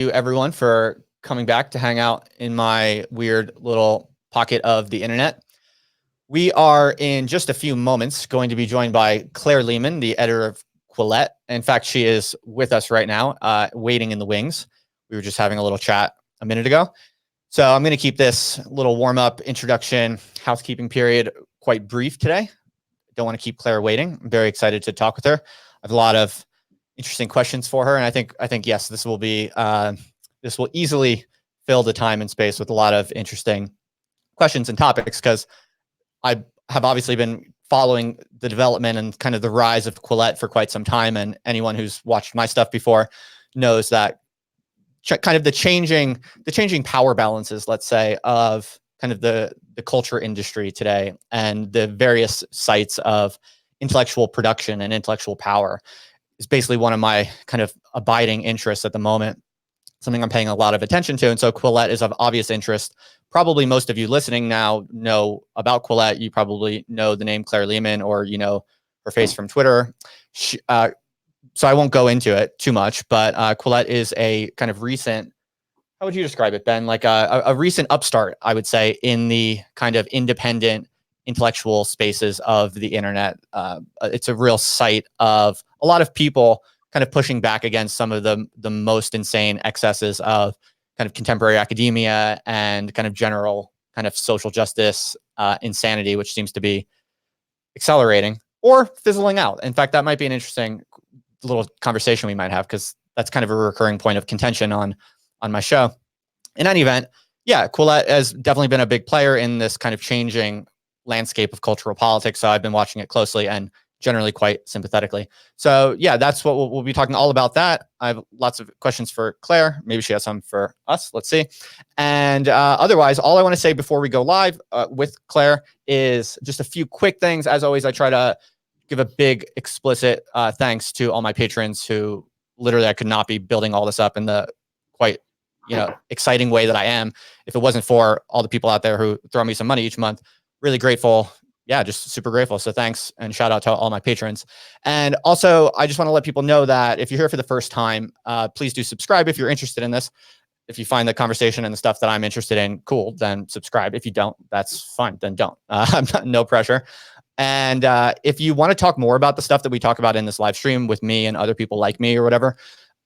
you everyone for coming back to hang out in my weird little pocket of the internet. We are in just a few moments going to be joined by Claire Lehmann, the editor of Quillette. In fact, she is with us right now, waiting in the wings. We were just having a little chat a minute ago. So I'm going to keep this little warm-up introduction housekeeping period quite brief today. Don't want to keep Claire waiting. I'm very excited to talk with her. I have a lot of interesting questions for her, and I think yes, this will easily fill the time and space with a lot of interesting questions and topics, because I have obviously been following the development and kind of the rise of Quillette for quite some time, and anyone who's watched my stuff before knows that kind of the changing power balances, let's say, of kind of the culture industry today and the various sites of intellectual production and intellectual power is basically one of my kind of abiding interests at the moment, something I'm paying a lot of attention to. And so Quillette is of obvious interest. Probably most of you listening now know about Quillette. You probably know the name Claire Lehmann, or you know her face from Twitter. So I won't go into it too much, but Quillette is a kind of recent, how would you describe it, Ben? Like a recent upstart, I would say, in the kind of independent intellectual spaces of the internet. It's a real site of a lot of people kind of pushing back against some of the most insane excesses of kind of contemporary academia and kind of general kind of social justice insanity, which seems to be accelerating or fizzling out. In fact, that might be an interesting little conversation we might have, because that's kind of a recurring point of contention on my show. In any event, yeah, Quillette has definitely been a big player in this kind of changing landscape of cultural politics. So I've been watching it closely and generally quite sympathetically. So yeah, that's what we'll be talking all about. That I have lots of questions for Claire. Maybe she has some for us. Let's see. And otherwise, all I want to say before we go live with Claire is just a few quick things. As always, I try to give a big explicit thanks to all my patrons who literally I could not be building all this up in the quite exciting way that I am if it wasn't for all the people out there who throw me some money each month. Really grateful. Yeah, just super grateful. So thanks, and shout out to all my patrons. And also, I just want to let people know that if you're here for the first time, please do subscribe if you're interested in this. If you find the conversation and the stuff that I'm interested in cool, then subscribe. If you don't, that's fine. Then don't. No pressure. And if you want to talk more about the stuff that we talk about in this live stream with me and other people like me or whatever,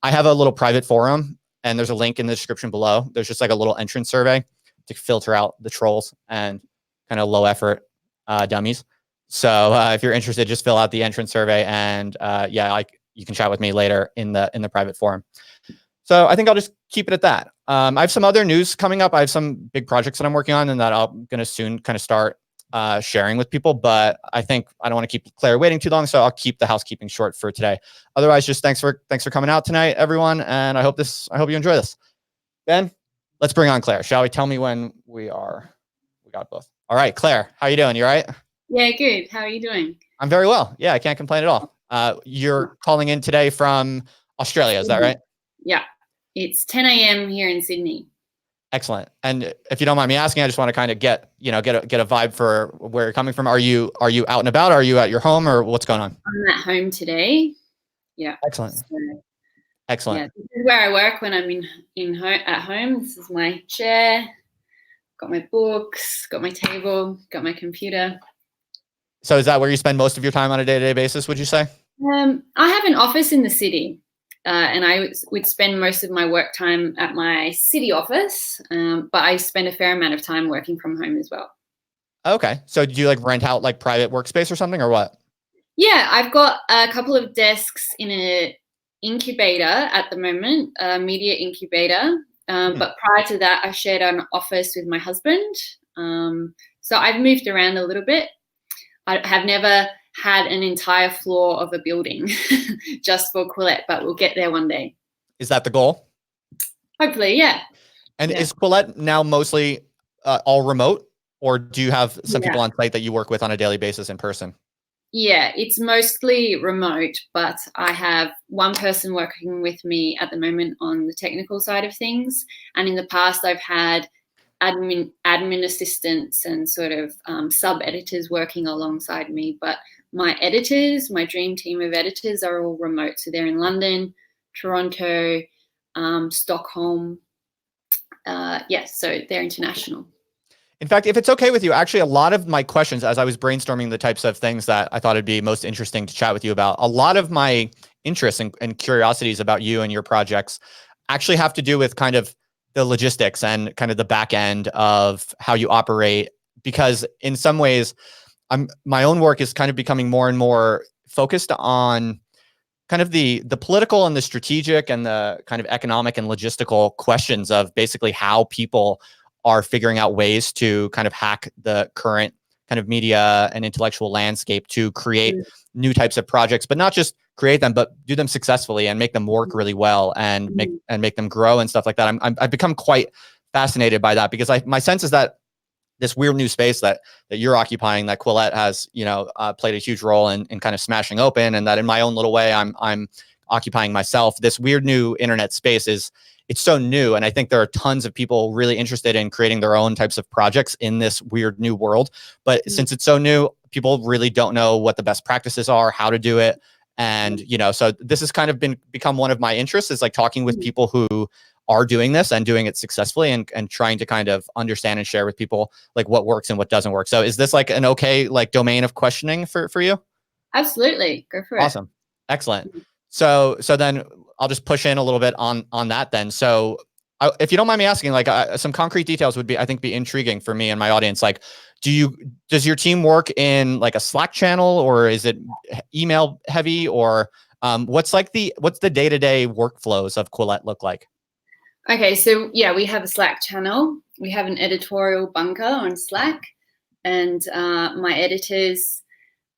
I have a little private forum, and there's a link in the description below. There's just like a little entrance survey to filter out the trolls and kind of low effort dummies. So if you're interested, just fill out the entrance survey, and you can chat with me later in the private forum. So I think I'll just keep it at that. I have some other news coming up. I have some big projects that I'm working on and that I'm going to soon kind of start sharing with people, but I think I don't want to keep Claire waiting too long, so I'll keep the housekeeping short for today. Otherwise, just thanks for coming out tonight, everyone, and I hope you enjoy this. Ben, let's bring on Claire, shall we? Tell me when we got both. All right, Claire, how are you doing? You all right? Yeah, good. How are you doing? I'm very well. Yeah, I can't complain at all. You're calling in today from Australia, is that right? Yeah, it's 10 a.m. here in Sydney. Excellent. And if you don't mind me asking, I just want to kind of get a vibe for where you're coming from. Are you out and about? Are you at your home, or what's going on? I'm at home today. Yeah. Excellent. Excellent. Yeah, this is where I work when I'm at home. This is my chair. Got my books, got my table, got my computer. So is that where you spend most of your time on a day-to-day basis, would you say? I have an office in the city. And I would spend most of my work time at my city office, but I spend a fair amount of time working from home as well. Okay. So do you like rent out like private workspace or something, or what? Yeah, I've got a couple of desks in an incubator at the moment, a media incubator. But prior to that, I shared an office with my husband. So I've moved around a little bit. I have never had an entire floor of a building just for Quillette, but we'll get there one day. Is that the goal? Hopefully, yeah. And is Quillette now mostly all remote, or do you have some people on site that you work with on a daily basis in person? Yeah, it's mostly remote, but I have one person working with me at the moment on the technical side of things. And in the past, I've had admin assistants and sort of sub-editors working alongside me. But my editors, my dream team of editors, are all remote. So they're in London, Toronto, Stockholm. Yes, so they're international. In fact, if it's okay with you, actually, a lot of my questions, as I was brainstorming the types of things that I thought it'd be most interesting to chat with you about, a lot of my interests and curiosities about you and your projects actually have to do with kind of the logistics and kind of the back end of how you operate. Because in some ways, my own work is kind of becoming more and more focused on kind of the political and the strategic and the kind of economic and logistical questions of basically how people are figuring out ways to kind of hack the current kind of media and intellectual landscape to create new types of projects, but not just create them, but do them successfully and make them work really well and make them grow and stuff like that. I've become quite fascinated by that because my sense is that this weird new space that you're occupying, that Quillette has, played a huge role in kind of smashing open, and that in my own little way, I'm occupying myself. This weird new internet space it's so new. And I think there are tons of people really interested in creating their own types of projects in this weird new world. But since it's so new, people really don't know what the best practices are, how to do it. And, so this has kind of become one of my interests, is like talking with people who are doing this and doing it successfully and trying to kind of understand and share with people like what works and what doesn't work. So is this like an okay, like domain of questioning for you? Absolutely. Go for it. Awesome. Excellent. So then I'll just push in a little bit on that then. So if you don't mind me asking, like some concrete details would be intriguing for me and my audience. Like, does your team work in like a Slack channel, or is it email heavy, or what's the day-to-day workflows of Quillette look like? Okay, so yeah, we have a Slack channel. We have an editorial bunker on Slack, and my editors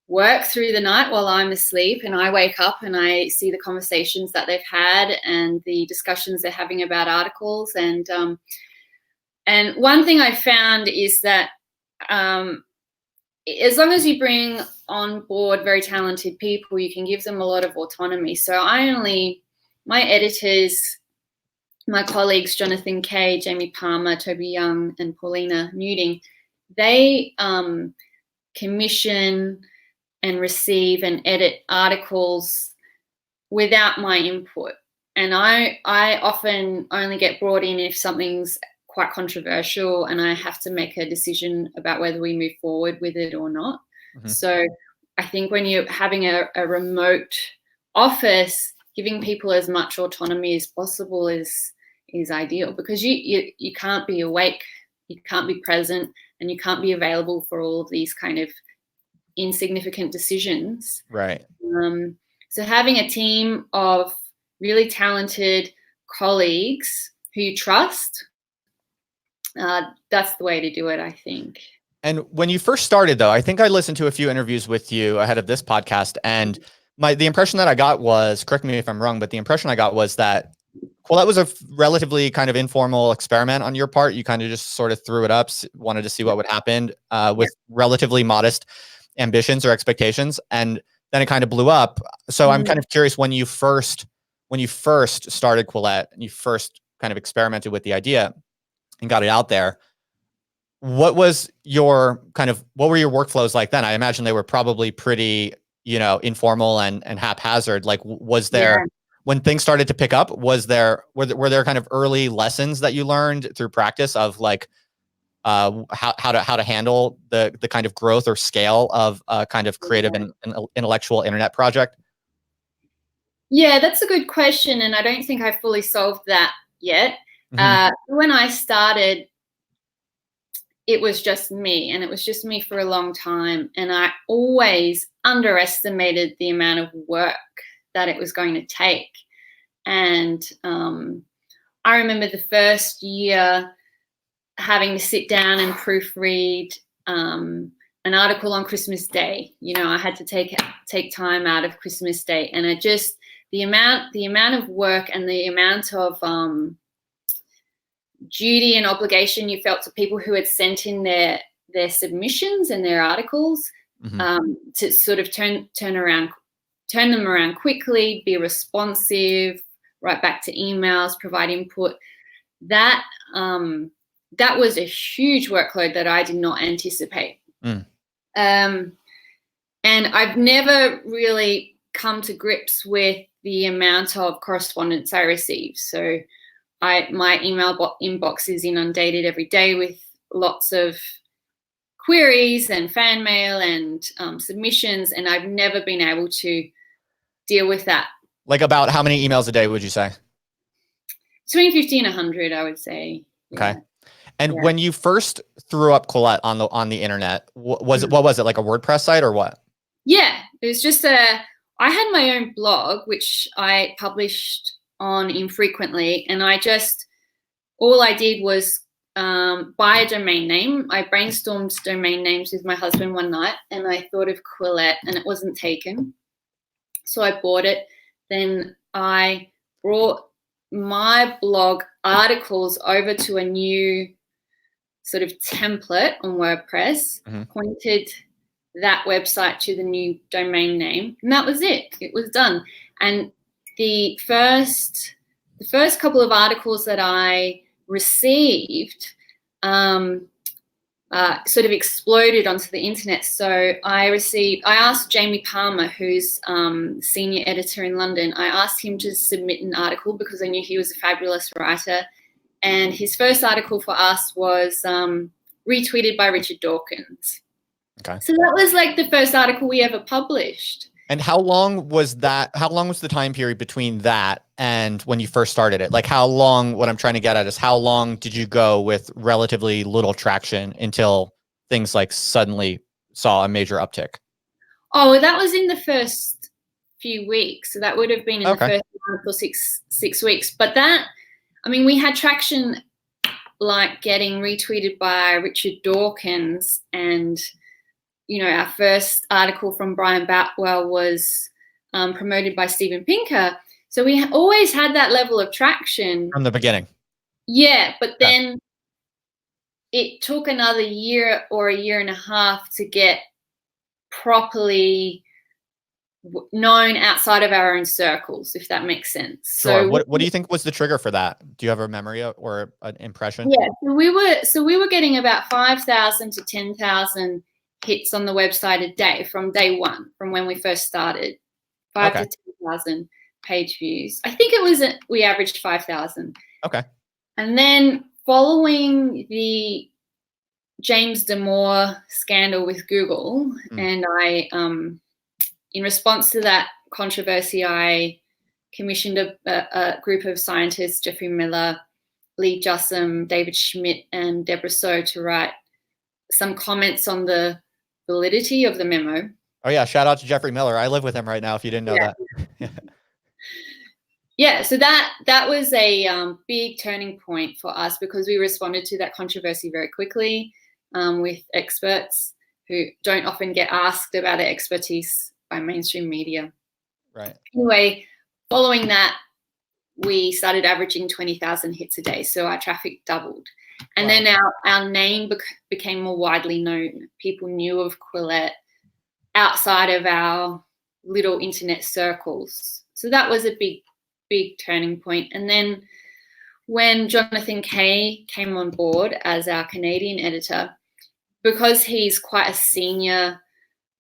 work through the night while I'm asleep, and I wake up and I see the conversations that they've had and the discussions they're having about articles. And one thing I found is that as long as you bring on board very talented people, you can give them a lot of autonomy. So my editors, my colleagues, Jonathan Kay, Jamie Palmer, Toby Young, and Paulina Newding, they commission and receive and edit articles without my input. And I often only get brought in if something's quite controversial and I have to make a decision about whether we move forward with it or not. Mm-hmm. So I think when you're having a remote office, giving people as much autonomy as possible is ideal, because you can't be awake, you can't be present, and you can't be available for all of these kind of insignificant decisions. Right. So having a team of really talented colleagues who you trust, that's the way to do it, I think. And when you first started, though, I think I listened to a few interviews with you ahead of this podcast, and the impression that I got was, correct me if I'm wrong, but the impression I got was that, well, that was a relatively kind of informal experiment on your part. You kind of just sort of threw it up, wanted to see what would happen with relatively modest ambitions or expectations, and then it kind of blew up. So I'm kind of curious, when you first started Quillette and you first kind of experimented with the idea and got it out there, what were your workflows like then? I imagine they were probably pretty, informal and haphazard. Like, was there, when things started to pick up, were there kind of early lessons that you learned through practice of like, how to handle the kind of growth or scale of a kind of creative and intellectual internet project? Yeah, that's a good question, and I don't think I fully solved that yet. When I started, it was just me, and it was just me for a long time, and I always underestimated the amount of work that it was going to take. And I remember the first year having to sit down and proofread an article on Christmas Day. I had to take time out of Christmas Day, and the amount of work and the amount of duty and obligation you felt to people who had sent in their submissions and their articles, to sort of turn them around quickly, be responsive, write back to emails, provide input. That was a huge workload that I did not anticipate. And I've never really come to grips with the amount of correspondence I receive. So my email inbox is inundated every day with lots of queries and fan mail and submissions, and I've never been able to deal with that. Like about how many emails a day would you say? Between 50 and 100, I would say. Okay. Yeah. And when you first threw up Quillette on the internet, what was it, like a WordPress site or what? Yeah, it was just I had my own blog, which I published on infrequently, and all I did was buy a domain name. I brainstormed domain names with my husband one night, and I thought of Quillette, and it wasn't taken. So I bought it. Then I brought my blog articles over to a new sort of template on WordPress, pointed that website to the new domain name, and that was it. It was done. And the first couple of articles that I received sort of exploded onto the internet. So I asked Jamie Palmer, who's senior editor in London, I asked him to submit an article because I knew he was a fabulous writer. And his first article for us was retweeted by Richard Dawkins. Okay. So that was like the first article we ever published. And how long was that? How long was the time period between that and when you first started it? Like how long, what I'm trying to get at is how long did you go with relatively little traction until things like suddenly saw a major uptick? Oh, well, that was in the first few weeks. So that would have been in the first month or six weeks. But we had traction like getting retweeted by Richard Dawkins, and our first article from Brian Batwell was promoted by Steven Pinker. So we always had that level of traction. From the beginning. Yeah, but then it took another year or a year and a half to get properly known outside of our own circles, if that makes sense. Sure. So what do you think was the trigger for that? Do you have a memory or an impression? Yeah, so we were getting about 5,000 to 10,000 hits on the website a day from day one, from when we first started. 5,000 to 10,000 page views. I think we averaged 5,000. Okay. And then following the James Damore scandal with Google, and I, in response to that controversy, I commissioned a group of scientists, Jeffrey Miller, Lee Jussum, David Schmidt, and Deborah So, to write some comments on the validity of the memo. Oh yeah, shout out to Jeffrey Miller. I live with him right now, if you didn't know that. Yeah, so that was a big turning point for us because we responded to that controversy very quickly with experts who don't often get asked about their expertise by mainstream media. Right. Anyway, following that, we started averaging 20,000 hits a day, so our traffic doubled. And then our name became more widely known. People knew of Quillette outside of our little internet circles. So that was a big turning point. And then when Jonathan Kay came on board as our Canadian editor, because he's quite a senior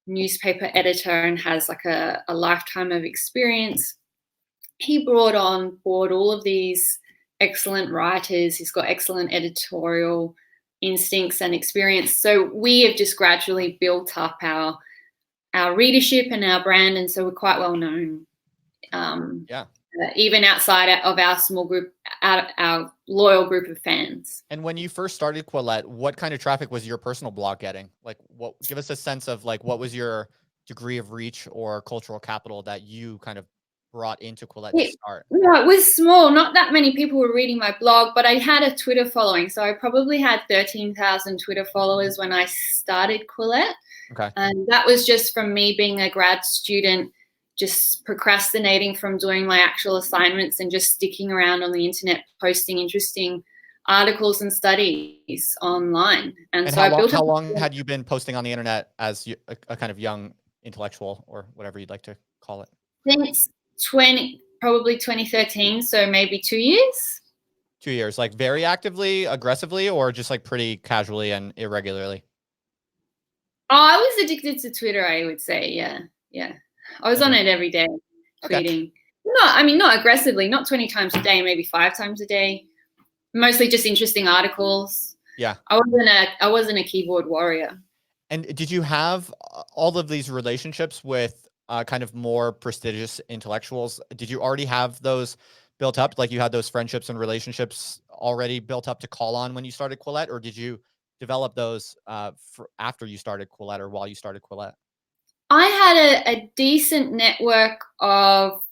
newspaper editor and has like a lifetime of experience, he brought on board all of these excellent writers. He's got excellent editorial instincts and experience. So we have just gradually built up our readership and our brand, and so we're quite well known. Even outside of our small group, our loyal group of fans. And when you first started Quillette, what kind of traffic was your personal blog getting? Like, give us a sense of like what was your degree of reach or cultural capital that you kind of brought into Quillette to start? No, it was small. Not that many people were reading my blog, but I had a Twitter following. So I probably had 13,000 Twitter followers when I started Quillette. Okay. And that was just from me being a grad student, just procrastinating from doing my actual assignments and just sticking around on the internet, posting interesting articles and studies online. And so how long had you been posting on the internet as a kind of young intellectual, or whatever you'd like to call it? Since probably 2013, so maybe 2 years. 2 years, like very actively, aggressively, or just like pretty casually and irregularly? Oh, I was addicted to Twitter, I would say. Yeah. I was on it every day, tweeting. Not aggressively, not 20 times a day, maybe 5 times a day. Mostly just interesting articles. Yeah. I wasn't a keyboard warrior. And did you have all of these relationships with kind of more prestigious intellectuals? Did you already have those built up? Like you had those friendships and relationships already built up to call on when you started Quillette, or did you develop those after you started Quillette or while you started Quillette? I had a decent network of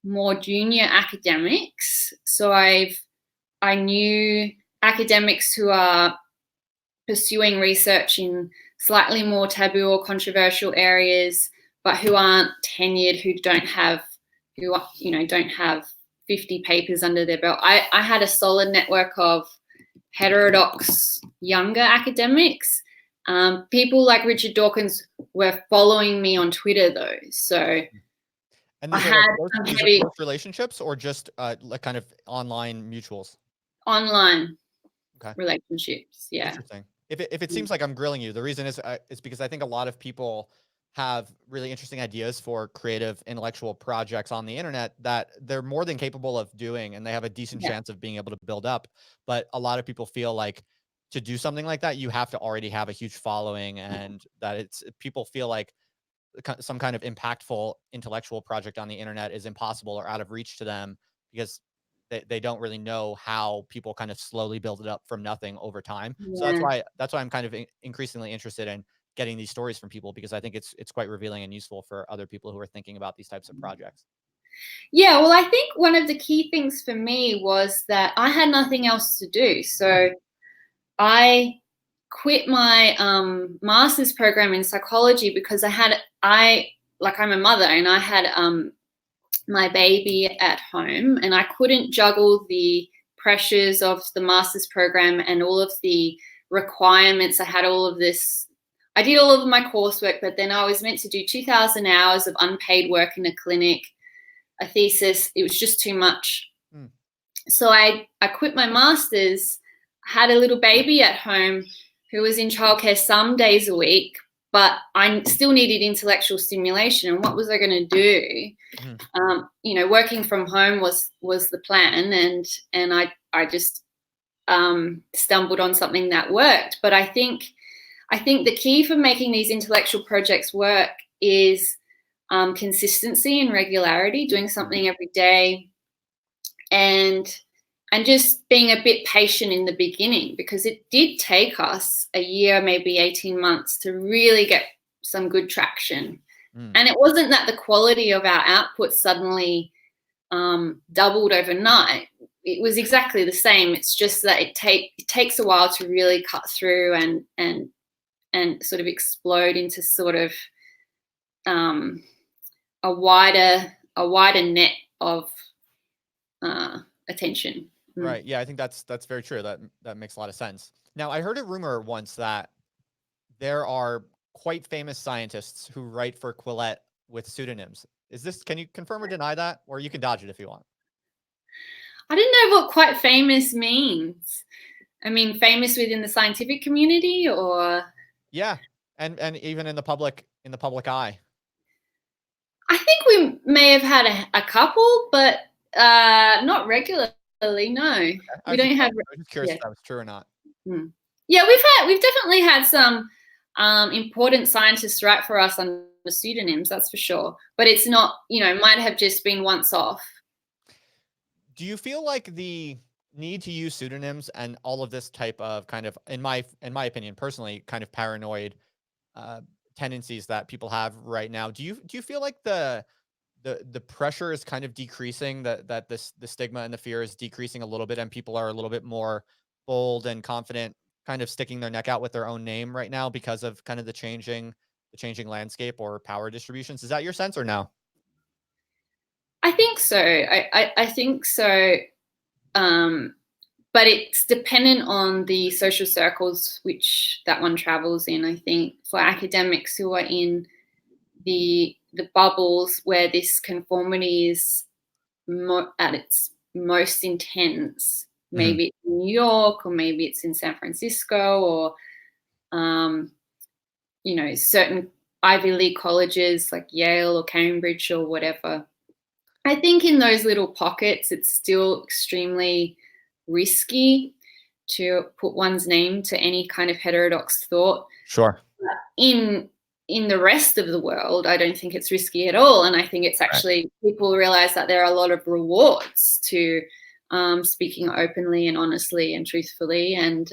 more junior academics. So I knew academics who are pursuing research in slightly more taboo or controversial areas, but who aren't tenured, who don't have 50 papers under their belt. I had a solid network of heterodox younger academics. People like Richard Dawkins were following me on Twitter though, so And I these are had close, some these are heavy close relationships or just like kind of online mutuals? online Okay. relationships. Yeah. Interesting. If it seems like I'm grilling you, the reason is because I think a lot of people have really interesting ideas for creative intellectual projects on the internet that they're more than capable of doing, and they have a decent Yeah. chance of being able to build up. But a lot of people feel like to do something like that, you have to already have a huge following, and that people feel like some kind of impactful intellectual project on the internet is impossible or out of reach to them because they don't really know how people kind of slowly build it up from nothing over time. So Yeah. that's why I'm kind of increasingly interested in getting these stories from people, because I think it's quite revealing and useful for other people who are thinking about these types of projects. Yeah, well, I think one of the key things for me was that I had nothing else to do. So I quit my master's program in psychology because I'm a mother and I had my baby at home and I couldn't juggle the pressures of the master's program and all of the requirements. I did all of my coursework, but then I was meant to do 2,000 hours of unpaid work in a clinic, a thesis. It was just too much. So I quit my master's, had a little baby at home who was in childcare some days a week, but I still needed intellectual stimulation. And what was I going to do? Working from home was the plan, and I just stumbled on something that worked. But I think the key for making these intellectual projects work is consistency and regularity, doing something every day, and just being a bit patient in the beginning, because it did take us a year, maybe 18 months to really get some good traction. And it wasn't that the quality of our output suddenly doubled overnight. It was exactly the same. It's just that it takes a while to really cut through and sort of explode into sort of a wider net of attention. Right. Yeah, I think that's very true. That makes a lot of sense. Now, I heard a rumor once that there are quite famous scientists who write for Quillette with pseudonyms. Can you confirm or deny that? Or you can dodge it if you want. I didn't know what quite famous means. I mean, famous within the scientific community, or? Yeah. And even in the public eye. I think we may have had a couple, but not regularly. No, we don't have. I was just curious if that was true or not. Yeah, we've definitely had some important scientists write for us under pseudonyms. That's for sure. But it's not, might have just been once off. Do you feel like the need to use pseudonyms and all of this type of kind of, in my opinion, personally, kind of paranoid tendencies that people have right now, do you feel like the pressure is kind of decreasing, that the stigma and the fear is decreasing a little bit, and people are a little bit more bold and confident, kind of sticking their neck out with their own name right now because of kind of the changing landscape or power distributions? Is that your sense or no? I think so. I think so. But it's dependent on the social circles which that one travels in. I think for academics who are in the bubbles where this conformity is at its most intense, maybe it's in New York, or maybe it's in San Francisco, or certain Ivy League colleges like Yale or Cambridge or whatever. I think in those little pockets, it's still extremely risky to put one's name to any kind of heterodox thought. Sure. In the rest of the world, I don't think it's risky at all. And I think it's actually, people realize that there are a lot of rewards to speaking openly and honestly and truthfully. And,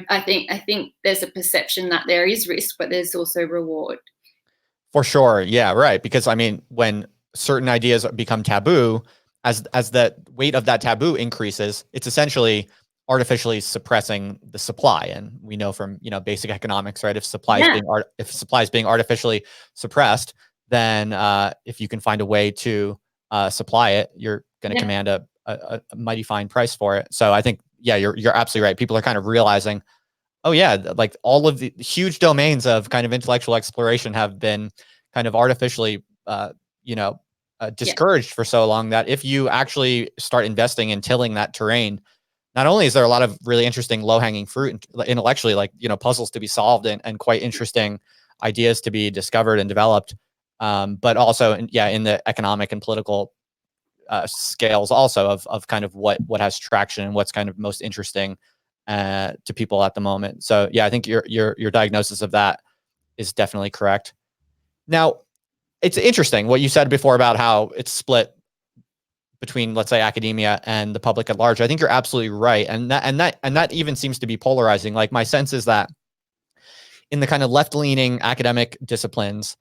I think there's a perception that there is risk, but there's also reward. For sure. Yeah, right. Because I mean, when certain ideas become taboo, as the weight of that taboo increases, it's essentially artificially suppressing the supply. And we know from, basic economics, right? If supply is being artificially suppressed, then if you can find a way to supply it, you're going to command a mighty fine price for it. So I think, you're absolutely right. People are kind of realizing, oh yeah, like all of the huge domains of kind of intellectual exploration have been kind of artificially, discouraged for so long that if you actually start investing in tilling that terrain, not only is there a lot of really interesting low-hanging fruit intellectually, like, puzzles to be solved and quite interesting ideas to be discovered and developed, but also, in the economic and political scales also of kind of what has traction and what's kind of most interesting to people at the moment. So I think your diagnosis of that is definitely correct. Now, it's interesting what you said before about how it's split between, let's say, academia and the public at large. I think you're absolutely right, and that even seems to be polarizing. Like, my sense is that in the kind of left-leaning academic disciplines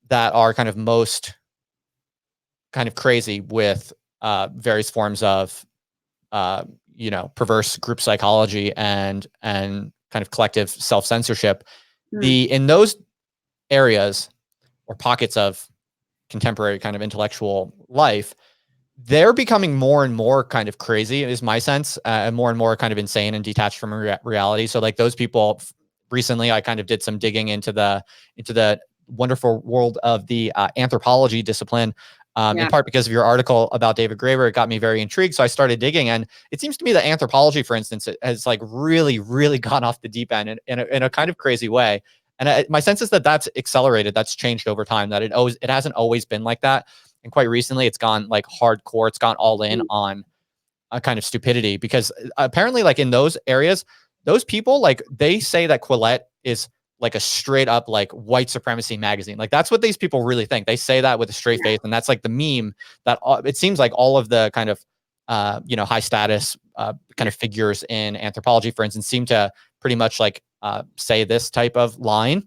that are kind of most kind of crazy with various forms of perverse group psychology and kind of collective self-censorship, in those areas or pockets of contemporary kind of intellectual life, they're becoming more and more kind of crazy, is my sense, and more kind of insane and detached from reality. So like those people, recently I kind of did some digging into the wonderful world of the anthropology discipline, in part because of your article about David Graeber. It got me very intrigued. So I started digging, and it seems to me that anthropology, for instance, has like really, really gone off the deep end in a kind of crazy way. And my sense is that that's accelerated, that's changed over time, that it hasn't always been like that. And quite recently it's gone like hardcore. It's gone all in on a kind of stupidity, because apparently like in those areas, those people, like, they say that Quillette is like a straight up like white supremacy magazine. Like, that's what these people really think. They say that with a straight face. And that's like the meme that it seems like all of the kind of, high status kind of figures in anthropology, for instance, seem to pretty much like say this type of line.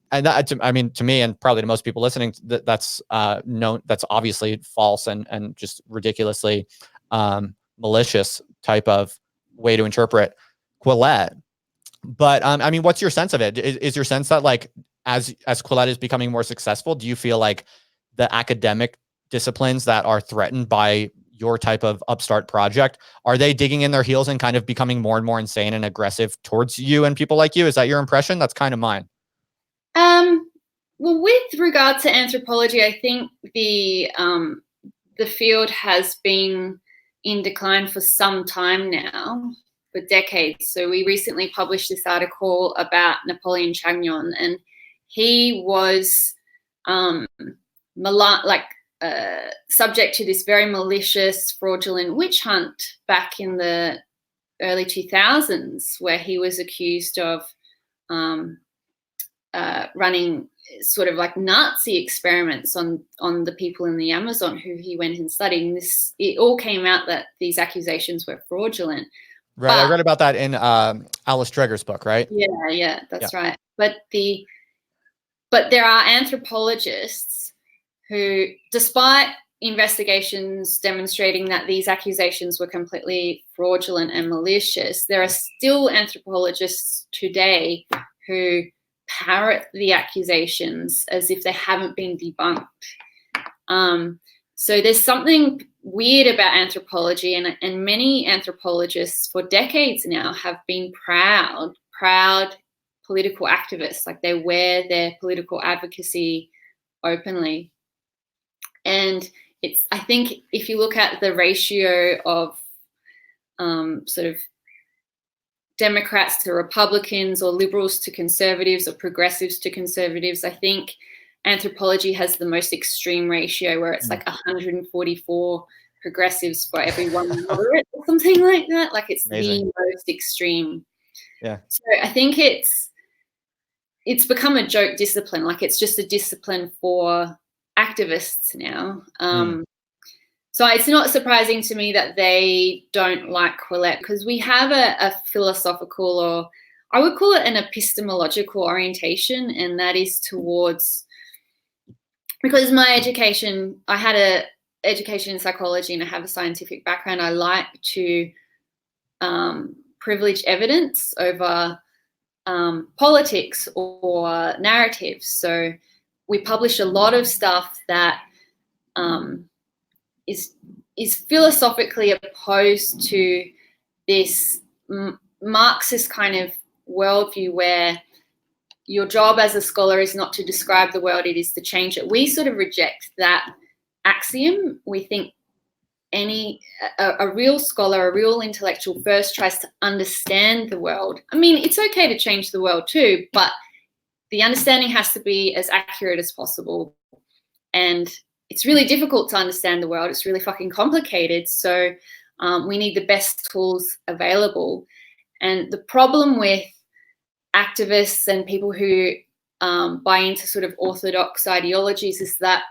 And that, I mean, to me, and probably to most people listening, that's known, that's obviously false and just ridiculously malicious type of way to interpret Quillette. But I mean, what's your sense of it? Is your sense that like as Quillette is becoming more successful, do you feel like the academic disciplines that are threatened by your type of upstart project, are they digging in their heels and kind of becoming more and more insane and aggressive towards you and people like you? Is that your impression? That's kind of mine. Well, with regard to anthropology, I think the field has been in decline for some time now, for decades. So we recently published this article about Napoleon Chagnon, and he was subject to this very malicious, fraudulent witch hunt back in the early 2000s, where he was accused of running sort of like Nazi experiments on the people in the Amazon who he went and studied. And it all came out that these accusations were fraudulent. Right. I read about that in Alice Dreger's book, right? Yeah, that's right. But there are anthropologists who, despite investigations demonstrating that these accusations were completely fraudulent and malicious, there are still anthropologists today who parrot the accusations as if they haven't been debunked. So there's something weird about anthropology, and many anthropologists for decades now have been proud political activists. Like, they wear their political advocacy openly. And I think if you look at the ratio of sort of Democrats to Republicans, or liberals to conservatives, or progressives to conservatives, I think anthropology has the most extreme ratio, where it's like 144 progressives for every one moderate or something like that. Like, it's Amazing. the most extreme. Yeah. So I think it's become a joke discipline. Like, it's just a discipline for activists now. So it's not surprising to me that they don't like Quillette, because we have a philosophical, or I would call it an epistemological orientation, and that is towards, because my education, I had a education in psychology and I have a scientific background. I like to privilege evidence over politics or narratives. So we publish a lot of stuff that is philosophically opposed to this Marxist kind of worldview, where your job as a scholar is not to describe the world, it is to change it. We sort of reject that axiom. We think a real scholar, a real intellectual, first tries to understand the world. I mean, it's okay to change the world too, but the understanding has to be as accurate as possible. And it's really difficult to understand the world. It's really fucking complicated. So we need the best tools available. And the problem with activists and people who buy into sort of orthodox ideologies is that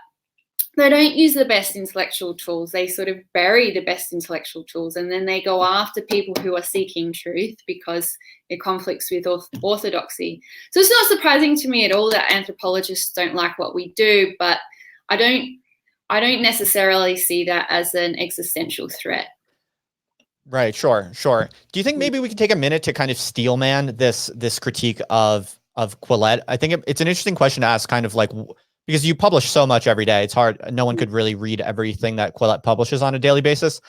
they don't use the best intellectual tools. They sort of bury the best intellectual tools, and then they go after people who are seeking truth because it conflicts with orthodoxy. So it's not surprising to me at all that anthropologists don't like what we do, but I don't necessarily see that as an existential threat. Right. Sure. Do you think maybe we could take a minute to kind of steelman this critique of Quillette? I think it's an interesting question to ask, kind of like, because you publish so much every day. It's hard. No one could really read everything that Quillette publishes on a daily basis.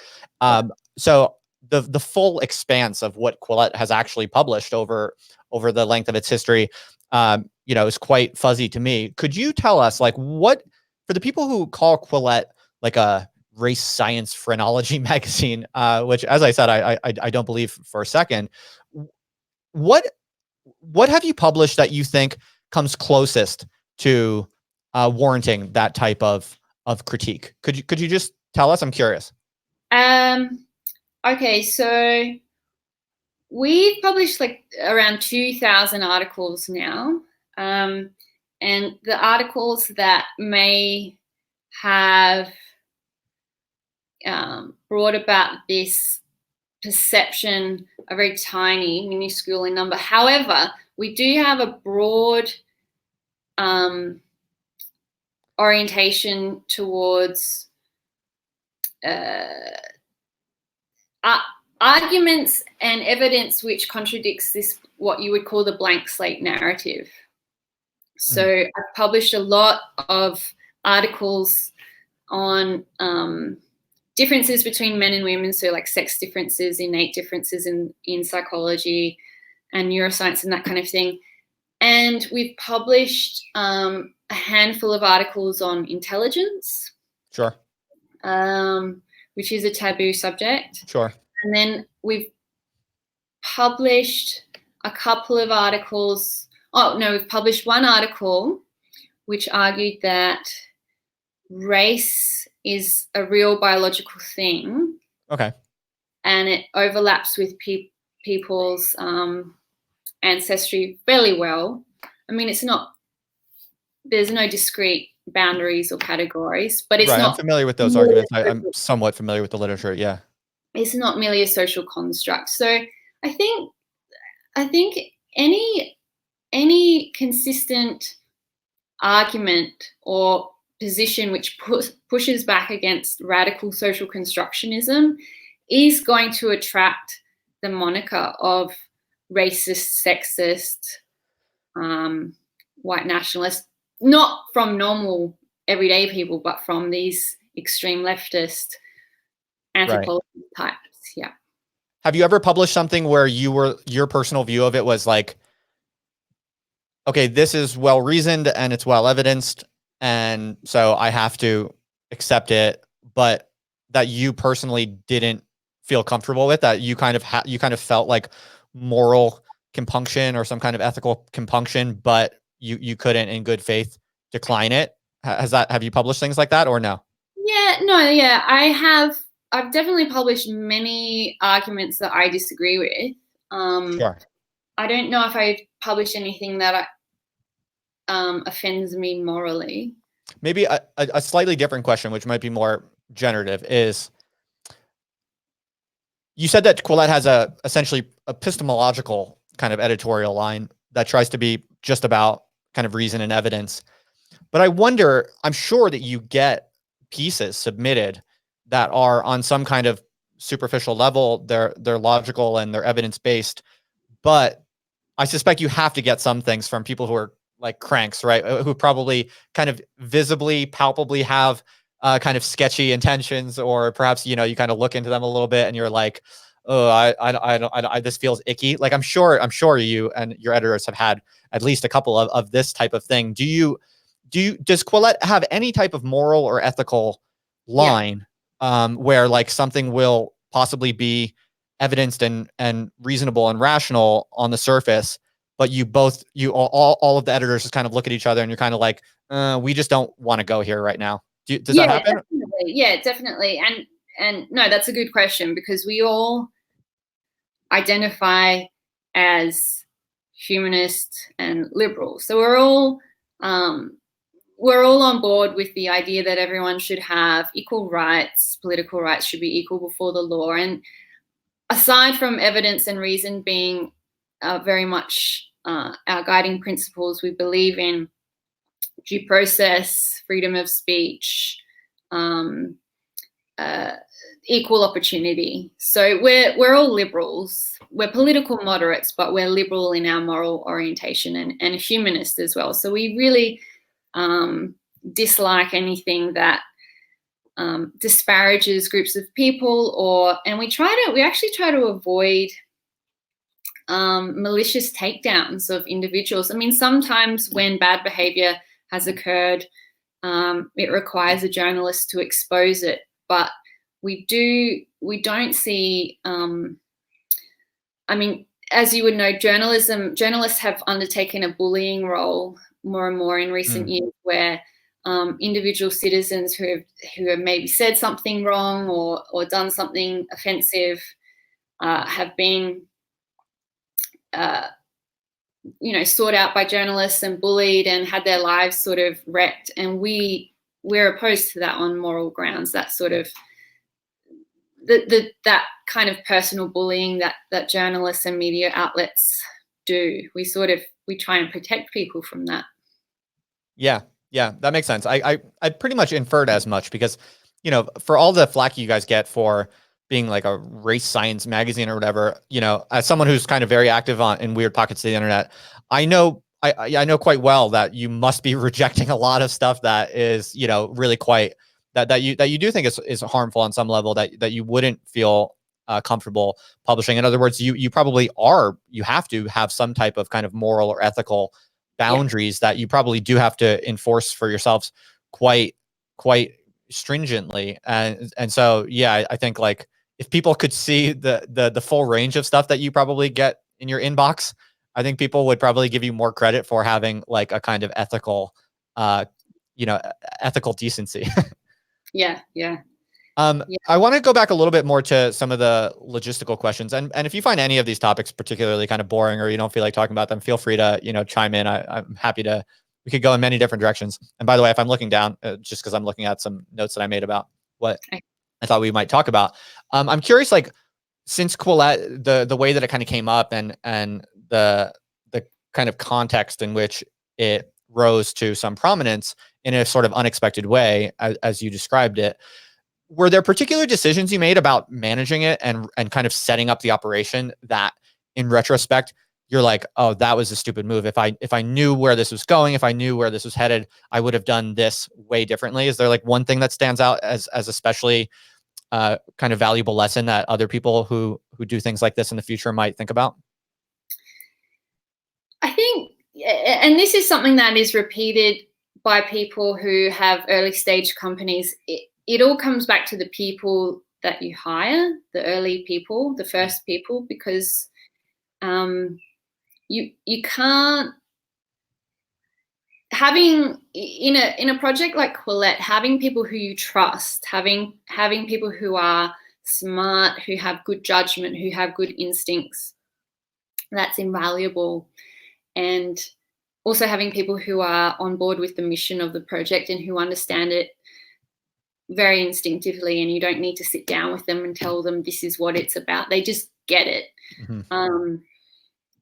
So the full expanse of what Quillette has actually published over the length of its history, is quite fuzzy to me. Could you tell us, like, what, for the people who call Quillette like a race science phrenology magazine, which, as I said, I don't believe for a second, what have you published that you think comes closest to warranting that type of critique? Could you just tell us? I'm curious. Okay, so we've published like around 2,000 articles now, and the articles that may have brought about this perception are very tiny, minuscule in number. However, we do have a broad orientation towards arguments and evidence which contradicts this, what you would call the blank slate narrative. So I've published a lot of articles on differences between men and women, so like sex differences, innate differences in psychology and neuroscience and that kind of thing. And we've published a handful of articles on intelligence. Sure. Which is a taboo subject. Sure. And then we've published a couple of articles. We've published one article which argued that race is a real biological thing. Okay. And it overlaps with people's ancestry fairly well. I mean, there's no discrete boundaries or categories, but it's right. not. I'm familiar with those arguments. I'm somewhat familiar with the literature. Yeah. It's not merely a social construct. So I think any consistent argument or position which pushes back against radical social constructionism is going to attract the moniker of racist, sexist, white nationalist, not from normal everyday people, but from these extreme leftist anthropology types. Yeah. Have you ever published something where your personal view of it was like, okay, this is well reasoned and it's well evidenced, and so I have to accept it, but that you personally didn't feel comfortable with, that you kind of felt like moral compunction or some kind of ethical compunction, but you couldn't in good faith decline it? Have you published things like that or no? Yeah, I've definitely published many arguments that I disagree with. Sure. I don't know if I've published anything that offends me morally. Maybe a slightly different question, which might be more generative, is you said that Quillette has a essentially epistemological kind of editorial line that tries to be just about kind of reason and evidence. But I wonder, I'm sure that you get pieces submitted that are on some kind of superficial level, they're logical and they're evidence based, but I suspect you have to get some things from people who are like cranks, right? Who probably kind of visibly, palpably have kind of sketchy intentions, or perhaps, you kind of look into them a little bit and you're like, oh, this feels icky. Like I'm sure you and your editors have had at least a couple of this type of thing. Does Quillette have any type of moral or ethical line where like something will possibly be evidenced and reasonable and rational on the surface, but all of the editors just kind of look at each other and you're kind of like, we just don't want to go here right now. Does that happen? Definitely. Yeah, definitely. And no, that's a good question, because we all identify as humanists and liberals. So we're all on board with the idea that everyone should have equal rights, political rights should be equal before the law. And aside from evidence and reason being very much our guiding principles, we believe in due process, freedom of speech, equal opportunity. So we're all liberals. We're political moderates, but we're liberal in our moral orientation, and humanist as well. So we really dislike anything that disparages groups of people, and we actually try to avoid malicious takedowns of individuals. I mean, sometimes when bad behavior has occurred, it requires a journalist to expose it, but we don't see, I mean, as you would know, journalists have undertaken a bullying role more and more in recent years, where individual citizens who have maybe said something wrong or done something offensive have been sought out by journalists and bullied and had their lives sort of wrecked. And we're opposed to that on moral grounds. That sort of that kind of personal bullying that journalists and media outlets do. We try and protect people from that. Yeah, that makes sense. I pretty much inferred as much because, for all the flack you guys get for being like a race science magazine or whatever, as someone who's kind of very active in weird pockets of the internet, I know quite well that you must be rejecting a lot of stuff that is, really quite that you do think is harmful on some level, that you wouldn't feel comfortable publishing. In other words, you probably you have to have some type of kind of moral or ethical boundaries that you probably do have to enforce for yourselves quite stringently. And so, yeah, I think like if people could see the full range of stuff that you probably get in your inbox, I think people would probably give you more credit for having like a kind of ethical, ethical decency. Yeah. I want to go back a little bit more to some of the logistical questions. And if you find any of these topics particularly kind of boring, or you don't feel like talking about them, feel free to, chime in. I'm happy to, we could go in many different directions. And by the way, if I'm looking down, just because I'm looking at some notes that I made about what I thought we might talk about, I'm curious, like, since Quillette, the way that it kind of came up and the kind of context in which it rose to some prominence in a sort of unexpected way, as you described it, were there particular decisions you made about managing it and kind of setting up the operation that in retrospect, you're like, oh, that was a stupid move. If I knew where this was going, if I knew where this was headed, I would have done this way differently. Is there like one thing that stands out as especially kind of valuable lesson that other people who do things like this in the future might think about? I think, and this is something that is repeated by people who have early stage companies, it all comes back to the people that you hire, the early people, the first people, because you can't having in a project like Quillette, having people who you trust, having people who are smart, who have good judgment, who have good instincts, that's invaluable. And also having people who are on board with the mission of the project and who understand it very instinctively, and you don't need to sit down with them and tell them this is what it's about. They just get it.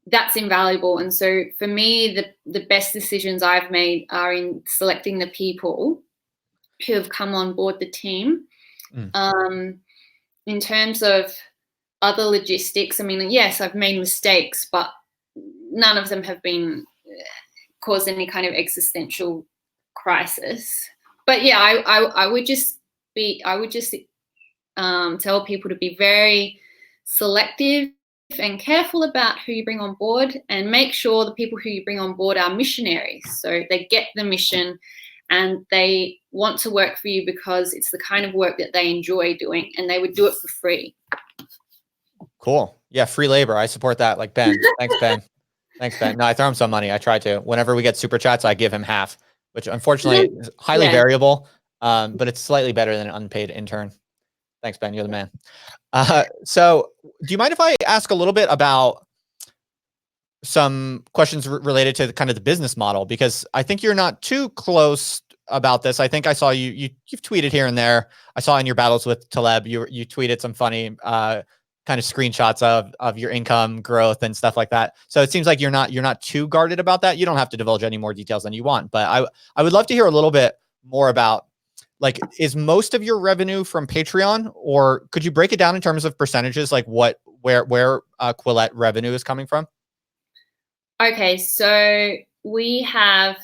That's invaluable. And so for me, the best decisions I've made are in selecting the people who have come on board the team. In terms of other logistics, I mean, yes, I've made mistakes, but none of them have been caused any kind of existential crisis. But yeah, I would just tell people to be very selective and careful about who you bring on board, and make sure the people who you bring on board are missionaries. So they get the mission and they want to work for you because it's the kind of work that they enjoy doing, and they would do it for free. Cool. Yeah. Free labor. I support that. Like Ben. Thanks, Ben. Thanks, Ben. No, I throw him some money. I try to. Whenever we get super chats, I give him half, which unfortunately is highly variable, but it's slightly better than an unpaid intern. Thanks, Ben. You're the man. So do you mind if I ask a little bit about some questions related to kind of the business model? Because I think you're not too close about this. I think I saw you've tweeted here and there. I saw in your battles with Taleb, you tweeted some funny kind of screenshots of your income growth and stuff like that. So it seems like you're not too guarded about that. You don't have to divulge any more details than you want, but I would love to hear a little bit more about, like, is most of your revenue from Patreon, or could you break it down in terms of percentages, like where Quillette revenue is coming from? Okay, so we have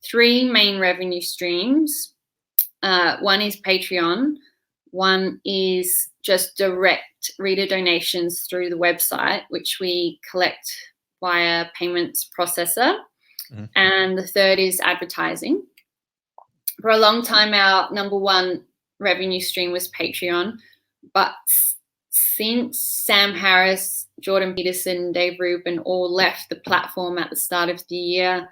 3 main revenue streams. One is Patreon. One is just direct reader donations through the website, which we collect via payments processor. And the third is advertising. For a long time, our number one revenue stream was Patreon, but since Sam Harris, Jordan Peterson, Dave Rubin all left the platform at the start of the year,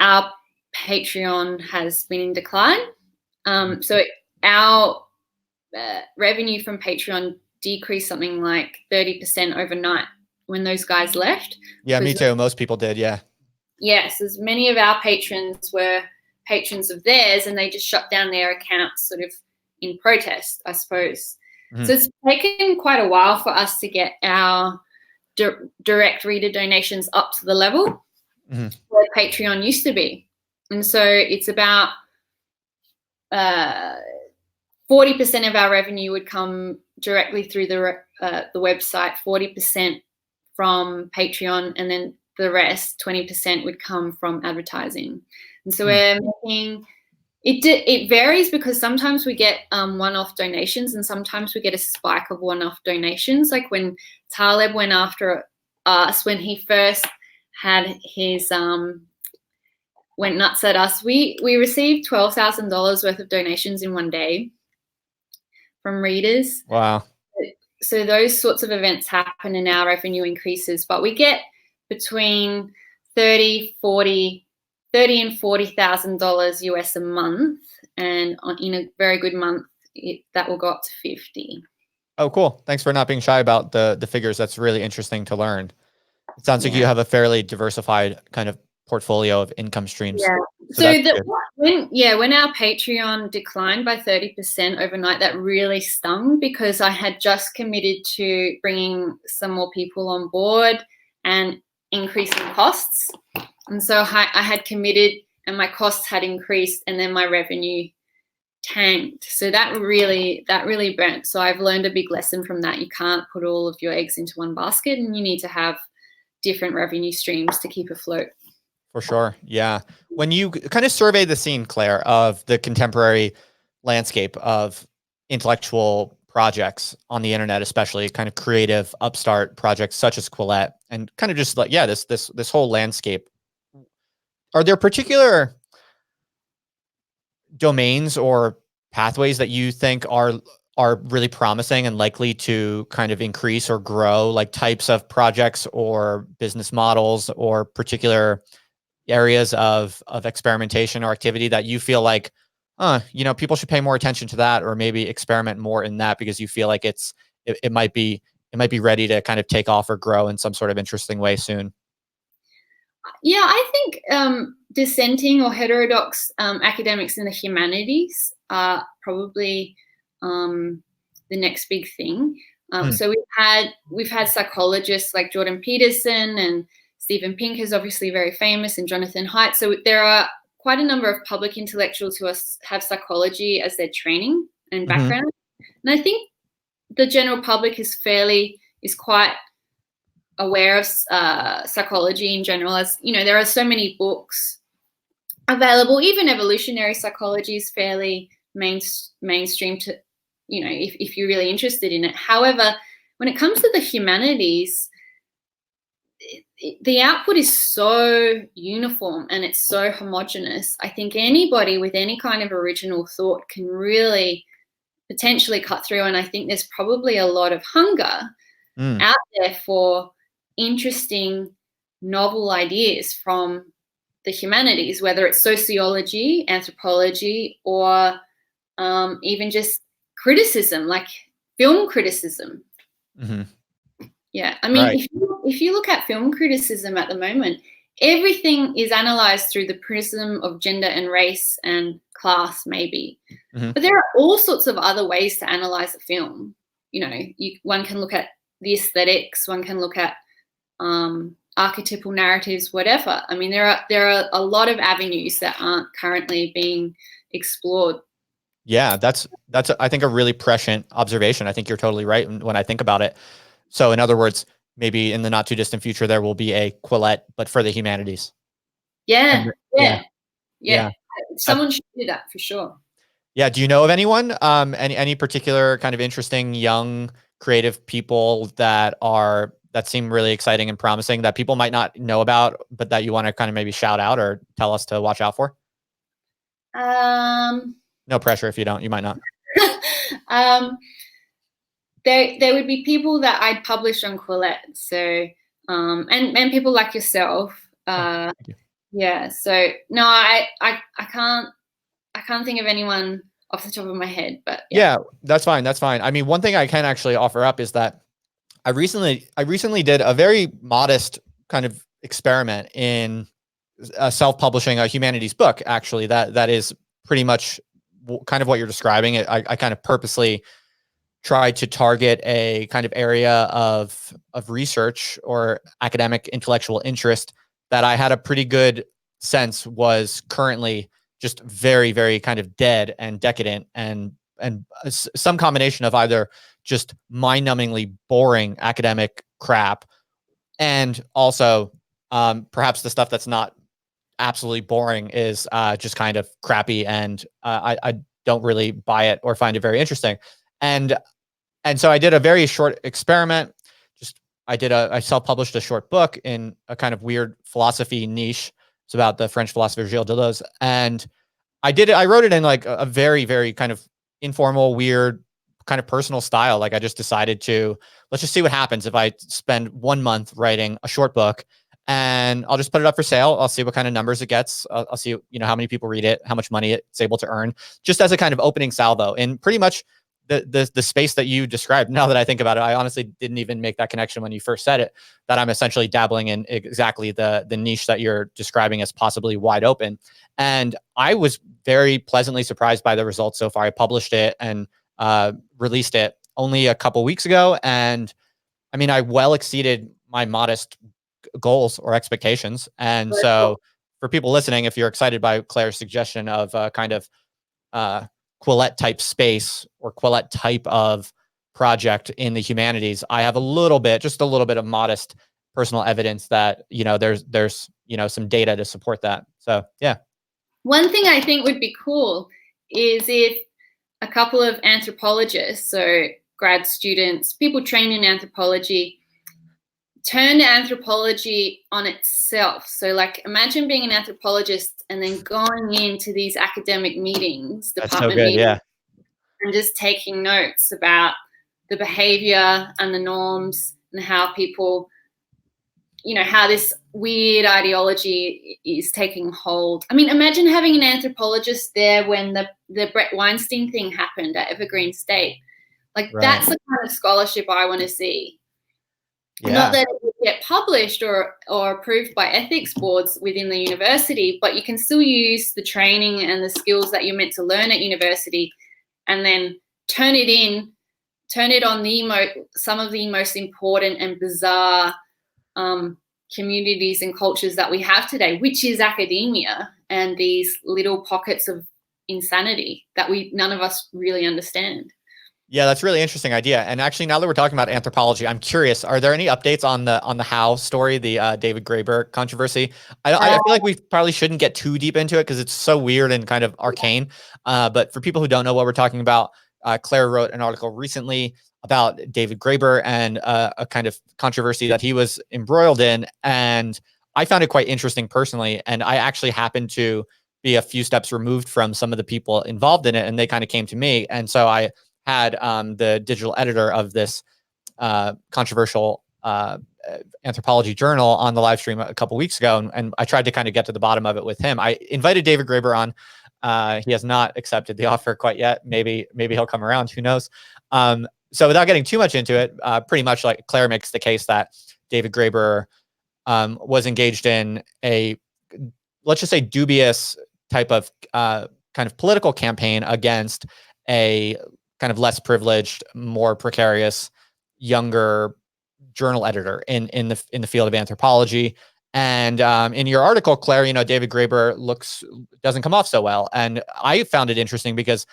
our Patreon has been in decline. So our revenue from Patreon decreased something like 30% overnight when those guys left. Yeah, me too. Most people did, yeah. Yes, as many of our patrons were patrons of theirs, and they just shut down their accounts sort of in protest, I suppose. So it's taken quite a while for us to get our direct reader donations up to the level where Patreon used to be. And so it's about 40% of our revenue would come directly through the website, 40% from Patreon, and then the rest, 20%, would come from advertising. And so we're making it varies, because sometimes we get one-off donations, and sometimes we get a spike of one-off donations. Like when Taleb went after us, when he first had his went nuts at us, we received $12,000 worth of donations in one day from readers. Wow. So those sorts of events happen and our revenue increases, but we get between $30,000 and $40,000 US a month, and in a very good month that will go up to 50. Oh, cool. Thanks for not being shy about the figures. That's really interesting to learn. It sounds like you have a fairly diversified kind of portfolio of income streams. Yeah. So when our Patreon declined by 30% overnight, that really stung, because I had just committed to bringing some more people on board and increasing costs. And so I had committed, and my costs had increased, and then my revenue tanked. So that really burnt. So I've learned a big lesson from that. You can't put all of your eggs into one basket, and you need to have different revenue streams to keep afloat. For sure. Yeah. When you kind of survey the scene, Claire, of the contemporary landscape of intellectual projects on the internet, especially kind of creative upstart projects such as Quillette, and kind of just like, this whole landscape, are there particular domains or pathways that you think are really promising and likely to kind of increase or grow, like types of projects or business models or particular areas of experimentation or activity that you feel like, people should pay more attention to that, or maybe experiment more in that because you feel like it might be ready to kind of take off or grow in some sort of interesting way soon? Yeah, I think dissenting or heterodox academics in the humanities are probably the next big thing. So we've had psychologists like Jordan Peterson, and Steven Pinker is obviously very famous, and Jonathan Haidt. So there are quite a number of public intellectuals who have psychology as their training and background. And I think the general public is quite aware of psychology in general. As you know, there are so many books available. Even evolutionary psychology is fairly mainstream to, if you're really interested in it. However, when it comes to the humanities, the output is so uniform and it's so homogenous. I think anybody with any kind of original thought can really potentially cut through, and I think there's probably a lot of hunger out there for interesting, novel ideas from the humanities, whether it's sociology, anthropology, or even just criticism, like film criticism. Yeah, I mean, right. If you look at film criticism at the moment, everything is analysed through the prism of gender and race and class, maybe. But there are all sorts of other ways to analyse a film. One can look at the aesthetics, one can look at archetypal narratives, whatever. I mean, there are a lot of avenues that aren't currently being explored. Yeah, that's I think a really prescient observation. I think you're totally right when I think about it. So in other words, maybe in the not too distant future, there will be a Quillette, but for the humanities. Yeah. Someone should do that for sure. Yeah. Do you know of anyone, any particular kind of interesting young creative people that seem really exciting and promising that people might not know about, but that you want to kind of maybe shout out or tell us to watch out for? No pressure if you don't. You might not. There would be people that I'd publish on Quillette. So and people like yourself. Thank you. Yeah. So no, I can't think of anyone off the top of my head, but yeah, that's fine. That's fine. I mean, one thing I can actually offer up is that I recently did a very modest kind of experiment in self-publishing a humanities book. Actually, that is pretty much kind of what you're describing. I kind of purposely tried to target a kind of area of research or academic intellectual interest that I had a pretty good sense was currently just very, very kind of dead and decadent, and some combination of either just mind-numbingly boring academic crap, and also perhaps the stuff that's not absolutely boring is just kind of crappy, and I don't really buy it or find it very interesting. And so I did a very short experiment. I self-published a short book in a kind of weird philosophy niche. It's about the French philosopher Gilles Deleuze. And I wrote it in like a very, very kind of informal, weird, kind of personal style. Like I just decided let's just see what happens if I spend 1 month writing a short book, and I'll just put it up for sale. I'll see what kind of numbers it gets. I'll see, how many people read it, how much money it's able to earn, just as a kind of opening salvo. And pretty much the space that you described, now that I think about it, I honestly didn't even make that connection when you first said it, that I'm essentially dabbling in exactly the niche that you're describing as possibly wide open. And I was very pleasantly surprised by the results so far. I published it and released it only a couple weeks ago. And I mean, I well exceeded my modest goals or expectations. And so for people listening, if you're excited by Claire's suggestion of kind of Quillette type space or Quillette type of project in the humanities, I have just a little bit of modest personal evidence that, there's some data to support that. So, yeah. One thing I think would be cool is if a couple of anthropologists, so grad students, people trained in anthropology, turn anthropology on itself. So like imagine being an anthropologist and then going into these academic meetings, department meetings, yeah, and just taking notes about the behavior and the norms and how people how this weird ideology is taking hold. I mean, imagine having an anthropologist there when the Brett Weinstein thing happened at Evergreen State. Like, that's the kind of scholarship I want to see. Yeah. Not that it would get published or approved by ethics boards within the university, but you can still use the training and the skills that you're meant to learn at university and then turn it on some of the most important and bizarre communities and cultures that we have today, which is academia and these little pockets of insanity that none of us really understand. Yeah, that's a really interesting idea. And actually, now that we're talking about anthropology, I'm curious, are there any updates on the How story, the David Graeber controversy? I feel like we probably shouldn't get too deep into it because it's so weird and kind of arcane. But for people who don't know what we're talking about, Claire wrote an article recently about David Graeber and a kind of controversy that he was embroiled in. And I found it quite interesting personally. And I actually happened to be a few steps removed from some of the people involved in it. And they kind of came to me. And so I had the digital editor of this controversial anthropology journal on the live stream a couple weeks ago. And I tried to kind of get to the bottom of it with him. I invited David Graeber on. He has not accepted the offer quite yet. Maybe he'll come around. Who knows? So without getting too much into it, pretty much like Claire makes the case that David Graeber was engaged in a, let's just say, dubious type of kind of political campaign against a kind of less privileged, more precarious, younger journal editor in the field of anthropology. And in your article, Claire, David Graeber doesn't come off so well. And I found it interesting because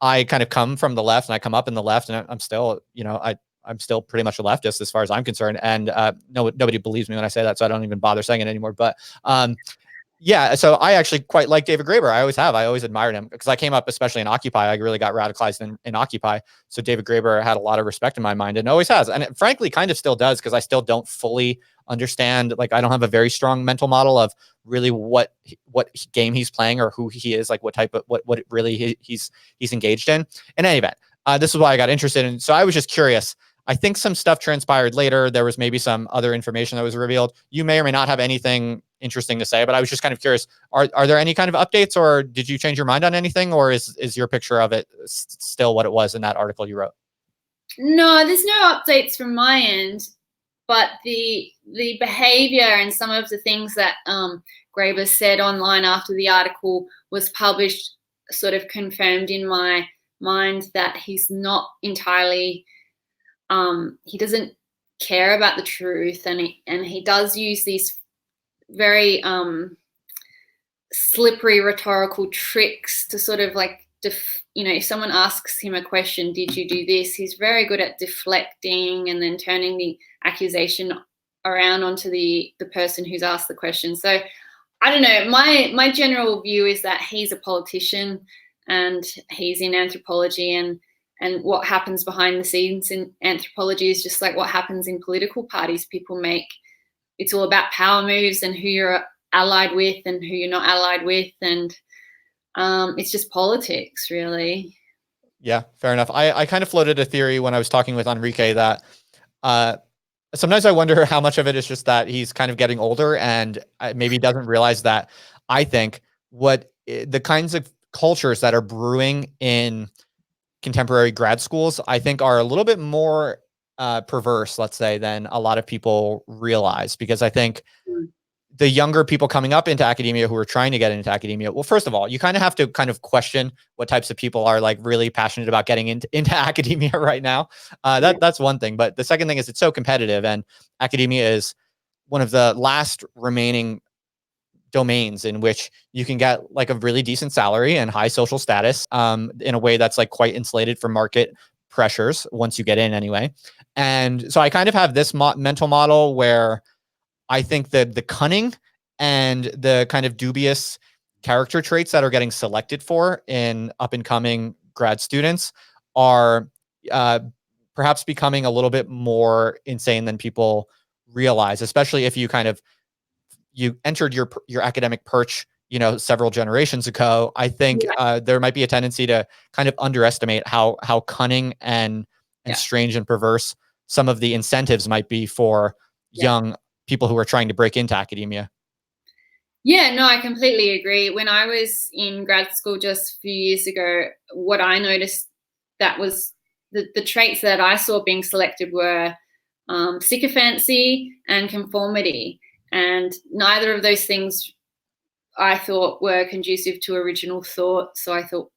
I kind of come from the left and I come up in the left and I'm still, I'm still pretty much a leftist as far as I'm concerned. And nobody believes me when I say that, so I don't even bother saying it anymore. But yeah, so I actually quite like David Graeber. I always have. I always admired him because I came up, especially in Occupy. I really got radicalized in Occupy. So David Graeber had a lot of respect in my mind and always has. And it frankly kind of still does because I still don't fully understand. Like, I don't have a very strong mental model of really what game he's playing or who he is, like what type of, what really he's engaged in. In any event, this is why I got interested in. So I was just curious. I think some stuff transpired later. There was maybe some other information that was revealed. You may or may not have anything interesting to say, but I was just kind of curious. Are there any kind of updates, or did you change your mind on anything, or is your picture of it still what it was in that article you wrote? No, there's no updates from my end, but the behavior and some of the things that Graeber said online after the article was published sort of confirmed in my mind that he's not entirely he doesn't care about the truth, and he does use these very slippery rhetorical tricks to sort of like, if someone asks him a question, did you do this? He's very good at deflecting and then turning the accusation around onto the person who's asked the question. So I don't know. My general view is that he's a politician and he's in anthropology, and what happens behind the scenes in anthropology is just like what happens in political parties people make. It's all about power moves and who you're allied with and who you're not allied with. And it's just politics, really. Yeah, fair enough. I kind of floated a theory when I was talking with Enrique that sometimes I wonder how much of it is just that he's kind of getting older and maybe doesn't realize that. I think the kinds of cultures that are brewing in contemporary grad schools, I think, are a little bit more perverse, let's say, than a lot of people realize. Because I think the younger people coming up into academia who are trying to get into academia, well, first of all, you kind of have to kind of question what types of people are like really passionate about getting into academia right now. That's one thing. But the second thing is it's so competitive, and academia is one of the last remaining domains in which you can get like a really decent salary and high social status in a way that's like quite insulated from market pressures once you get in anyway. And so I kind of have this mental model where I think that the cunning and the kind of dubious character traits that are getting selected for in up and coming grad students are perhaps becoming a little bit more insane than people realize, especially if you entered your academic perch, several generations ago. I think there might be a tendency to kind of underestimate how cunning and strange and perverse some of the incentives might be for young people who are trying to break into academia. Yeah, no, I completely agree. When I was in grad school just a few years ago, what I noticed that was the traits that I saw being selected were sycophancy and conformity. And neither of those things I thought were conducive to original thought. So I thought,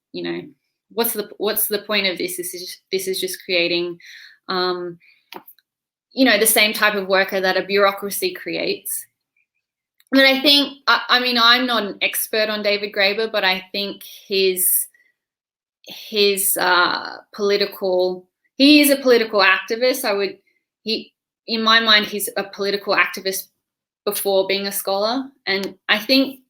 what's the point of this? This is just creating, the same type of worker that a bureaucracy creates. But I think, I'm not an expert on David Graeber, but I think he is a political activist. In my mind, he's a political activist before being a scholar. And I think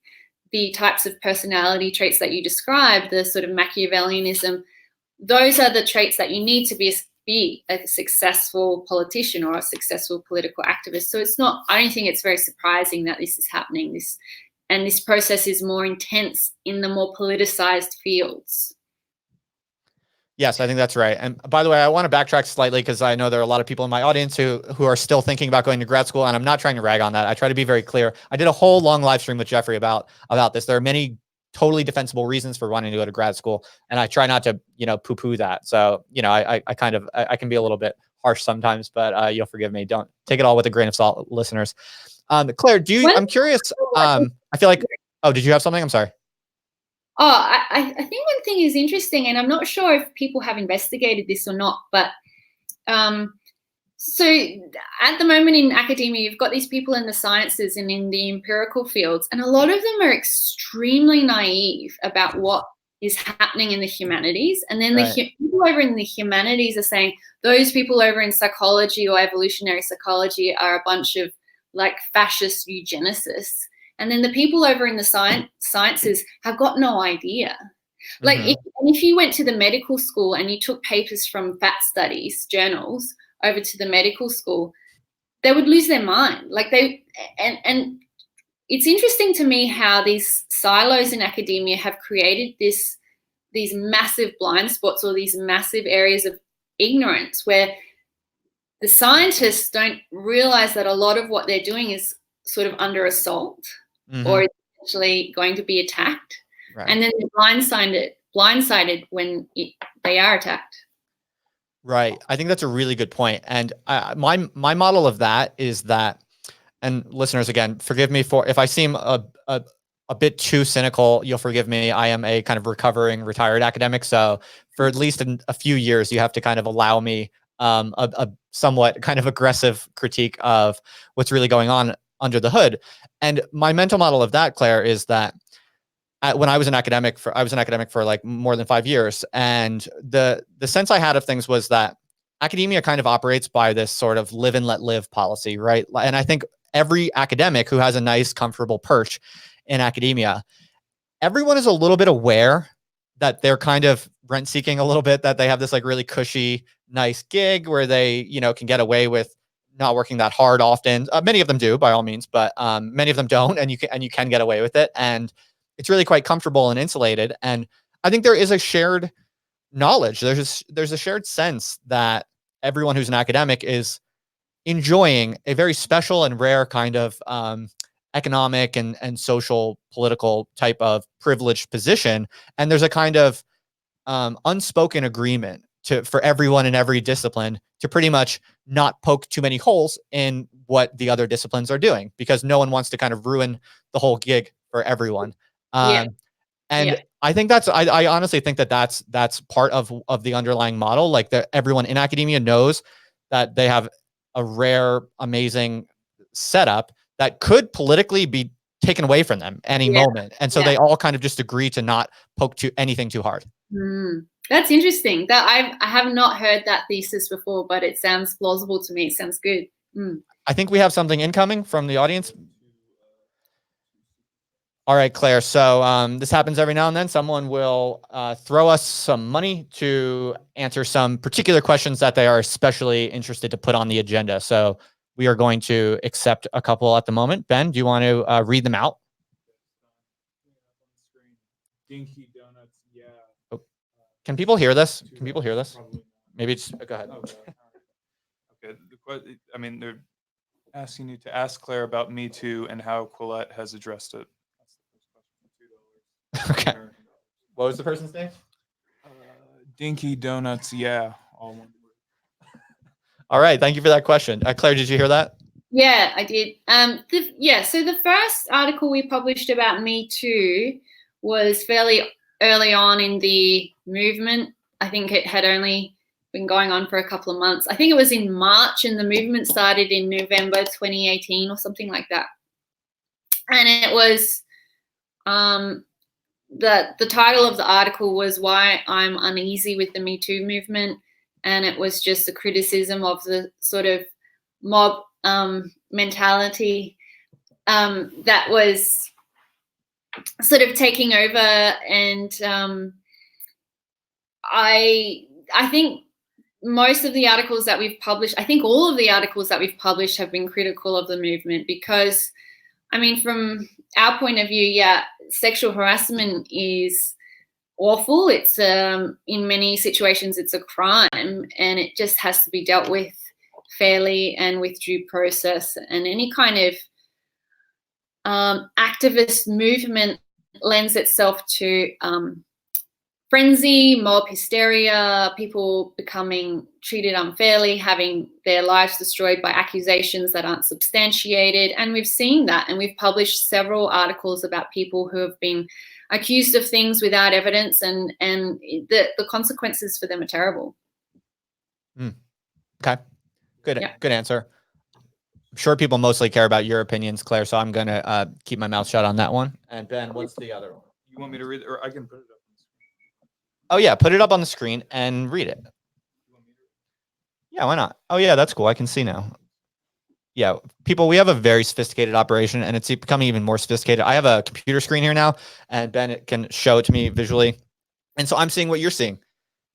the types of personality traits that you described, the sort of Machiavellianism, those are the traits that you need to be a successful politician or a successful political activist. So I don't think it's very surprising that this is happening. This process is more intense in the more politicized fields. Yes, I think that's right. And by the way, I want to backtrack slightly because I know there are a lot of people in my audience who are still thinking about going to grad school, and I'm not trying to rag on that. I try to be very clear. I did a whole long live stream with Jeffrey about this. There are many totally defensible reasons for wanting to go to grad school, and I try not to, poo-poo that. So, I can be a little bit harsh sometimes, but you'll forgive me. Don't take it all with a grain of salt, listeners. Claire, I'm curious. I feel like, did you have something? I'm sorry. Oh, I think one thing is interesting, and I'm not sure if people have investigated this or not, but so at the moment in academia, you've got these people in the sciences and in the empirical fields, and a lot of them are extremely naive about what is happening in the humanities. And then the people over in the humanities are saying those people over in psychology or evolutionary psychology are a bunch of like fascist eugenicists. And then the people over in the sciences have got no idea. Like if you went to the medical school and you took papers from fat studies journals over to the medical school, they would lose their mind. And it's interesting to me how these silos in academia have created these massive blind spots or these massive areas of ignorance where the scientists don't realize that a lot of what they're doing is sort of under assault or is actually going to be attacked. Right. And then they're blindsided when they are attacked. Right. I think that's a really good point. And my model of that is that, and listeners, again, forgive me for if I seem a bit too cynical, you'll forgive me. I am a kind of recovering retired academic. So for at least a few years, you have to kind of allow me a somewhat kind of aggressive critique of what's really going on under the hood. And my mental model of that, Claire, is that when I was an academic for like more than 5 years. And the sense I had of things was that academia kind of operates by this sort of live and let live policy, right? And I think every academic who has a nice, comfortable perch in academia, everyone is a little bit aware that they're kind of rent seeking a little bit, that they have this like really cushy, nice gig where they, can get away with not working that hard often. Many of them do, by all means, but many of them don't, and you can get away with it. And it's really quite comfortable and insulated. And I think there is a shared knowledge. There's a shared sense that everyone who's an academic is enjoying a very special and rare kind of economic and social political type of privileged position. And there's a kind of unspoken agreement for everyone in every discipline to pretty much not poke too many holes in what the other disciplines are doing, because no one wants to kind of ruin the whole gig for everyone. I think I honestly think that's part of the underlying model. Like that everyone in academia knows that they have a rare, amazing setup that could politically be taken away from them any moment. And so they all kind of just agree to not poke anything too hard. That's interesting. That I have not heard that thesis before, but it sounds plausible to me. It sounds good. I think we have something incoming from the audience. All right, Claire. So this happens every now and then. Someone will throw us some money to answer some particular questions that they are especially interested to put on the agenda. So we are going to accept a couple at the moment. Ben, do you want to read them out? Dinky Donuts, yeah. Oh. Can people hear this? Can people hear this? Maybe it's go ahead. Okay. I mean, asking you to ask Claire about Me Too and how Quillette has addressed it. That's the first question. Okay. What was the person's name? Dinky Donuts, yeah. All one word. All right. Thank you for that question. Claire, did you hear that? Yeah, I did. So the first article we published about Me Too was fairly early on in the movement. I think it had only been going on for a couple of months. I think it was in March, and the movement started in November 2018 or something like that. And it was the title of the article was Why I'm Uneasy with the Me Too Movement, and it was just a criticism of the sort of mob mentality that was sort of taking over. And I think most of the articles that we've published, I think all of the articles that we've published have been critical of the movement because, I mean, from our point of view, yeah, sexual harassment is awful. It's in many situations it's a crime, and it just has to be dealt with fairly and with due process. And any kind of activist movement lends itself to frenzy, mob hysteria, people becoming treated unfairly, having their lives destroyed by accusations that aren't substantiated. And we've seen that, and we've published several articles about people who have been accused of things without evidence, and the consequences for them are terrible. Okay. Good. Yeah. Good answer. I'm sure people mostly care about your opinions, Claire, so I'm going to keep my mouth shut on that one. And Ben, what's the other one? You want me to read it, or I can put it up on the screen? Oh, yeah. Put it up on the screen and read it. Yeah, why not? Oh, yeah, that's cool. I can see now. Yeah, people, we have a very sophisticated operation, and it's becoming even more sophisticated. I have a computer screen here now, and Ben it can show it to me visually. And so I'm seeing what you're seeing.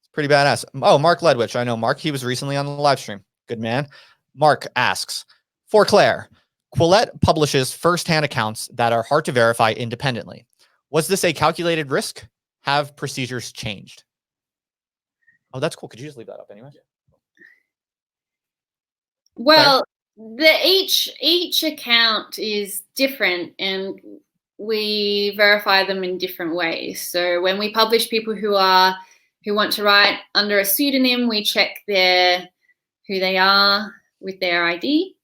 It's pretty badass. Oh, Mark Ledwich. I know Mark. He was recently on the live stream. Good man. Mark asks, for Claire, Quillette publishes firsthand accounts that are hard to verify independently. Was this a calculated risk? Have procedures changed? Oh, that's cool. Could you just leave that up anyway? Well, each account is different, and we verify them in different ways. So when we publish people who want to write under a pseudonym, we check who they are with their ID.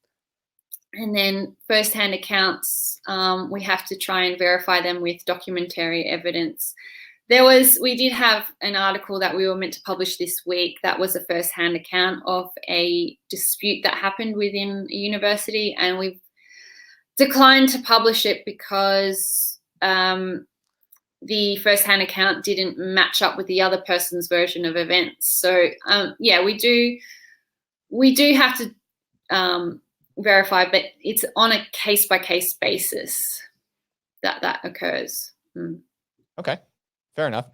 And then first-hand accounts, we have to try and verify them with documentary evidence. We did have an article that we were meant to publish this week that was a first-hand account of a dispute that happened within a university, and we've declined to publish it because the first-hand account didn't match up with the other person's version of events. So yeah, we do have to verify, but it's on a case-by-case basis that occurs. Okay. Fair enough.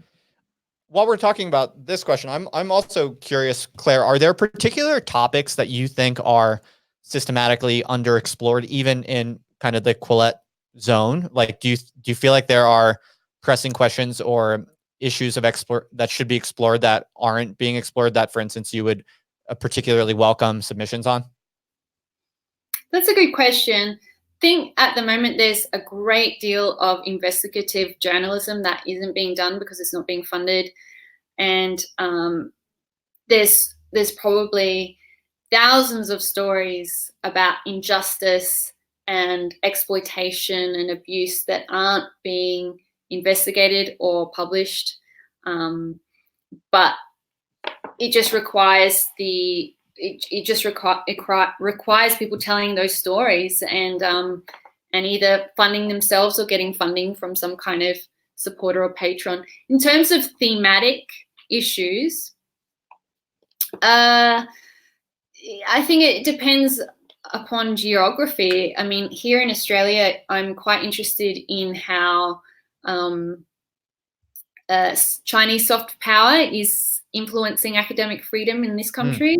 While we're talking about this question, I'm also curious, Claire, are there particular topics that you think are systematically underexplored, even in kind of the Quillette zone? Like, do you feel like there are pressing questions or issues that should be explored that aren't being explored that, for instance, you would particularly welcome submissions on? That's a good question. I think at the moment there's a great deal of investigative journalism that isn't being done because it's not being funded, and there's probably thousands of stories about injustice and exploitation and abuse that aren't being investigated or published, but it just requires requires people telling those stories and either funding themselves or getting funding from some kind of supporter or patron. In terms of thematic issues, I think it depends upon geography. I mean, here in Australia, I'm quite interested in how Chinese soft power is influencing academic freedom in this country.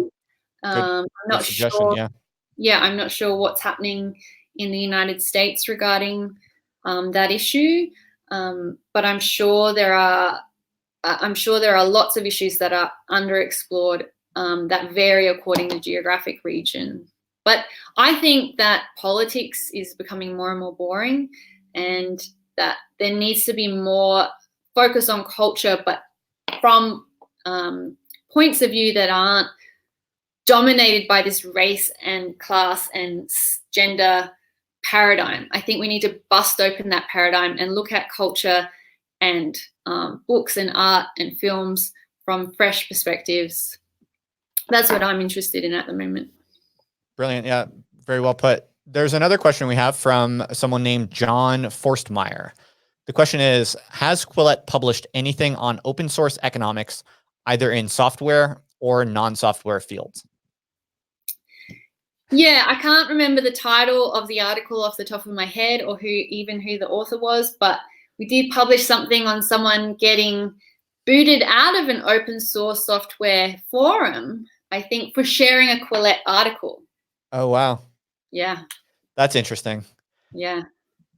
I'm not sure. Yeah, I'm not sure what's happening in the United States regarding that issue, but I'm sure there are lots of issues that are underexplored that vary according to geographic region. But I think that politics is becoming more and more boring, and that there needs to be more focus on culture, but from points of view that aren't dominated by this race and class and gender paradigm. I think we need to bust open that paradigm and look at culture and books and art and films from fresh perspectives. That's what I'm interested in at the moment. Brilliant. Yeah, very well put. There's another question we have from someone named John Forstmeyer. The question is, has Quillette published anything on open source economics, either in software or non-software fields? Yeah, I can't remember the title of the article off the top of my head, or who the author was, but we did publish something on someone getting booted out of an open source software forum, I think, for sharing a Quillette article. Oh, wow. Yeah. That's interesting. Yeah.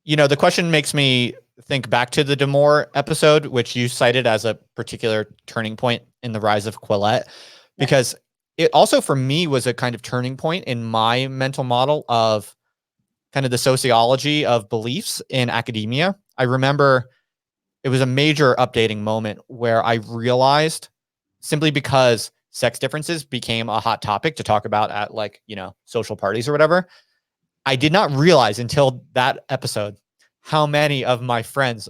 You know, the question makes me think back to the Demore episode, which you cited as a particular turning point in the rise of Quillette, because it also, for me, was a kind of turning point in my mental model of kind of the sociology of beliefs in academia. I remember it was a major updating moment where I realized, simply because sex differences became a hot topic to talk about at, like, you know, social parties or whatever, I did not realize until that episode how many of my friends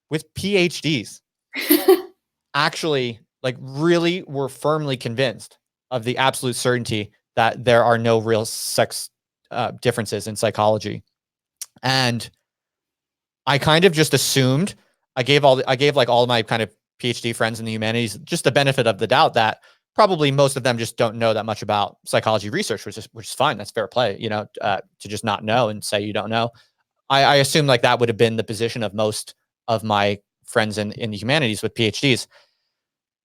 with PhDs actually, like, really were firmly convinced of the absolute certainty that there are no real sex differences in psychology. And I kind of just assumed, I gave like all of my kind of PhD friends in the humanities just the benefit of the doubt that probably most of them just don't know that much about psychology research, which is fine. That's fair play, you know, to just not know and say you don't know. I assume like that would have been the position of most of my friends in the humanities with PhDs.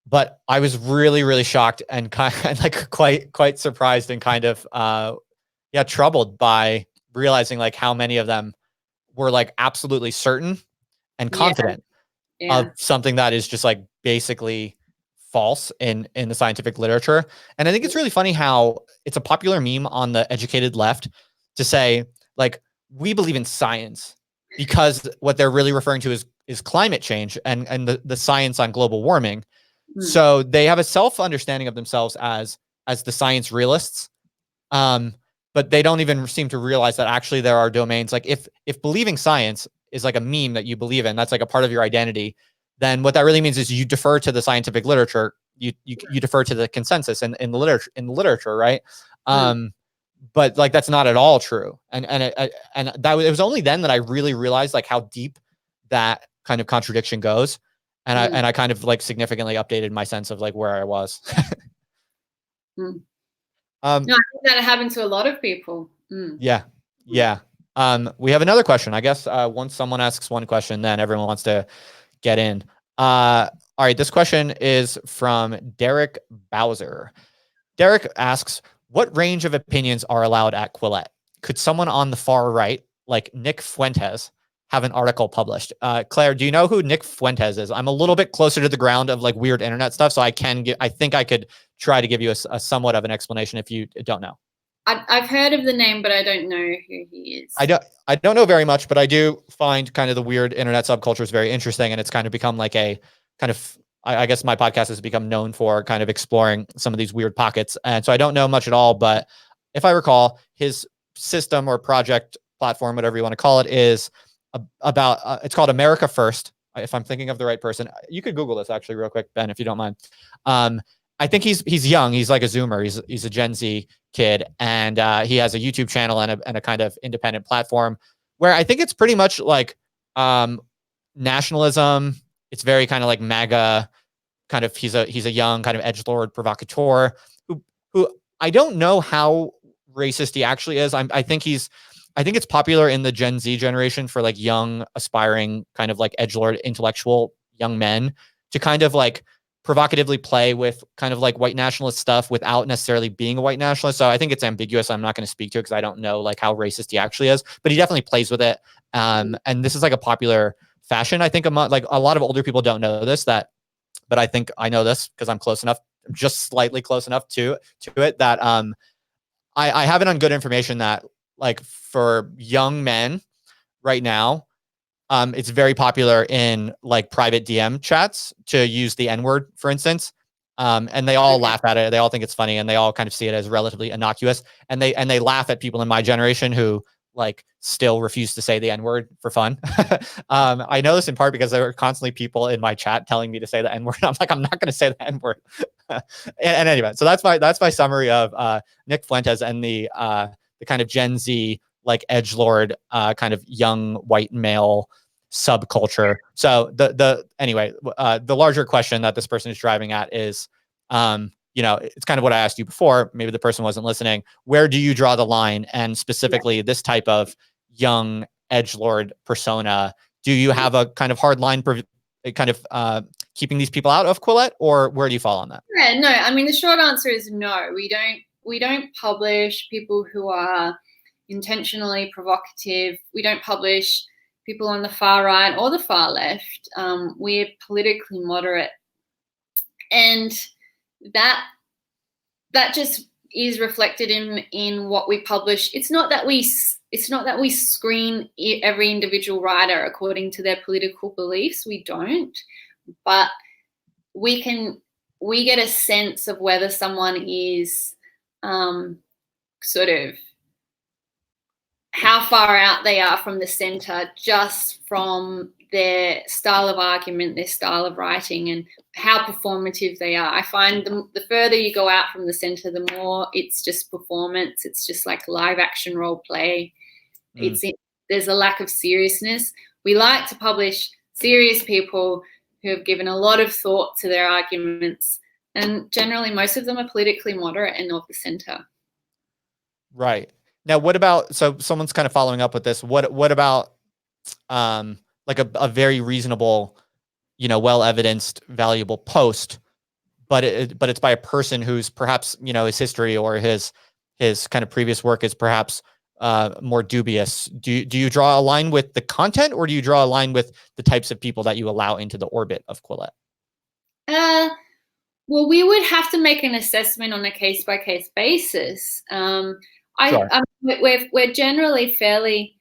But I was really, really shocked and kind of like quite surprised and kind of troubled by realizing like how many of them were like absolutely certain and confident of something that is just like basically false in the scientific literature. And I think it's really funny how it's a popular meme on the educated left to say, like, we believe in science, because what they're really referring to is climate change and the science on global warming. So they have a self-understanding of themselves as the science realists. But they don't even seem to realize that actually there are domains, like if believing science is like a meme that you believe in, that's like a part of your identity, then what that really means is you defer to the scientific literature, you defer to the consensus in the literature, right? But like that's not at all true. And it was only then that I really realized like how deep that kind of contradiction goes. And I kind of like significantly updated my sense of like where I was. No, I think that happened to a lot of people. Yeah. We have another question. I guess once someone asks one question, then everyone wants to get in. All right. This question is from Derek Bowser. Derek asks, what range of opinions are allowed at Quillette? Could someone on the far right, like Nick Fuentes, have an article published? Claire, do you know who Nick Fuentes is? I'm a little bit closer to the ground of like weird internet stuff, so I think I could try to give you a somewhat of an explanation if you don't know. I've heard of the name, but I don't know who he is. I don't know very much, but I do find kind of the weird internet subcultures very interesting, and it's kind of become like a kind of, I guess my podcast has become known for kind of exploring some of these weird pockets. And so I don't know much at all, but if I recall, his system or project platform, whatever you want to call it, is about, it's called America First. If I'm thinking of the right person, you could Google this actually real quick, Ben, if you don't mind. I think he's young. He's like a Zoomer. He's a Gen Z kid, and he has a YouTube channel and a kind of independent platform where I think it's pretty much like nationalism. It's very kind of like MAGA. Kind of, he's a young kind of edgelord provocateur who I don't know how racist he actually is. I think it's popular in the Gen Z generation for like young, aspiring kind of like edgelord intellectual young men to kind of like provocatively play with kind of like white nationalist stuff without necessarily being a white nationalist. So I think it's ambiguous. I'm not going to speak to it because I don't know like how racist he actually is, but he definitely plays with it. And this is like a popular fashion. I think among like a lot of older people don't know this, but I think I know this because I'm close enough, just slightly close enough to it that I have it on good information that like for young men right now, it's very popular in like private DM chats to use the N-word, for instance. And they all laugh at it. They all think it's funny, and they all kind of see it as relatively innocuous. And they laugh at people in my generation who like still refuse to say the N-word for fun. I know this in part because there are constantly people in my chat telling me to say the N-word. I'm like, I'm not going to say the N-word. and anyway, so that's my summary of Nick Fuentes and the kind of Gen Z like edgelord kind of young white male subculture. So anyway, the larger question that this person is driving at is, it's kind of what I asked you before. Maybe the person wasn't listening. Where do you draw the line? And specifically this type of young edgelord persona, do you have a kind of hard line keeping these people out of Quillette, or where do you fall on that? Yeah, no, I mean, the short answer is no. We don't publish people who are intentionally provocative. We don't publish people on the far right or the far left. We're politically moderate, and that just is reflected in what we publish. It's not that we screen every individual writer according to their political beliefs. We don't, but we get a sense of whether someone is sort of how far out they are from the center just from their style of argument, their style of writing, and how performative they are. I find the further you go out from the center, the more it's just performance. It's just like live action role play. There's a lack of seriousness. We like to publish serious people who have given a lot of thought to their arguments, and generally most of them are politically moderate and of the center. Right. Now, what about, so someone's kind of following up with this. What about like a very reasonable, well-evidenced, valuable post, but it's by a person who's perhaps, his history or his kind of previous work is perhaps more dubious. Do you draw a line with the content, or do you draw a line with the types of people that you allow into the orbit of Quillette? Well, we would have to make an assessment on a case-by-case basis. Sure. We're generally fairly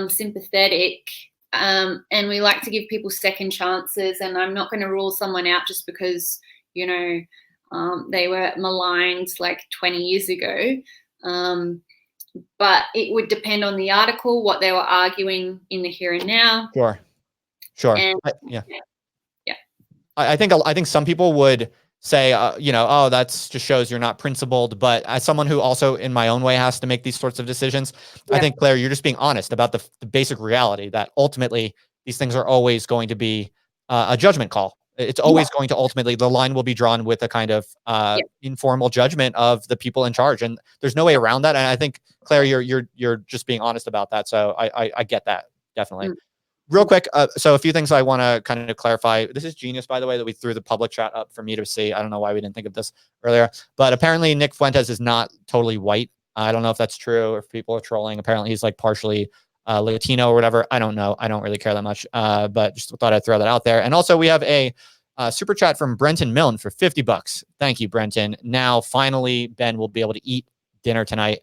sympathetic, and we like to give people second chances. And I'm not going to rule someone out just because they were maligned like 20 years ago. But it would depend on the article, what they were arguing in the here and now. Sure. And, yeah. I think some people would say, oh, that's just shows you're not principled. But as someone who also in my own way has to make these sorts of decisions, I think, Claire, you're just being honest about the basic reality that ultimately these things are always going to be a judgment call. It's always going to ultimately, the line will be drawn with a kind of informal judgment of the people in charge. And there's no way around that. And I think, Claire, you're just being honest about that. So I get that, definitely. Real quick, so a few things I want to kind of clarify. This is genius, by the way, that we threw the public chat up for me to see. I don't know why we didn't think of this earlier, but apparently Nick Fuentes is not totally white. I don't know if that's true or if people are trolling. Apparently he's like partially Latino or whatever. I don't know. I don't really care that much, but just thought I'd throw that out there. And also we have a super chat from Brenton Milne for $50. Thank you, Brenton. Now, finally, Ben will be able to eat dinner tonight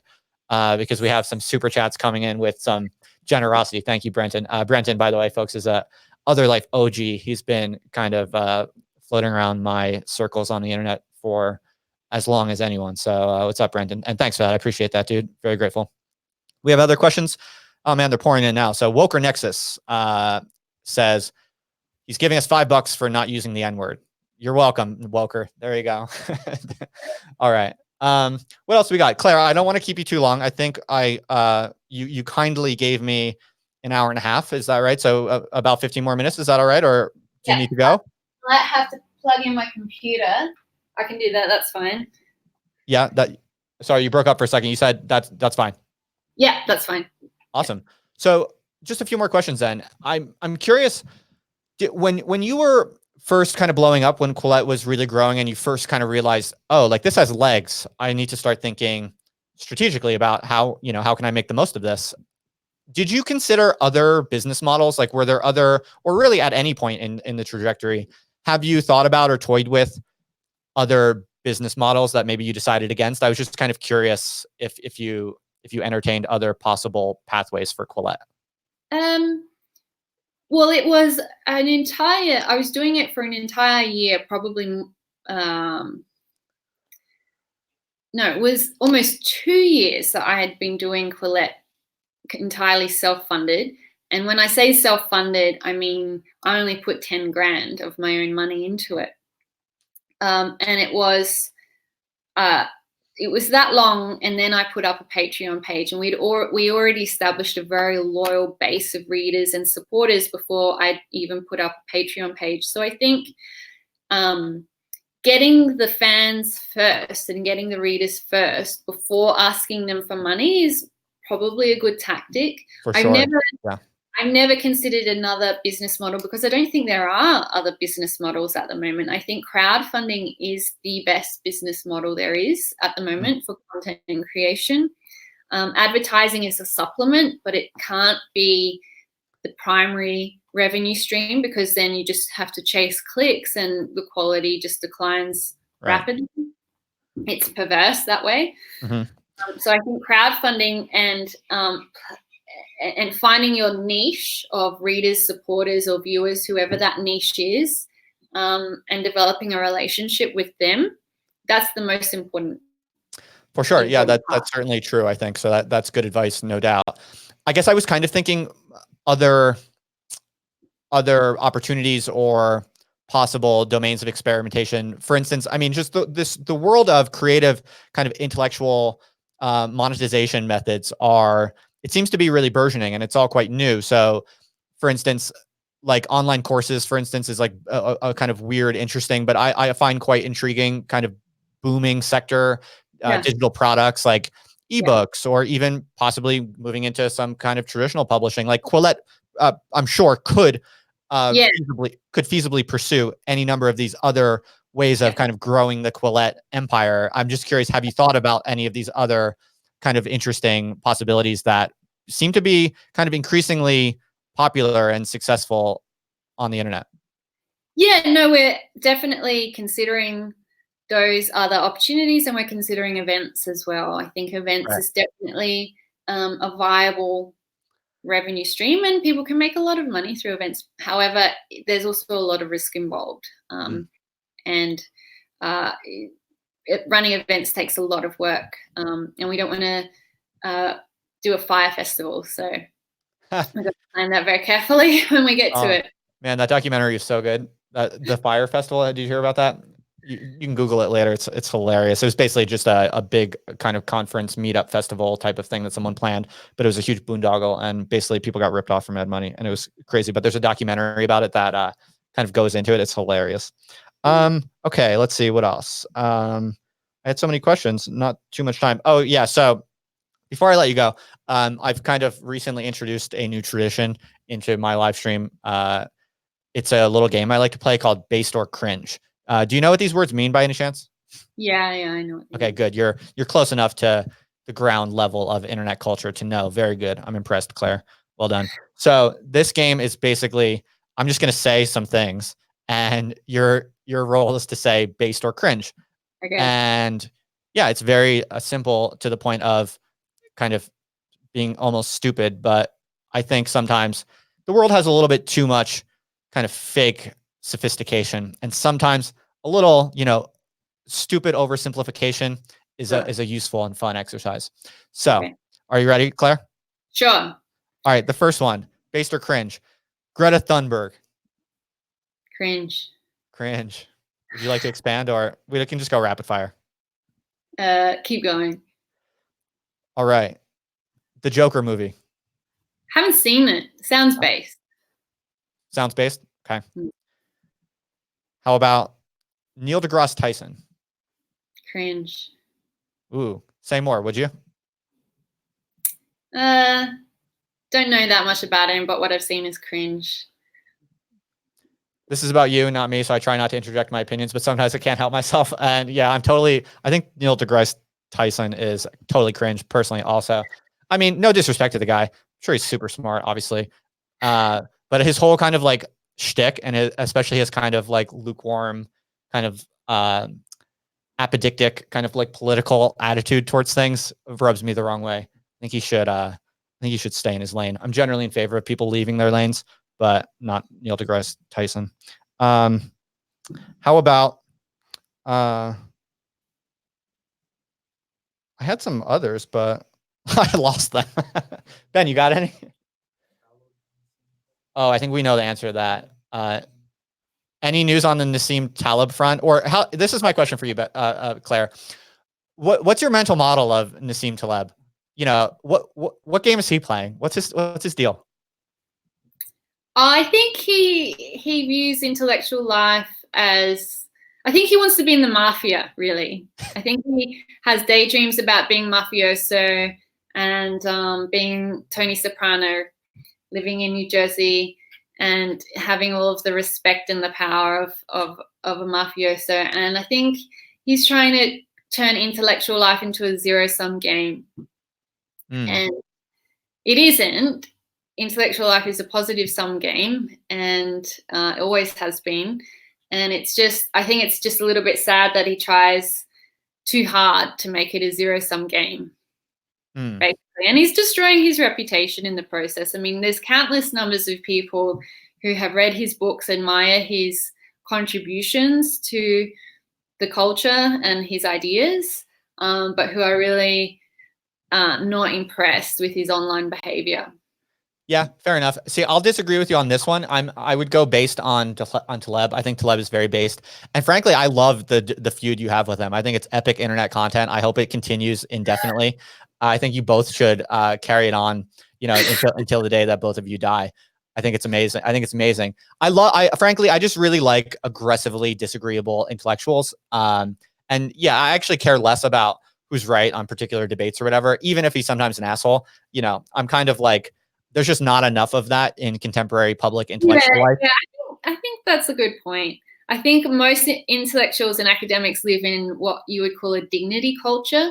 because we have some super chats coming in with some generosity. Thank you, Brenton. Brenton, by the way, folks, is a Other Life OG. He's been kind of floating around my circles on the internet for as long as anyone. So what's up, Brenton? And thanks for that. I appreciate that, dude. Very grateful. We have other questions. Oh, man, they're pouring in now. So Woker Nexus says he's giving us $5 for not using the N-word. You're welcome, Woker. There you go. All right. What else we got? Claire, I don't want to keep you too long. I think you kindly gave me an hour and a half. Is that right? So about 15 more minutes. Is that all right? Or do you need to go? I have to plug in my computer. I can do that. That's fine. Yeah. Sorry, you broke up for a second. You said that's fine. Yeah, that's fine. Awesome. So just a few more questions then. I'm curious, when you were first kind of blowing up, when Quillette was really growing and you first kind of realized, oh, like this has legs, I need to start thinking strategically about how can I make the most of this? Did you consider other business models? Like, were there other, or really at any point in the trajectory, have you thought about or toyed with other business models that maybe you decided against? I was just kind of curious if you entertained other possible pathways for Quillette. Well, it was I was doing it for an entire year, probably, no, it was almost 2 years that I had been doing Quillette entirely self-funded. And when I say self-funded, I mean, I only put 10 grand of my own money into it. And it was that long. And then I put up a Patreon page, and we already established a very loyal base of readers and supporters before I even put up a Patreon page. So I think getting the fans first and getting the readers first before asking them for money is probably a good tactic. For sure. I've never considered another business model because I don't think there are other business models at the moment. I think crowdfunding is the best business model there is at the moment for content and creation. Advertising is a supplement, but it can't be the primary revenue stream, because then you just have to chase clicks and the quality just declines rapidly. It's perverse that way. So I think crowdfunding and finding your niche of readers, supporters, or viewers, whoever that niche is, and developing a relationship with them, that's the most important. For sure. Yeah, that's certainly true, I think. So that's good advice, no doubt. I guess I was kind of thinking other opportunities or possible domains of experimentation. For instance, I mean, just the world of creative kind of intellectual monetization methods it seems to be really burgeoning, and it's all quite new. So for instance, like online courses, for instance, is like a kind of weird, interesting, but I find quite intriguing kind of booming sector, digital products like ebooks, or even possibly moving into some kind of traditional publishing like Quillette. I'm sure could feasibly pursue any number of these other ways of kind of growing the Quillette empire. I'm just curious, have you thought about any of these other kind of interesting possibilities that seem to be kind of increasingly popular and successful on the internet? Yeah, no, we're definitely considering those other opportunities, and we're considering events as well. I think events is definitely a viable revenue stream, and people can make a lot of money through events. However, there's also a lot of risk involved, and running events takes a lot of work, and we don't want to do a fire festival, so we've got to plan that very carefully when we get to it. Man, that documentary is so good. The fire festival, did you hear about that? You can Google it later. It's hilarious. It was basically just a big kind of conference meetup festival type of thing that someone planned, but it was a huge boondoggle, and basically people got ripped off from Ed Money, and it was crazy. But there's a documentary about it that kind of goes into it. It's hilarious. Okay, let's see what else. I had so many questions, not too much time. Oh yeah, so before I let you go, I've kind of recently introduced a new tradition into my live stream. It's a little game I like to play called Based or Cringe. Do you know what these words mean by any chance? Yeah, I know. Okay, good. You're close enough to the ground level of internet culture to know. Very good. I'm impressed, Claire. Well done. So this game is basically, I'm just going to say some things, and your role is to say based or cringe. Okay. And yeah, it's very simple, to the point of kind of being almost stupid. But I think sometimes the world has a little bit too much kind of fake sophistication, and sometimes a little, stupid oversimplification is a useful and fun exercise. So, Are you ready, Claire? Sure. All right, the first one, based or cringe? Greta Thunberg. Cringe. Cringe. Would you like to expand, or we can just go rapid fire? Keep going. All right. The Joker movie. Haven't seen it. Sounds based. Sounds based? Okay. How about Neil deGrasse Tyson? Cringe. Ooh, say more, would you? Don't know that much about him, but what I've seen is cringe. This is about you, not me, so I try not to interject my opinions, but sometimes I can't help myself. And yeah, I think Neil deGrasse Tyson is totally cringe, personally also. I mean, no disrespect to the guy. I'm sure he's super smart, obviously. But his whole kind of like shtick, and especially his kind of like lukewarm kind of apodictic kind of like political attitude towards things rubs me the wrong way. I think he should stay in his lane. I'm generally in favor of people leaving their lanes, but not Neil deGrasse Tyson. How about I had some others, but I lost them. Ben, you got any? Oh, I think we know the answer to that. Any news on the Nassim Taleb front? Or how? This is my question for you, Claire. What's your mental model of Nassim Taleb? You know, what game is he playing? What's his deal? I think he views intellectual life as, I think he wants to be in the mafia, really. I think he has daydreams about being mafioso and being Tony Soprano, living in New Jersey and having all of the respect and the power of a mafioso. And I think he's trying to turn intellectual life into a zero-sum game. And it isn't. Intellectual life is a positive sum game, and it always has been. And it's just, I think it's just a little bit sad that he tries too hard to make it a zero-sum game, basically. And he's destroying his reputation in the process. I mean, there's countless numbers of people who have read his books, admire his contributions to the culture and his ideas, but who are really not impressed with his online behavior. Yeah, fair enough. See, I'll disagree with you on this one. I would go based on Taleb. I think Taleb is very based, and frankly, I love the feud you have with him. I think it's epic internet content. I hope it continues indefinitely. I think you both should carry it on, you know, until the day that both of you die. I think it's amazing. Frankly, I just really like aggressively disagreeable intellectuals. And yeah, I actually care less about who's right on particular debates or whatever, even if he's sometimes an asshole. You know, I'm kind of like, there's just not enough of that in contemporary public intellectual life. Yeah, I think that's a good point. I think most intellectuals and academics live in what you would call a dignity culture.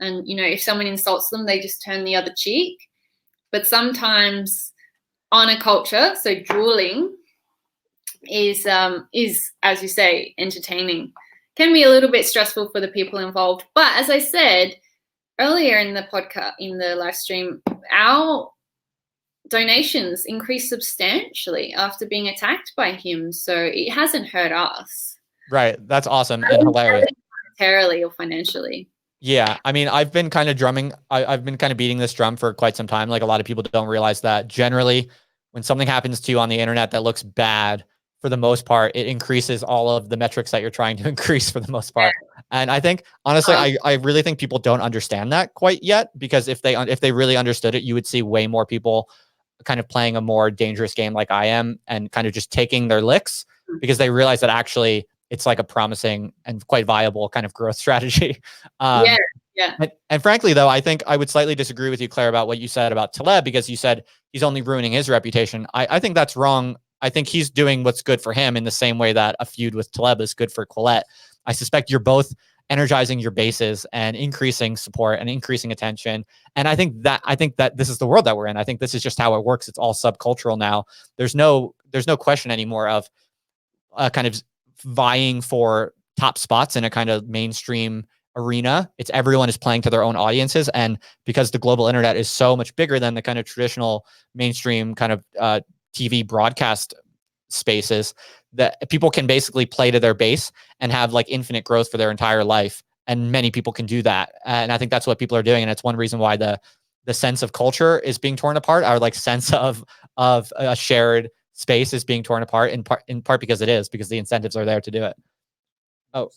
And, you know, if someone insults them, they just turn the other cheek. But sometimes honor culture, so drooling, is, as you say, entertaining. Can be a little bit stressful for the people involved. But as I said earlier in the podcast, in the live stream, our donations increased substantially after being attacked by him, so it hasn't hurt us. Right, that's awesome and hilarious. Monetarily or financially. Yeah, I mean, I've been kind of drumming. I've been kind of beating this drum for quite some time. Like a lot of people don't realize that generally, when something happens to you on the internet that looks bad, for the most part, it increases all of the metrics that you're trying to increase for the most part. And I think, honestly, I really think people don't understand that quite yet, because if they really understood it, you would see way more people kind of playing a more dangerous game like I am and kind of just taking their licks, because they realize that actually it's like a promising and quite viable kind of growth strategy. Yeah. And frankly, though, I think I would slightly disagree with you, Claire, about what you said about Taleb, because you said he's only ruining his reputation. I think that's wrong. I think he's doing what's good for him in the same way that a feud with Taleb is good for Quillette. I suspect you're both energizing your bases and increasing support and increasing attention. And I think that this is the world that we're in. I think this is just how it works. It's all subcultural now. There's no question anymore of kind of vying for top spots in a kind of mainstream arena. It's everyone is playing to their own audiences. And because the global internet is so much bigger than the kind of traditional mainstream kind of TV broadcast spaces, that people can basically play to their base and have like infinite growth for their entire life. And many people can do that. And I think that's what people are doing. And it's one reason why the sense of culture is being torn apart, our like sense of a shared space is being torn apart in part because because the incentives are there to do it. Oh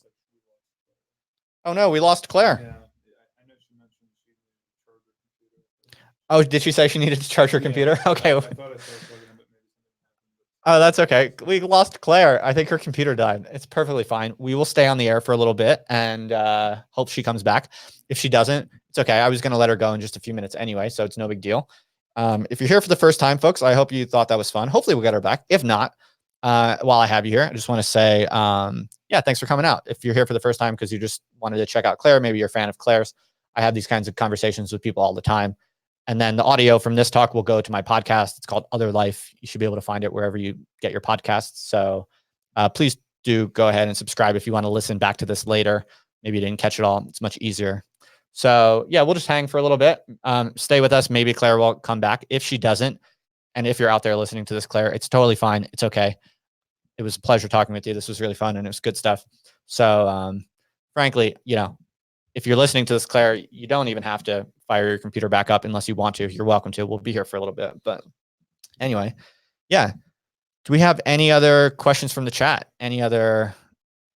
no, we lost Claire. Yeah, I know she mentioned she needed to charge her computer. Oh, did she say she needed to charge her computer? Okay. I thought I saw plugging in, but maybe something happened. Oh, that's okay. We lost Claire. I think her computer died. It's perfectly fine. We will stay on the air for a little bit and hope she comes back. If she doesn't, it's okay. I was going to let her go in just a few minutes anyway, so it's no big deal. If you're here for the first time, folks, I hope you thought that was fun. Hopefully we'll get her back. If not, while I have you here, I just want to say, yeah, thanks for coming out. If you're here for the first time because you just wanted to check out Claire, maybe you're a fan of Claire's, I have these kinds of conversations with people all the time. And then the audio from this talk will go to my podcast. It's called Other Life. You should be able to find it wherever you get your podcasts. So please do go ahead and subscribe if you want to listen back to this later. maybe you didn't catch it all, it's much easier. So yeah, we'll just hang for a little bit. Stay with us. Maybe Claire will come back. If she doesn't, and if you're out there listening to this, Claire, it's totally fine. It's okay. It was a pleasure talking with you. This was really fun and it was good stuff. So frankly, if you're listening to this, Claire, you don't even have to fire your computer back up unless you want to. You're welcome to. We'll be here for a little bit. But anyway, yeah. Do we have any other questions from the chat? Any other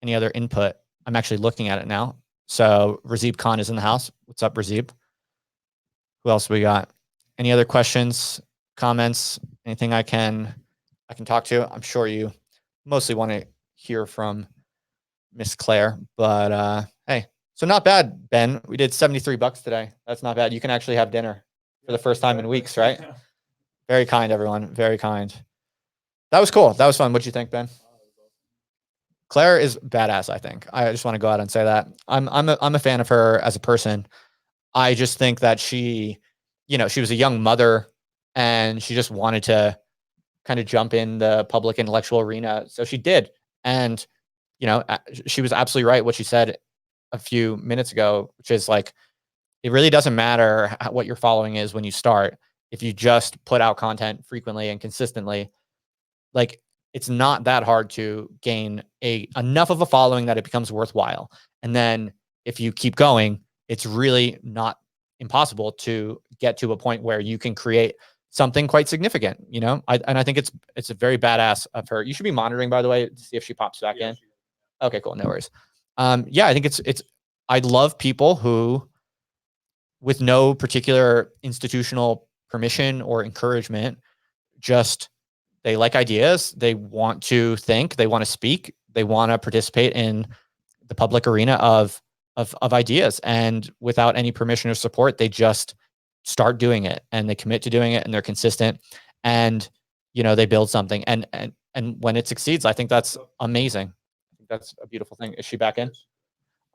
input? I'm actually looking at it now. So Razib Khan is in the house. What's up, Razib? Who else we got? Any other questions, comments, anything I can talk to? I'm sure you mostly want to hear from Miss Claire, but hey, so not bad, Ben. We did $73 today. That's not bad. You can actually have dinner for the first time in weeks, right? Very kind, everyone. Very kind. That was cool. That was fun. What'd you think, Ben? Claire is badass, I think. I just want to go out and say that. I'm a fan of her as a person. I just think that she was a young mother and she just wanted to kind of jump in the public intellectual arena. So she did. And, she was absolutely right what she said a few minutes ago, which is like, it really doesn't matter what your following is when you start. If you just put out content frequently and consistently, like, it's not that hard to gain enough of a following that it becomes worthwhile. And then if you keep going, it's really not impossible to get to a point where you can create something quite significant, I think it's a very badass of her. You should be monitoring, by the way, to see if she pops back in. Okay, cool. No worries. Yeah, I think I love people who, with no particular institutional permission or encouragement, just, they like ideas. They want to think. They want to speak. They want to participate in the public arena of ideas. And without any permission or support, they just start doing it and they commit to doing it and they're consistent and, they build something. And when it succeeds, I think that's amazing. I think that's a beautiful thing. Is she back in?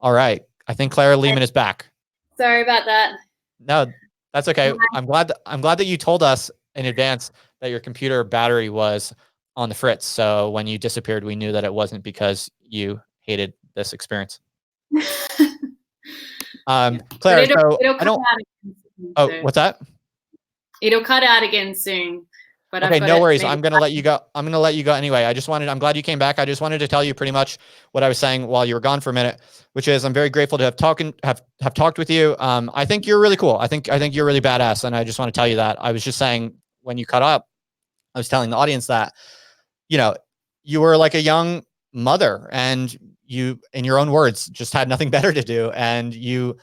All right. I think Claire Lehmann is back. Sorry about that. No, that's okay. I'm glad that you told us in advance that your computer battery was on the fritz. So when you disappeared, we knew that it wasn't because you hated this experience. Claire, what's that? It'll cut out again soon. But okay, no worries. I'm going to let you go. Anyway. I'm glad you came back. I just wanted to tell you pretty much what I was saying while you were gone for a minute, which is I'm very grateful to have talked with you. I think you're really cool. I think you're really badass. And I just want to tell you that. I was just saying when you cut up, I was telling the audience that, you were like a young mother and you, in your own words, just had nothing better to do. And you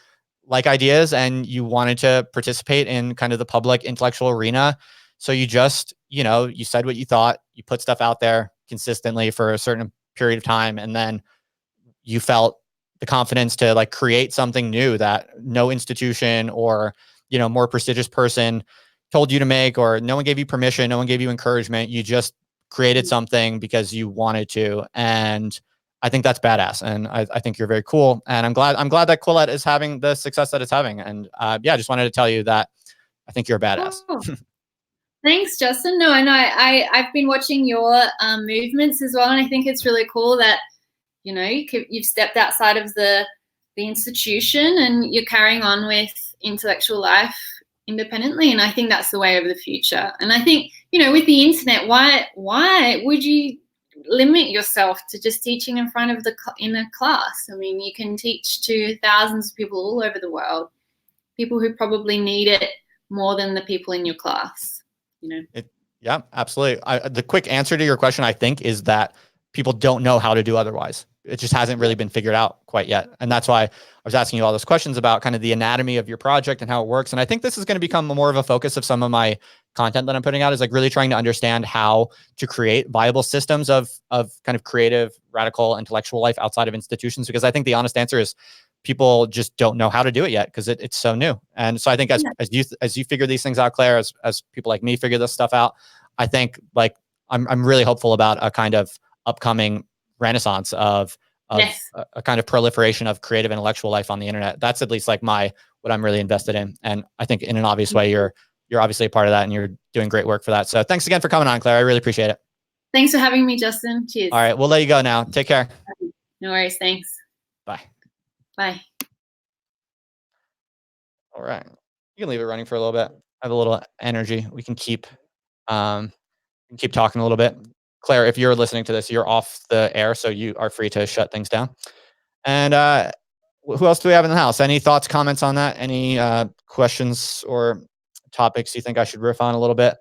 like ideas and you wanted to participate in kind of the public intellectual arena. So you just, you said what you thought, you put stuff out there consistently for a certain period of time. And then you felt the confidence to like create something new that no institution or, more prestigious person told you to make, or no one gave you permission. No one gave you encouragement. You just created something because you wanted to. And I think that's badass. And I think you're very cool. And I'm glad that Quillette is having the success that it's having. And I just wanted to tell you that I think you're a badass. Oh. Thanks, Justin. No, and I've been watching your movements as well. And I think it's really cool that, you've stepped outside of the institution and you're carrying on with intellectual life independently. And I think that's the way of the future. And I think, with the internet, why would you limit yourself to just teaching in front of in a class? I mean, you can teach to thousands of people all over the world, people who probably need it more than the people in your class, Yeah, absolutely. The quick answer to your question, I think, is that people don't know how to do otherwise. It just hasn't really been figured out quite yet. And that's why I was asking you all those questions about kind of the anatomy of your project and how it works. And I think this is going to become more of a focus of some of my content that I'm putting out, is like really trying to understand how to create viable systems of kind of creative, radical, intellectual life outside of institutions. Because I think the honest answer is people just don't know how to do it yet because it's so new. And so I think as you figure these things out, Claire, as people like me figure this stuff out, I think like I'm really hopeful about a kind of upcoming renaissance of a kind of proliferation of creative intellectual life on the internet. That's at least like what I'm really invested in. And I think in an obvious way, you're obviously a part of that and you're doing great work for that. So thanks again for coming on, Claire. I really appreciate it. Thanks for having me, Justin. Cheers. All right. We'll let you go now. Take care. No worries. Thanks. Bye. Bye. All right. You can leave it running for a little bit. I have a little energy. We can keep talking a little bit. Claire, if you're listening to this, you're off the air, so you are free to shut things down. And who else do we have in the house? Any thoughts, comments on that? Any questions or topics you think I should riff on a little bit?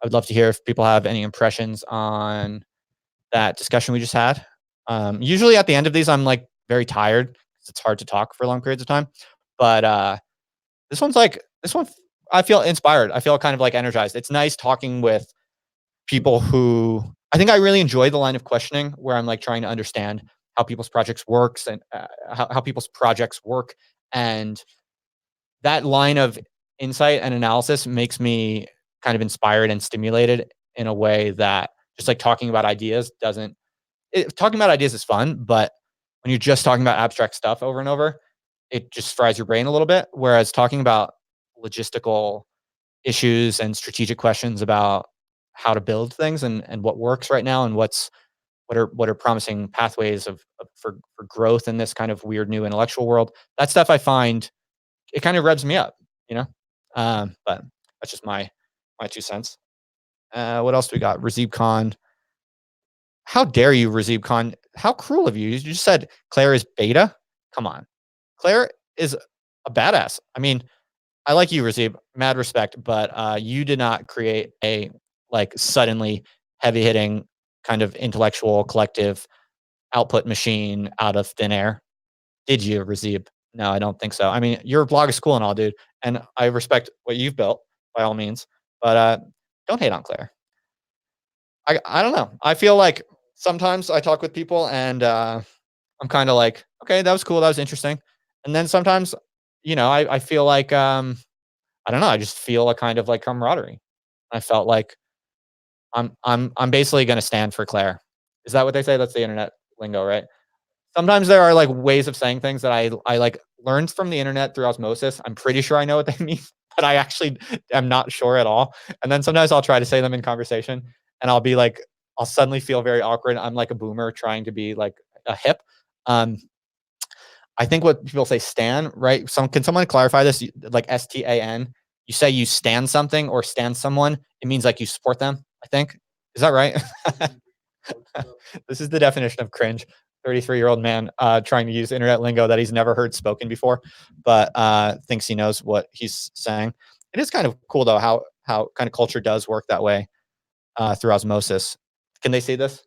I would love to hear if people have any impressions on that discussion we just had. Usually at the end of these, I'm like very tired because it's hard to talk for long periods of time. But this one, I feel inspired. I feel kind of like energized. It's nice talking with people who I think I really enjoy the line of questioning where I'm like trying to understand how people's projects works and how people's projects work. And that line of insight and analysis makes me kind of inspired and stimulated in a way that just like talking about ideas doesn't. Talking about ideas is fun, but when you're just talking about abstract stuff over and over, it just fries your brain a little bit. Whereas talking about logistical issues and strategic questions about how to build things and what works right now and what are promising pathways for growth in this kind of weird new intellectual world. That stuff I find it kind of revs me up, you know. But that's just my 2 cents. What else do we got? Razib Khan. How dare you, Razib Khan? How cruel of you! You just said Claire is beta. Come on, Claire is a badass. I mean, I like you, Razib. Mad respect, but you did not create a like suddenly heavy hitting kind of intellectual collective output machine out of thin air. Did you, Razib? No, I don't think so. I mean, your blog is cool and all, dude, and I respect what you've built by all means, but don't hate on Claire. I don't know. I feel like sometimes I talk with people and I'm kind of like, okay, that was cool, that was interesting, and then sometimes, I feel like I don't know. I just feel a kind of like camaraderie. I felt like I'm basically going to stand for Claire. Is that what they say? That's the internet lingo, right? Sometimes there are like ways of saying things that I like learned from the internet through osmosis. I'm pretty sure I know what they mean, but I actually am not sure at all. And then sometimes I'll try to say them in conversation and I'll suddenly feel very awkward. I'm like a boomer trying to be like a hip. Um, I think what people say stan, right? Can someone clarify this? Like STAN. You say you stand something or stand someone. It means like you support them, I think. Is that right? This is the definition of cringe. 33-year-old man trying to use internet lingo that he's never heard spoken before, but thinks he knows what he's saying. It is kind of cool though how kind of culture does work that way through osmosis. Can they see this?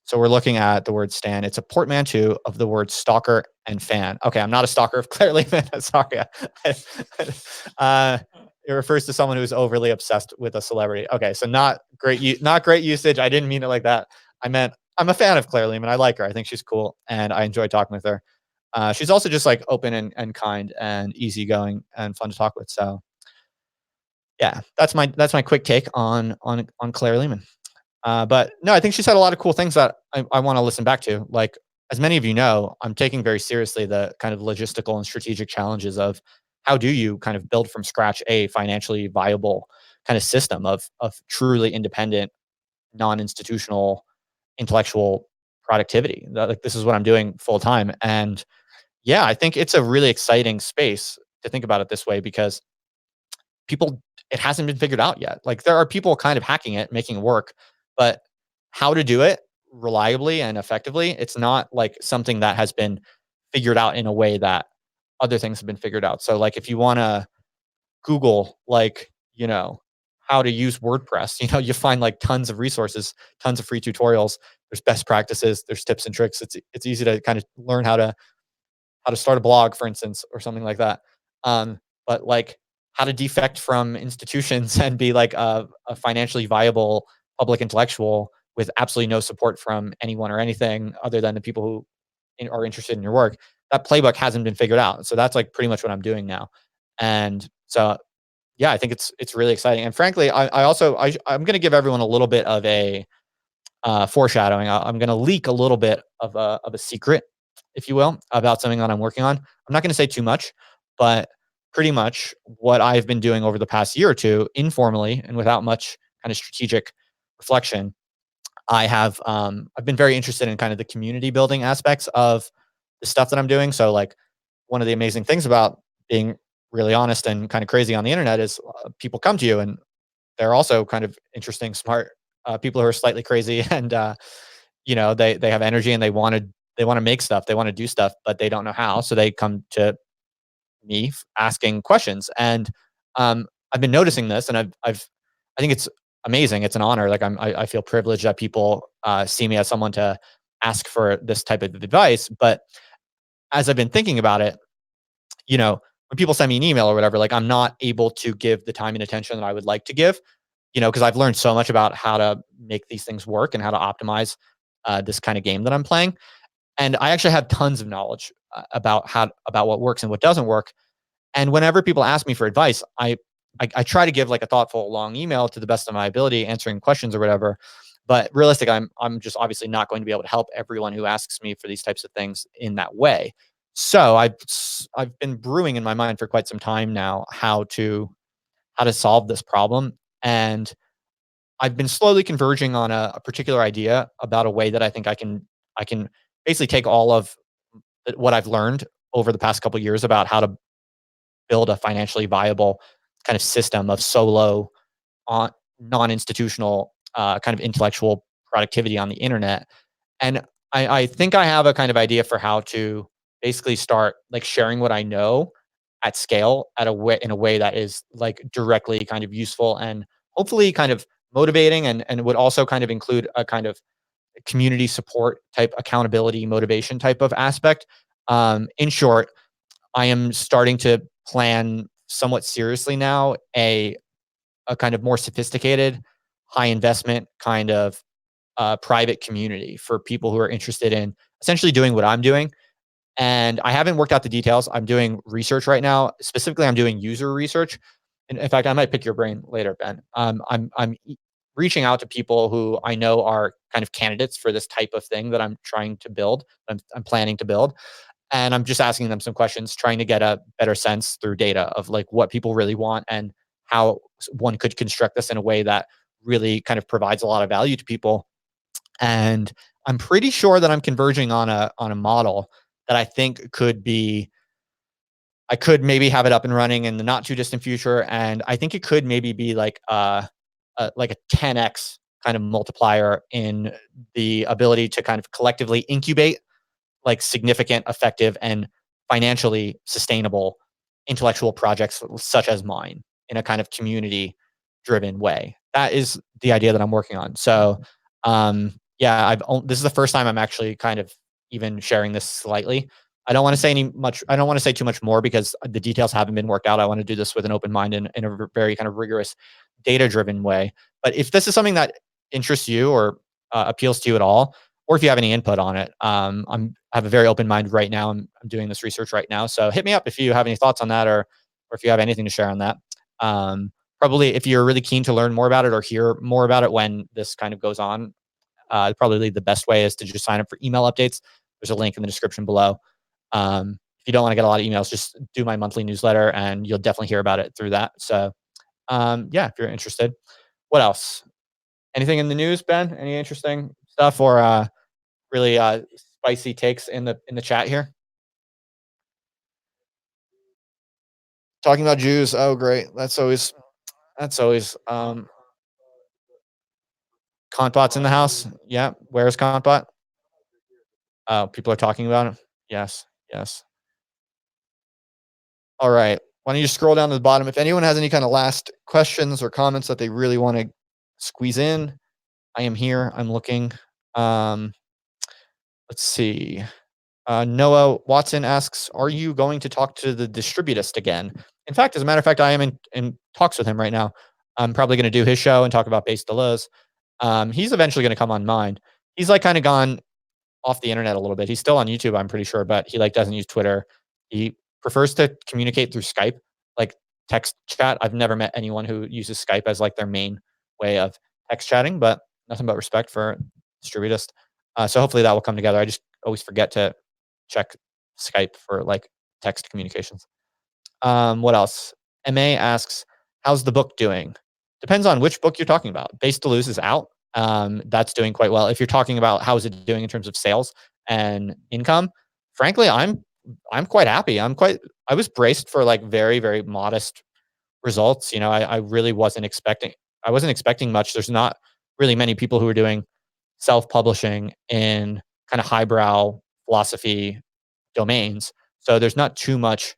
So we're looking at the word stan. It's a portmanteau of the word stalker and fan. Okay, I'm not a stalker of Claire Lehmann. Sorry. It refers to someone who's overly obsessed with a celebrity. Okay, so not great usage. I didn't mean it like that. I meant I'm a fan of Claire Lehmann. I like her. I think she's cool, and I enjoy talking with her. She's also just like open and kind and easygoing and fun to talk with. So yeah, that's my quick take on Claire Lehmann. But no, I think she said a lot of cool things that I want to listen back to. Like, as many of you know, I'm taking very seriously the kind of logistical and strategic challenges of how do you kind of build from scratch a financially viable kind of system of truly independent, non-institutional, intellectual productivity. Like, this is what I'm doing full time. And yeah, I think it's a really exciting space to think about it this way because it hasn't been figured out yet. Like, there are people kind of hacking it, making it work, but how to do it reliably and effectively, it's not like something that has been figured out in a way that other things have been figured out. So like if you want to Google like, how to use WordPress, you find like tons of resources, tons of free tutorials, there's best practices, there's tips and tricks. It's easy to kind of learn how to start a blog, for instance, or something like that. But like how to defect from institutions and be like a financially viable public intellectual with absolutely no support from anyone or anything other than the people who are interested in your work. That playbook hasn't been figured out. So that's like pretty much what I'm doing now. And so, yeah, I think it's really exciting. And frankly, I'm going to give everyone a little bit of a foreshadowing. I'm going to leak a little bit of a secret, if you will, about something that I'm working on. I'm not going to say too much, but pretty much what I've been doing over the past year or two, informally and without much kind of strategic reflection, I've been very interested in kind of the community building aspects of the stuff that I'm doing. So like one of the amazing things about being really honest and kind of crazy on the internet is people come to you and they're also kind of interesting, smart people who are slightly crazy and they have energy and they want to make stuff, they want to do stuff, but they don't know how. So they come to me asking questions. And I've been noticing this, and I think it's amazing. It's an honor. Like I feel privileged that people see me as someone to ask for this type of advice. But as I've been thinking about it, when people send me an email or whatever, like I'm not able to give the time and attention that I would like to give, because I've learned so much about how to make these things work and how to optimize this kind of game that I'm playing. And I actually have tons of knowledge about what works and what doesn't work. And whenever people ask me for advice, I try to give like a thoughtful long email to the best of my ability, answering questions or whatever. But realistic, I'm just obviously not going to be able to help everyone who asks me for these types of things in that way. So I've been brewing in my mind for quite some time now how to solve this problem, and I've been slowly converging on a particular idea about a way that I think I can basically take all of what I've learned over the past couple of years about how to build a financially viable kind of system of solo on non-institutional kind of intellectual productivity on the internet. And I think I have a kind of idea for how to basically start like sharing what I know at scale at a way in a way that is like directly kind of useful and hopefully kind of motivating, and would also kind of include a kind of community support type accountability motivation type of aspect. In short, I am starting to plan somewhat seriously now a kind of more sophisticated, high investment kind of private community for people who are interested in essentially doing what I'm doing. And I haven't worked out the details. I'm doing research right now. Specifically, I'm doing user research. And in fact, I might pick your brain later, Ben. I'm reaching out to people who I know are kind of candidates for this type of thing that I'm trying to build. I'm planning to build, and I'm just asking them some questions, trying to get a better sense through data of like what people really want and how one could construct this in a way that really kind of provides a lot of value to people. And I'm pretty sure that I'm converging on a model that I think I could maybe have it up and running in the not too distant future, and I think it could maybe be like a 10x kind of multiplier in the ability to kind of collectively incubate like significant, effective, and financially sustainable intellectual projects such as mine in a kind of community driven way. That is the idea that I'm working on. So, yeah, this is the first time I'm actually kind of even sharing this slightly. I don't want to say I don't want to say too much more because the details haven't been worked out. I want to do this with an open mind and in a very kind of rigorous, data driven way. But if this is something that interests you or appeals to you at all, or if you have any input on it, I have a very open mind right now. I'm doing this research right now, so hit me up if you have any thoughts on that, or if you have anything to share on that. Probably, if you're really keen to learn more about it or hear more about it when this kind of goes on, probably the best way is to just sign up for email updates. There's a link in the description below. If you don't want to get a lot of emails, just do my monthly newsletter, and you'll definitely hear about it through that. So, yeah, if you're interested. What else? Anything in the news, Ben? Any interesting stuff or really spicy takes in the chat here? Talking about Jews. Oh, great. That's always Kontbot's in the house. Yeah. Where's Kontbot? Oh, people are talking about it. Yes. Yes. All right. Why don't you scroll down to the bottom? If anyone has any kind of last questions or comments that they really want to squeeze in, I am here. I'm looking. Um, let's see. Noah Watson asks, "Are you going to talk to the distributist again?" In fact, as a matter of fact, I am in talks with him right now. I'm probably going to do his show and talk about base Deleuze. He's eventually going to come on mine. He's like kind of gone off the internet a little bit. He's still on YouTube, I'm pretty sure, but he like doesn't use Twitter. He prefers to communicate through Skype, like text chat. I've never met anyone who uses Skype as like their main way of text chatting, but nothing but respect for distributist. So hopefully that will come together. I just always forget to check Skype for like text communications. What else? MA asks, "How's the book doing?" Depends on which book you're talking about. Base Deleuze is out. That's doing quite well. If you're talking about how is it doing in terms of sales and income, frankly, I'm quite happy. I was braced for like very, very modest results. You know, I really I wasn't expecting much. There's not really many people who are doing self-publishing in kind of highbrow philosophy domains. So there's not too much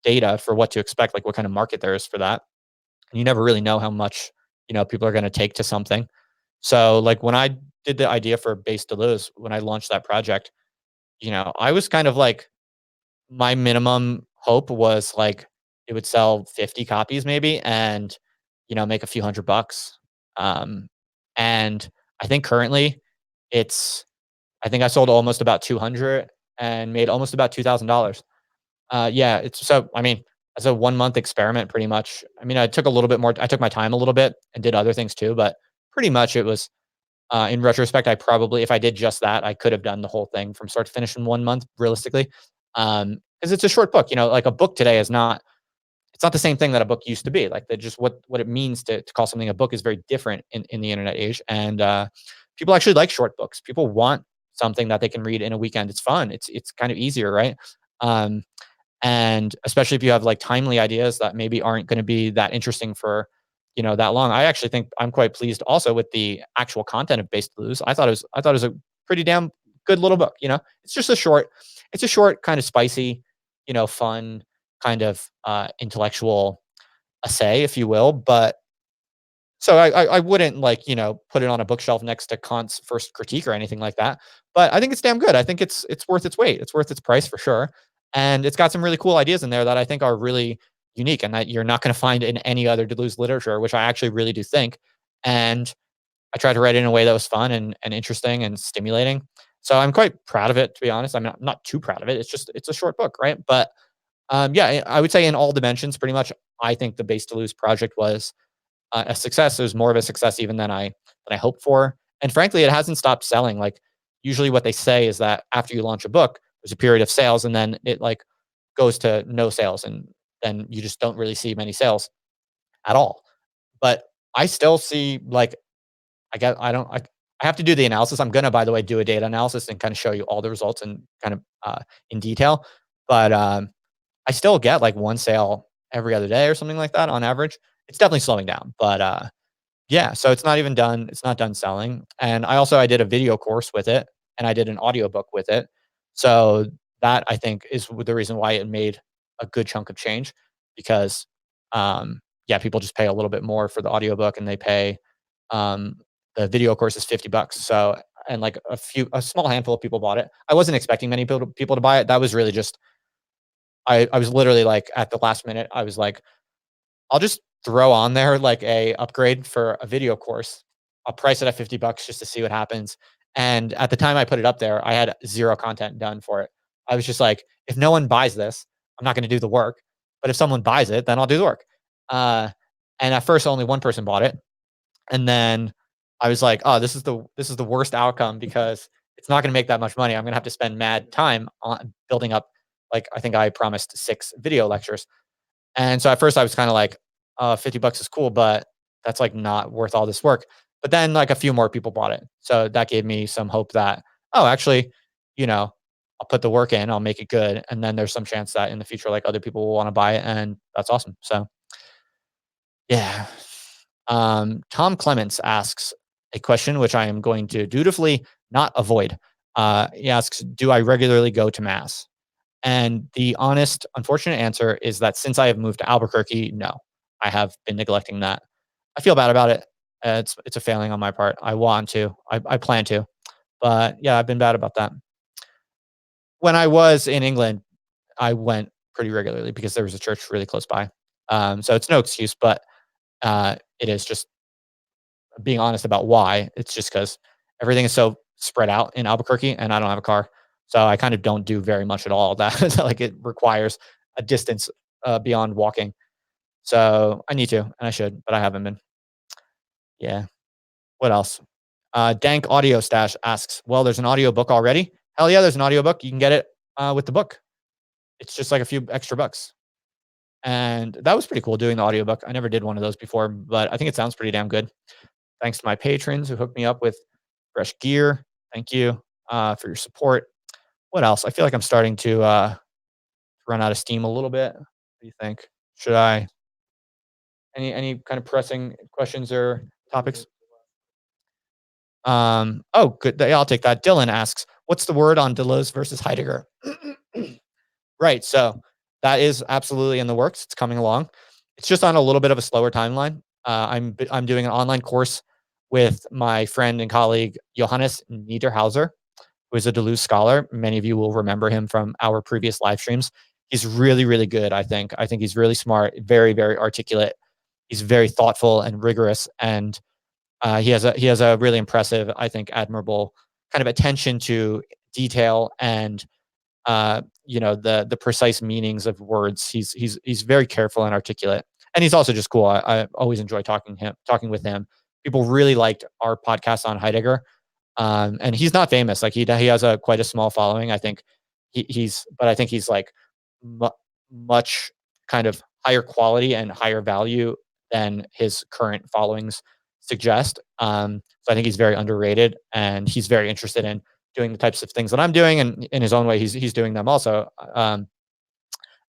data for what to expect, like what kind of market there is for that. And you never really know how much, people are going to take to something. So like when I did the idea for Base Deleuze, when I launched that project, I was kind of like, my minimum hope was like it would sell 50 copies maybe and, make a few $100. And I think currently it's, I think I sold almost about 200 and made almost about $2,000. Yeah, it's so, I mean, as a 1 month experiment, pretty much. I mean, I took my time a little bit and did other things too, but pretty much it was, in retrospect, I probably, if I did just that, I could have done the whole thing from start to finish in 1 month, realistically. Because it's a short book, like a book today is not, it's not the same thing that a book used to be. Like just what it means to call something a book is very different in the internet age. And people actually like short books. People want something that they can read in a weekend. It's fun. It's kind of easier, right? Um, and especially if you have like timely ideas that maybe aren't going to be that interesting for that long. I actually think I'm quite pleased also with the actual content of Base Blues. I thought it was a pretty damn good little book. It's just it's a short kind of spicy, fun kind of intellectual essay, if you will. But so I wouldn't like, put it on a bookshelf next to Kant's first critique or anything like that. But I think it's damn good. I think it's worth its weight. It's worth its price for sure. And it's got some really cool ideas in there that I think are really unique and that you're not going to find in any other Deleuze literature, which I actually really do think. And I tried to write it in a way that was fun and interesting and stimulating. So I'm quite proud of it, to be honest. I'm not too proud of it. It's a short book, right? But yeah, I would say in all dimensions, pretty much, I think the Base Deleuze project was a success. It was more of a success even than I hoped for. And frankly, it hasn't stopped selling. Like usually what they say is that after you launch a book, there's a period of sales and then it like goes to no sales and then you just don't really see many sales at all. But I still see like I have to do the analysis. I'm gonna, by the way, do a data analysis and kind of show you all the results and kind of in detail. But I still get like one sale every other day or something like that on average. It's definitely slowing down, but yeah, so it's not even done. It's not done selling. And I did a video course with it and I did an audiobook with it. So that I think is the reason why it made a good chunk of change because yeah, people just pay a little bit more for the audiobook and they pay um the video course is $50. So and like a small handful of people bought it. I wasn't expecting many people to buy it. That was really just I was literally like at the last minute, I was like, I'll just throw on there like a upgrade for a video course. I'll price it at $50 just to see what happens. And at the time I put it up there, I had zero content done for it. I was just like, if no one buys this, I'm not going to do the work. But if someone buys it, then I'll do the work. Uh, and at first, only one person bought it, and then I was like, oh, this is the worst outcome because it's not going to make that much money. I'm going to have to spend mad time on building up. Like I think I promised 6 video lectures, and so at first I was kind of like, $50 is cool, but that's like not worth all this work. But then like a few more people bought it. So that gave me some hope that, oh, actually, I'll put the work in, I'll make it good. And then there's some chance that in the future, like other people will want to buy it. And that's awesome. So yeah. Tom Clements asks a question, which I am going to dutifully not avoid. He asks, do I regularly go to mass? And the honest, unfortunate answer is that since I have moved to Albuquerque, no, I have been neglecting that. I feel bad about it. It's a failing on my part. I want to. I plan to. But yeah, I've been bad about that. When I was in England, I went pretty regularly because there was a church really close by. So it's no excuse, but it is just being honest about why. It's just because everything is so spread out in Albuquerque and I don't have a car. So I kind of don't do very much at all that like it requires a distance beyond walking. So I need to and I should, but I haven't been. Yeah. What else? Dank Audio Stash asks, well, there's an audio book already. Hell yeah, there's an audio book. You can get it with the book. It's just like a few extra bucks. And that was pretty cool doing the audiobook. I never did one of those before, but I think it sounds pretty damn good. Thanks to my patrons who hooked me up with fresh gear. Thank you for your support. What else? I feel like I'm starting to run out of steam a little bit. What do you think? Should I any kind of pressing questions or topics? Oh, good. Yeah, I'll take that. Dylan asks, what's the word on Deleuze versus Heidegger? Right. So that is absolutely in the works. It's coming along. It's just on a little bit of a slower timeline. I'm doing an online course with my friend and colleague Johannes Niederhauser, who is a Deleuze scholar. Many of you will remember him from our previous live streams. He's really, really good. I think. I think he's really smart, very, very articulate. He's very thoughtful and rigorous, and he has a really impressive, I think, admirable kind of attention to detail and the precise meanings of words. He's very careful and articulate, and he's also just cool. I always enjoy talking with him. People really liked our podcast on Heidegger, and he's not famous. Like he has a quite a small following. I think but I think he's like mu- much kind of higher quality and higher value than his current followings suggest. So I think he's very underrated, and he's very interested in doing the types of things that I'm doing, and in his own way, he's doing them also.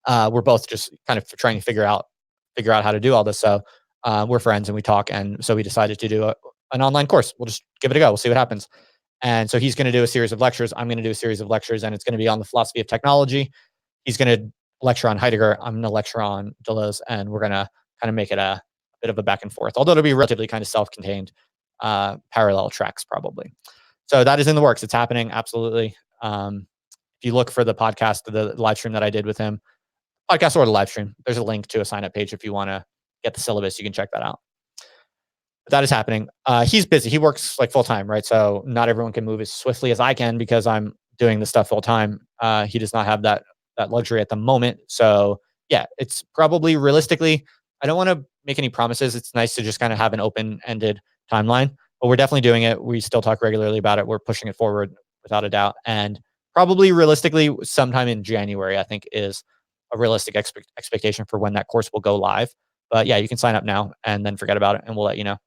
We're both just kind of trying to figure out how to do all this. So we're friends and we talk, and so we decided to do an online course. We'll just give it a go. We'll see what happens. And so he's going to do a series of lectures. I'm going to do a series of lectures, and it's going to be on the philosophy of technology. He's going to lecture on Heidegger. I'm going to lecture on Deleuze, and we're going to kind of make it a bit of a back and forth, although it'll be relatively kind of self-contained, parallel tracks probably. So that is in the works. It's happening. Absolutely. If you look for the podcast, the live stream that I did with him, podcast or the live stream, there's a link to a sign up page. If you want to get the syllabus, you can check that out. But that is happening. He's busy. He works like full time, right? So not everyone can move as swiftly as I can because I'm doing the stuff full time. He does not have that luxury at the moment. So yeah, it's probably realistically, I don't want to make any promises. It's nice to just kind of have an open ended timeline, but we're definitely doing it. We still talk regularly about it. We're pushing it forward without a doubt. And probably realistically, sometime in January, I think is a realistic expectation for when that course will go live. But yeah, you can sign up now and then forget about it, and we'll let you know.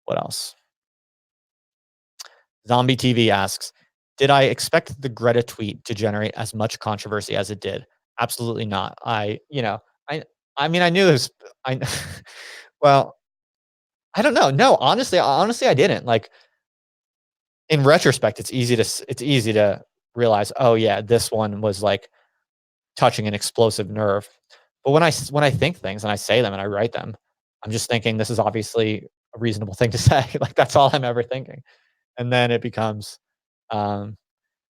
What else? Zombie TV asks, did I expect the Greta tweet to generate as much controversy as it did? Absolutely not. I mean, I knew it was, I, well, I don't know. No, honestly, I didn't. Like in retrospect, it's easy to realize, oh yeah, this one was like touching an explosive nerve. But when I think things and I say them and I write them, I'm just thinking this is obviously a reasonable thing to say. Like that's all I'm ever thinking. And then it becomes um,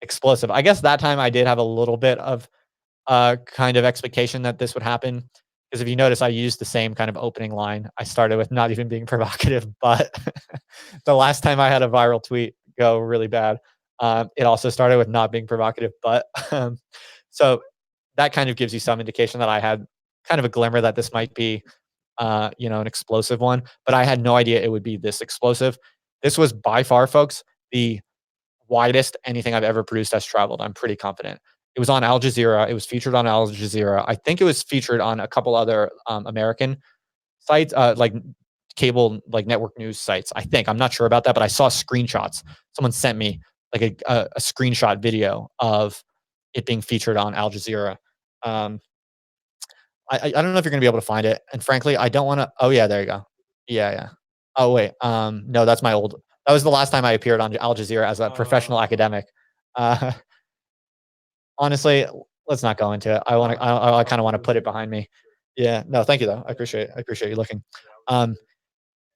explosive. I guess that time I did have a little bit of kind of expectation that this would happen. Because if you notice, I used the same kind of opening line. I started with not even being provocative, but the last time I had a viral tweet go really bad, it also started with not being provocative, but so that kind of gives you some indication that I had kind of a glimmer that this might be, an explosive one, but I had no idea it would be this explosive. This was by far, folks, the widest anything I've ever produced has traveled. I'm pretty confident. It was on Al Jazeera. It was featured on Al Jazeera. I think it was featured on a couple other American sites, like cable, like network news sites. I think I'm not sure about that, but I saw screenshots. Someone sent me like a screenshot video of it being featured on Al Jazeera. Um, I don't know if you're gonna be able to find it, and frankly, I don't want to. Oh yeah, there you go. Yeah, yeah. Oh wait, no, that's my old. That was the last time I appeared on Al Jazeera as a professional academic. Uh, honestly, let's not go into it. I kind of want to put it behind me. Yeah, no, thank you though. I appreciate you looking. Um,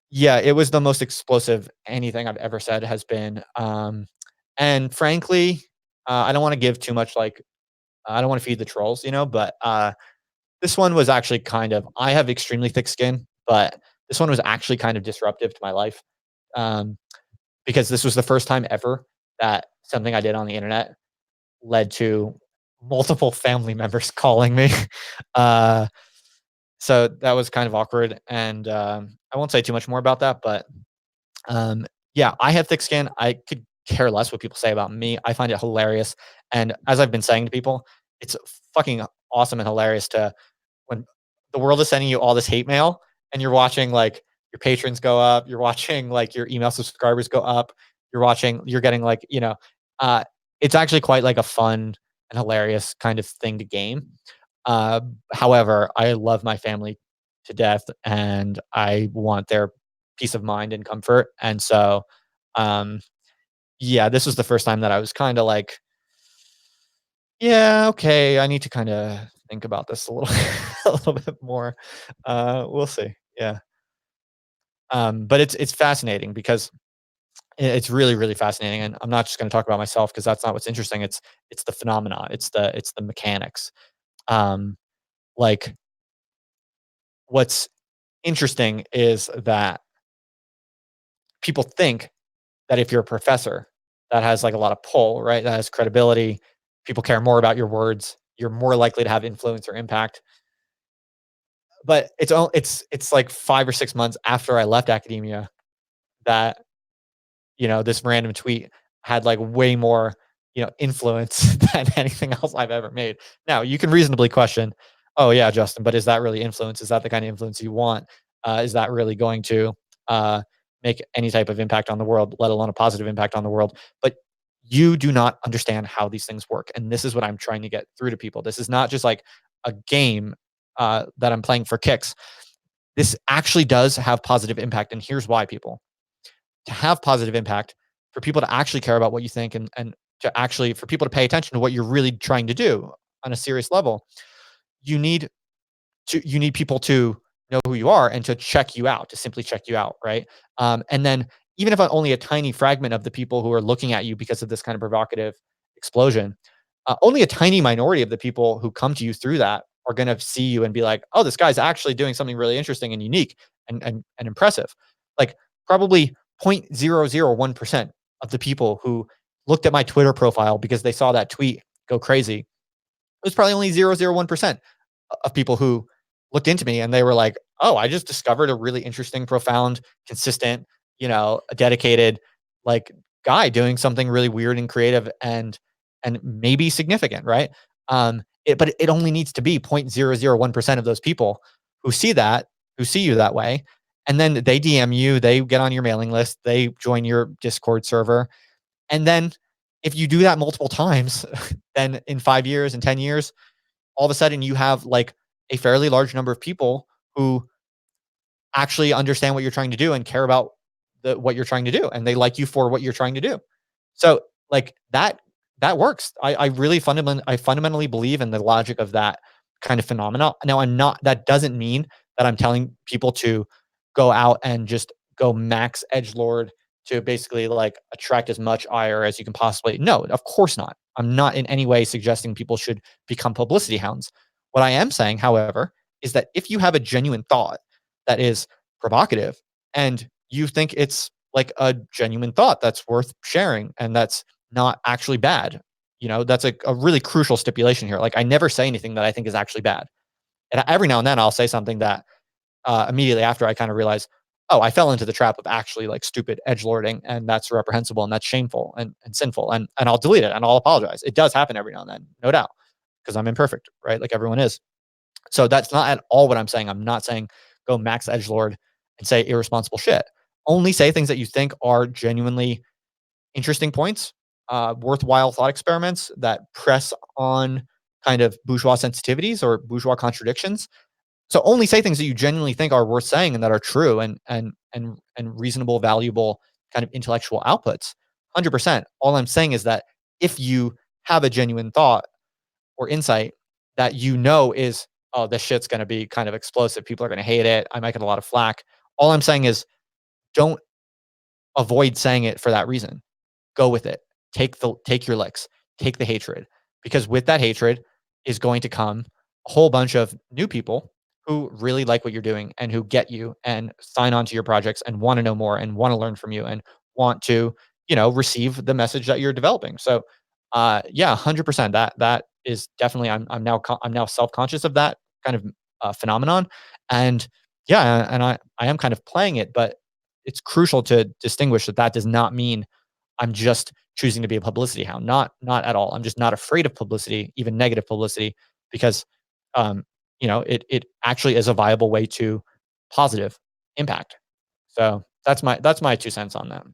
yeah, it was the most explosive anything I've ever said has been. And frankly, I don't want to give too much like I don't want to feed the trolls, but this one was actually I have extremely thick skin, but this one was actually kind of disruptive to my life. Um, because this was the first time ever that something I did on the internet led to multiple family members calling me. Uh, so that was kind of awkward. And I won't say too much more about that, but um, yeah, I have thick skin. I could care less what people say about me. I find it hilarious. And as I've been saying to people, it's fucking awesome and hilarious to when the world is sending you all this hate mail and you're watching like your patrons go up, you're watching like your email subscribers go up, you're getting like, Uh, it's actually quite like a fun and hilarious kind of thing to game. Uh, However, I love my family to death, and I want their peace of mind and comfort. And so, um, yeah, this was the first time that I was kind of like, yeah, okay, I need to kind of think about this a little, a little bit more. We'll see. Yeah. But it's fascinating because it's really, really fascinating, and I'm not just gonna talk about myself because that's not what's interesting. It's the phenomena, it's the mechanics. Um, like, what's interesting is that people think that if you're a professor, that has, like, a lot of pull, right? That has credibility, people care more about your words, you're more likely to have influence or impact. But it's like 5 or 6 months after I left academia that this random tweet had like way more, influence than anything else I've ever made. Now, you can reasonably question, oh, yeah, Justin, but is that really influence? Is that the kind of influence you want? Is that really going to uh, make any type of impact on the world, let alone a positive impact on the world? But you do not understand how these things work. And this is what I'm trying to get through to people. This is not just like a game that I'm playing for kicks. This actually does have positive impact. And here's why, people to have positive impact, for people to actually care about what you think and to actually for people to pay attention to what you're really trying to do on a serious level, you need you need people to know who you are and to check you out, to simply check you out, right? And then even if only a tiny fragment of the people who are looking at you because of this kind of provocative explosion, only a tiny minority of the people who come to you through that are going to see you and be like, "Oh, this guy's actually doing something really interesting and unique and impressive." Like probably 0.001% of the people who looked at my Twitter profile because they saw that tweet go crazy. It was probably only 0.001% of people who looked into me and they were like, "Oh, I just discovered a really interesting, profound, consistent, a dedicated like guy doing something really weird and creative and maybe significant, right?" But it only needs to be 0.001% of those people who see that, who see you that way, and then they DM you, they get on your mailing list, they join your Discord server, and then if you do that multiple times, then in 5 years and 10 years, all of a sudden you have like a fairly large number of people who actually understand what you're trying to do and care about what you're trying to do, and they like you for what you're trying to do. So like that works. I fundamentally believe in the logic of that kind of phenomena. Now I'm not that doesn't mean that I'm telling people to go out and just go max edge lord to basically like attract as much ire as you can possibly. No, of course not. I'm not in any way suggesting people should become publicity hounds. What I am saying, however, is that if you have a genuine thought that is provocative and you think it's like a genuine thought that's worth sharing and that's not actually bad. That's a really crucial stipulation here. Like, I never say anything that I think is actually bad. And every now and then I'll say something that immediately after I kind of realize, oh, I fell into the trap of actually like stupid edge lording, and that's reprehensible and that's shameful and sinful. And I'll delete it and I'll apologize. It does happen every now and then, no doubt, because I'm imperfect, right? Like everyone is. So that's not at all what I'm saying. I'm not saying go max edge lord and say irresponsible shit. Only say things that you think are genuinely interesting points, worthwhile thought experiments that press on kind of bourgeois sensitivities or bourgeois contradictions. So only say things that you genuinely think are worth saying and that are true and reasonable, valuable kind of intellectual outputs. 100%. All I'm saying is that if you have a genuine thought or insight that is, oh, this shit's going to be kind of explosive. People are going to hate it. I might get a lot of flack. All I'm saying is don't avoid saying it for that reason. Go with it. Take your licks. Take the hatred, because with that hatred is going to come a whole bunch of new people who really like what you're doing and who get you and sign on to your projects and want to know more and want to learn from you and want to, receive the message that you're developing. So, yeah, 100%. That is definitely. I'm now self conscious of that kind of phenomenon, and yeah, and I am kind of playing it, but it's crucial to distinguish that that does not mean I'm just choosing to be a publicity hound. Not at all. I'm just not afraid of publicity, even negative publicity, because it actually is a viable way to positive impact. So that's my 2 cents on that.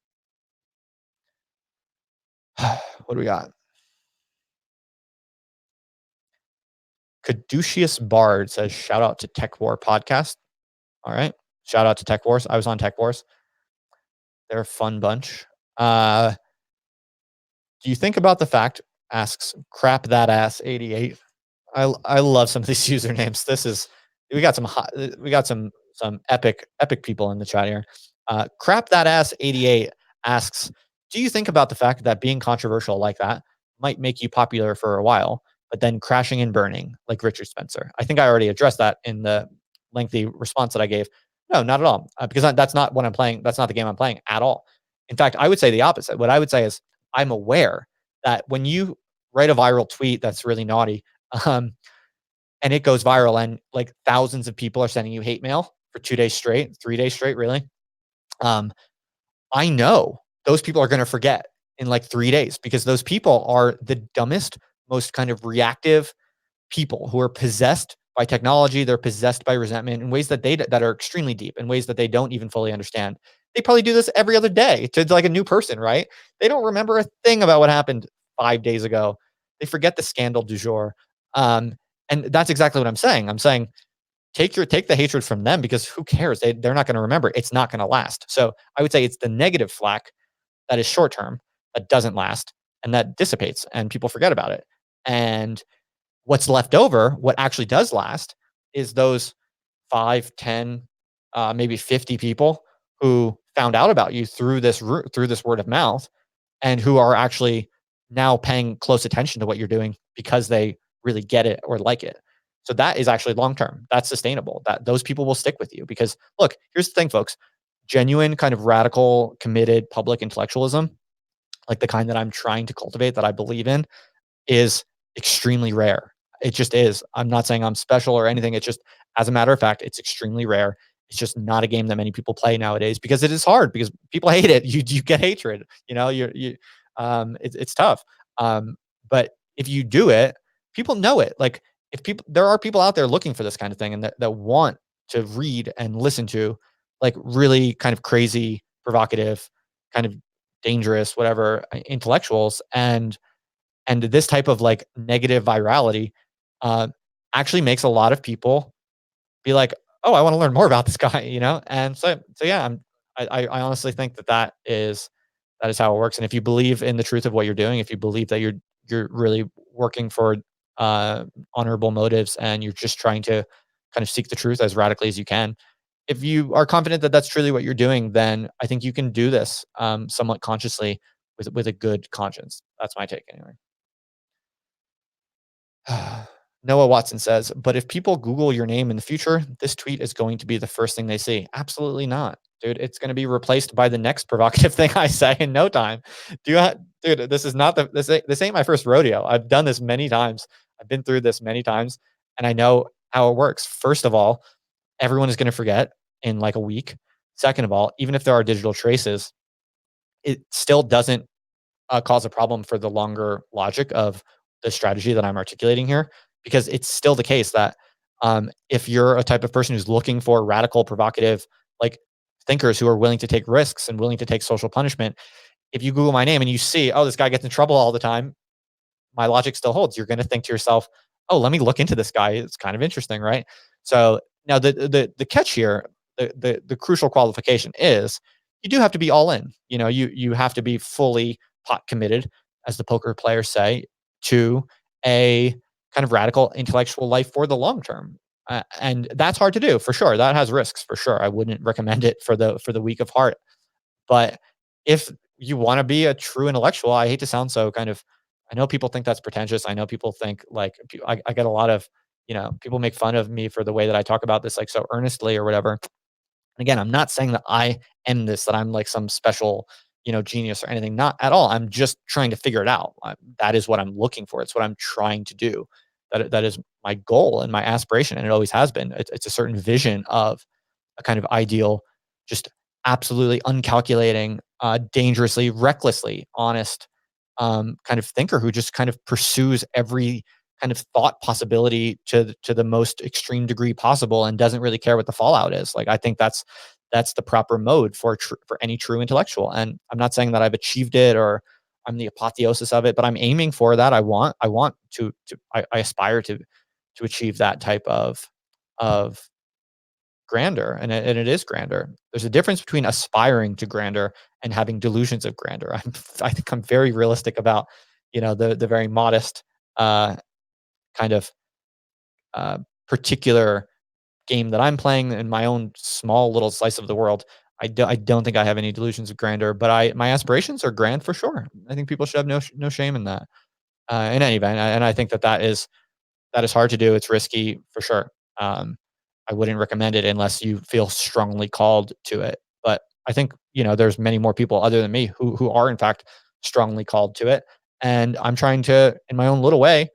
What do we got? Caduceus Bard says, shout out to Tech War podcast. All right. Shout out to Tech Wars. I was on Tech Wars. They're a fun bunch. Do you think about the fact, asks crap that ass 88. I love some of these usernames. We got some epic people in the chat here. Crap that ass 88 asks, do you think about the fact that being controversial like that might make you popular for a while, but then crashing and burning like Richard Spencer? I think I already addressed that in the lengthy response that I gave. No, not at all. Because that's not what I'm playing. That's not the game I'm playing at all. In fact, I would say the opposite. What I would say is I'm aware that when you write a viral tweet that's really naughty, and it goes viral and like thousands of people are sending you hate mail for 2 days straight, 3 days straight, really. I know those people are going to forget in like 3 days because those people are the dumbest, most kind of reactive people who are possessed by technology. They're possessed by resentment in ways that are extremely deep, in ways that they don't even fully understand. They probably do this every other day to like a new person, right? They don't remember a thing about what happened 5 days ago. They forget the scandal du jour. And that's exactly what I'm saying. I'm saying take the hatred from them because who cares? They're not going to remember. It's not going to last. So I would say it's the negative flack that is short term, that doesn't last, and that dissipates, and people forget about it. And what's left over, what actually does last, is those 5, 10, maybe 50 people who found out about you through this word of mouth, and who are actually now paying close attention to what you're doing because they really get it or like it. So that is actually long term. That's sustainable. That those people will stick with you because look, here's the thing, folks. Genuine kind of radical, committed public intellectualism, like the kind that I'm trying to cultivate, that I believe in, is extremely rare. It just is. I'm not saying I'm special or anything. It's just, as a matter of fact, it's extremely rare. It's just not a game that many people play nowadays because it is hard, because people hate it. You get hatred. You know, it's tough. But if you do it, people know it. Like there are people out there looking for this kind of thing and that want to read and listen to like really kind of crazy, provocative, kind of dangerous, whatever intellectuals, and this type of like negative virality uh, actually makes a lot of people be like, oh, I want to learn more about this guy, you know? And so yeah, I honestly think that is how it works. And if you believe in the truth of what you're doing, if you believe that you're really working for honorable motives and you're just trying to kind of seek the truth as radically as you can, if you are confident that that's truly what you're doing, then I think you can do this somewhat consciously with a good conscience. That's my take anyway. Noah Watson says, but if people Google your name in the future, this tweet is going to be the first thing they see. Absolutely not, dude. It's going to be replaced by the next provocative thing I say in no time. Dude, this is not this ain't my first rodeo. I've done this many times. I've been through this many times, and I know how it works. First of all, everyone is going to forget in like a week. Second of all, even if there are digital traces, it still doesn't cause a problem for the longer logic of the strategy that I'm articulating here, because it's still the case that if you're a type of person who's looking for radical, provocative, like thinkers who are willing to take risks and willing to take social punishment, if you Google my name and you see, oh, this guy gets in trouble all the time, my logic still holds. You're going to think to yourself, oh, let me look into this guy. It's kind of interesting, right? So now the catch here, the crucial qualification is you do have to be all in. You know, you have to be fully pot committed, as the poker players say, to a kind of radical intellectual life for the long term. And that's hard to do for sure. That has risks for sure. I wouldn't recommend it for the weak of heart. But if you want to be a true intellectual, I hate to sound so kind of, I know people think that's pretentious. I know people think like, I get a lot of, people make fun of me for the way that I talk about this like so earnestly or whatever. And again, I'm not saying that I am this, that I'm like some special, genius or anything. Not at all. I'm just trying to figure it out. That is what I'm looking for. It's what I'm trying to do. That is my goal and my aspiration, and it always has been. It's a certain vision of a kind of ideal, just absolutely uncalculating, dangerously, recklessly honest kind of thinker who just kind of pursues every kind of thought possibility to the most extreme degree possible and doesn't really care what the fallout is. Like I think that's the proper mode for any true intellectual. And I'm not saying that I've achieved it or I'm the apotheosis of it, but I'm aiming for that. I aspire to achieve that type of grandeur, and it is grandeur. There's a difference between aspiring to grandeur and having delusions of grandeur. I think I'm very realistic about, the very modest, kind of, particular game that I'm playing in my own small little slice of the world. I don't think I have any delusions of grandeur, but my aspirations are grand for sure. I think people should have no shame in that. In any event, and I think that is hard to do. It's risky for sure. I wouldn't recommend it unless you feel strongly called to it. But I think, there's many more people other than me who are in fact strongly called to it. And I'm trying to, in my own little way,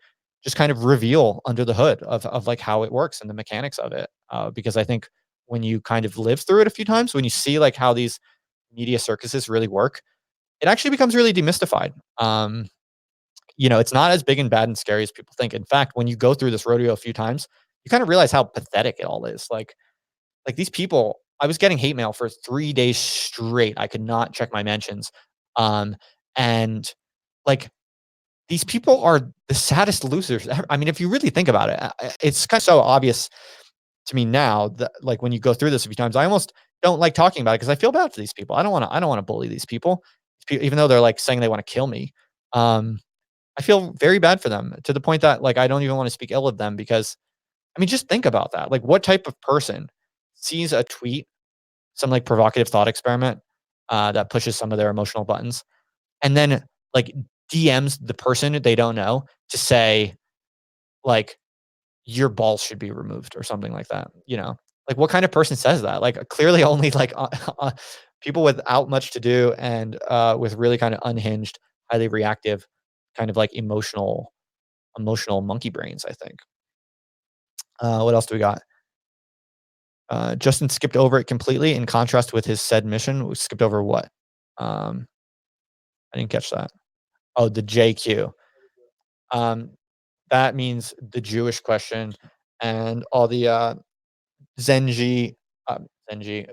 just kind of reveal under the hood of like how it works and the mechanics of it. Because I think when you kind of live through it a few times, when you see like how these media circuses really work, it actually becomes really demystified. It's not as big and bad and scary as people think. In fact, when you go through this rodeo a few times, you kind of realize how pathetic it all is. Like these people, I was getting hate mail for 3 days straight. I could not check my mentions. And like these people are the saddest losers ever. I mean, if you really think about it, it's kind of so obvious to me now that like when you go through this a few times, I almost don't like talking about it because I feel bad for these people. I don't want to bully these people, even though they're like saying they want to kill me. I feel very bad for them to the point that like I don't even want to speak ill of them because I mean, just think about that. Like, what type of person sees a tweet, some like provocative thought experiment that pushes some of their emotional buttons, and then like DMs the person they don't know to say, like, your balls should be removed or something like that? Like, what kind of person says that? Like, clearly only like people without much to do and with really kind of unhinged, highly reactive, kind of like emotional monkey brains, I think. What else do we got? Justin skipped over it completely in contrast with his said mission. We skipped over what? I didn't catch that. Oh, the JQ. Um, that means the Jewish question and all the Zenji,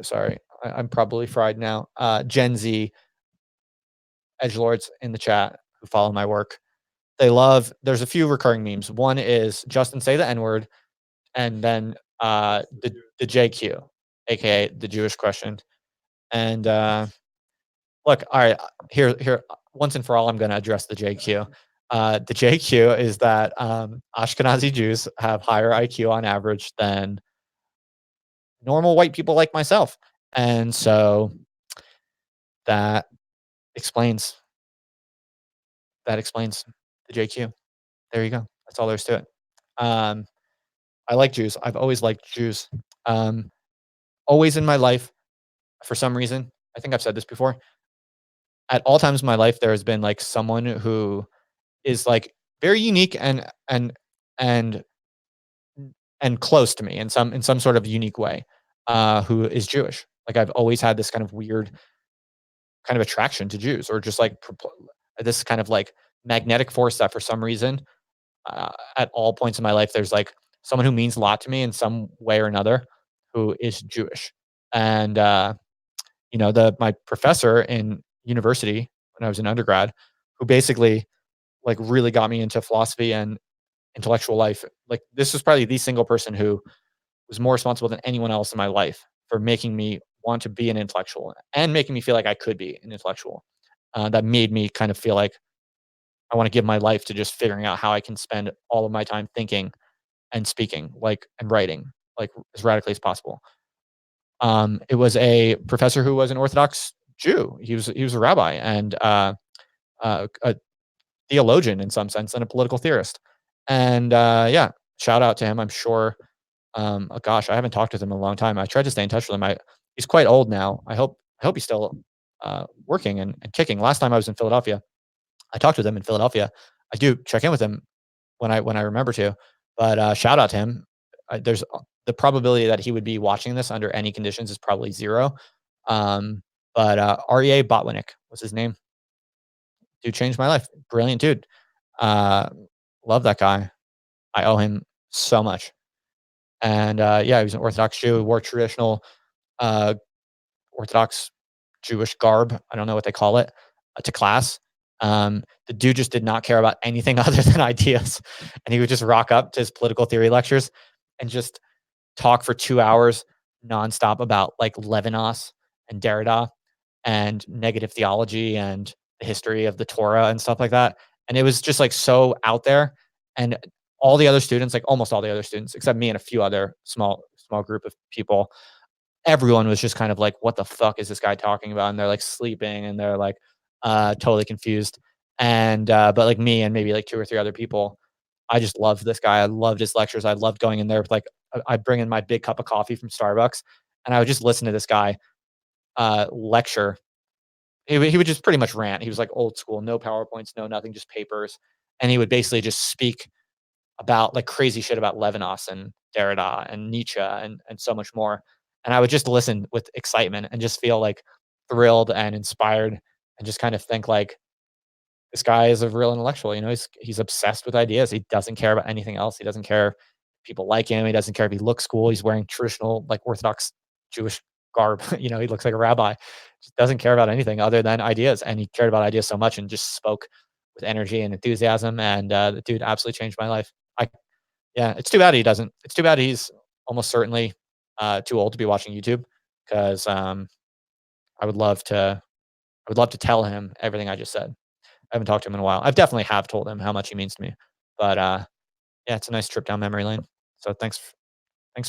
sorry, I'm probably fried now. Gen Z edgelords in the chat who follow my work. There's a few recurring memes. One is Justin say the N word, and then the JQ, aka the Jewish question. And look, all right, here, once and for all, I'm going to address the JQ. The JQ is that Ashkenazi Jews have higher IQ on average than normal white people like myself, and so that explains the JQ. There you go. That's all there is to it. I like Jews. I've always liked Jews. Always in my life, for some reason, I think I've said this before. At all times in my life, there has been like someone who is like very unique and and close to me in some sort of unique way, who is Jewish. Like I've always had this kind of weird kind of attraction to Jews, or just like this kind of like magnetic force that for some reason, at all points in my life, there's like someone who means a lot to me in some way or another, who is Jewish. And my professor in university when I was an undergrad, who basically like really got me into philosophy and intellectual life. Like this was probably the single person who was more responsible than anyone else in my life for making me want to be an intellectual and making me feel like I could be an intellectual. That made me kind of feel like I want to give my life to just figuring out how I can spend all of my time thinking and speaking, like, and writing, like as radically as possible. It was a professor who was an Orthodox Jew. He was a rabbi and a theologian in some sense and a political theorist. And yeah, shout out to him. I'm sure. Oh gosh, I haven't talked with him in a long time. I tried to stay in touch with him. He's quite old now. I hope he's still working and kicking. Last time I was in Philadelphia, I talked with him in Philadelphia. I do check in with him when I remember to. But shout out to him. There's the probability that he would be watching this under any conditions is probably zero. But REA Botwinick was his name. Dude changed my life. Brilliant dude. Love that guy. I owe him so much. And yeah, he was an Orthodox Jew. He wore traditional Orthodox Jewish garb. I don't know what they call it, to class. The dude just did not care about anything other than ideas. And he would just rock up to his political theory lectures and just talk for 2 hours nonstop about like Levinas and Derrida and negative theology and the history of the Torah and stuff like that. And it was just like so out there. And all the other students, like almost all the other students, except me and a few other small group of people, everyone was just kind of like, what the fuck is this guy talking about? And they're like sleeping and they're like totally confused. And but like me and maybe like 2 or 3 other people, I just loved this guy. I loved his lectures. I loved going in there with like I'd bring in my big cup of coffee from Starbucks and I would just listen to this guy lecture. He would just pretty much rant. He was like old school, no PowerPoints, no nothing, just papers. And he would basically just speak about like crazy shit about Levinas and Derrida and Nietzsche and so much more. And I would just listen with excitement and just feel like thrilled and inspired and just kind of think like this guy is a real intellectual. You know, he's obsessed with ideas. He doesn't care about anything else. He doesn't care if people like him. He doesn't care if he looks cool. He's wearing traditional like Orthodox Jewish garb. You know, he looks like a rabbi. Just doesn't care about anything other than ideas. And he cared about ideas so much and just spoke with energy and enthusiasm. And the dude absolutely changed my life. I Yeah, it's too bad he doesn't. It's too bad he's almost certainly too old to be watching YouTube because I would love to. I would love to tell him everything I just said. I haven't talked to him in a while. I've definitely have told him how much he means to me, but yeah, it's a nice trip down memory lane. So thanks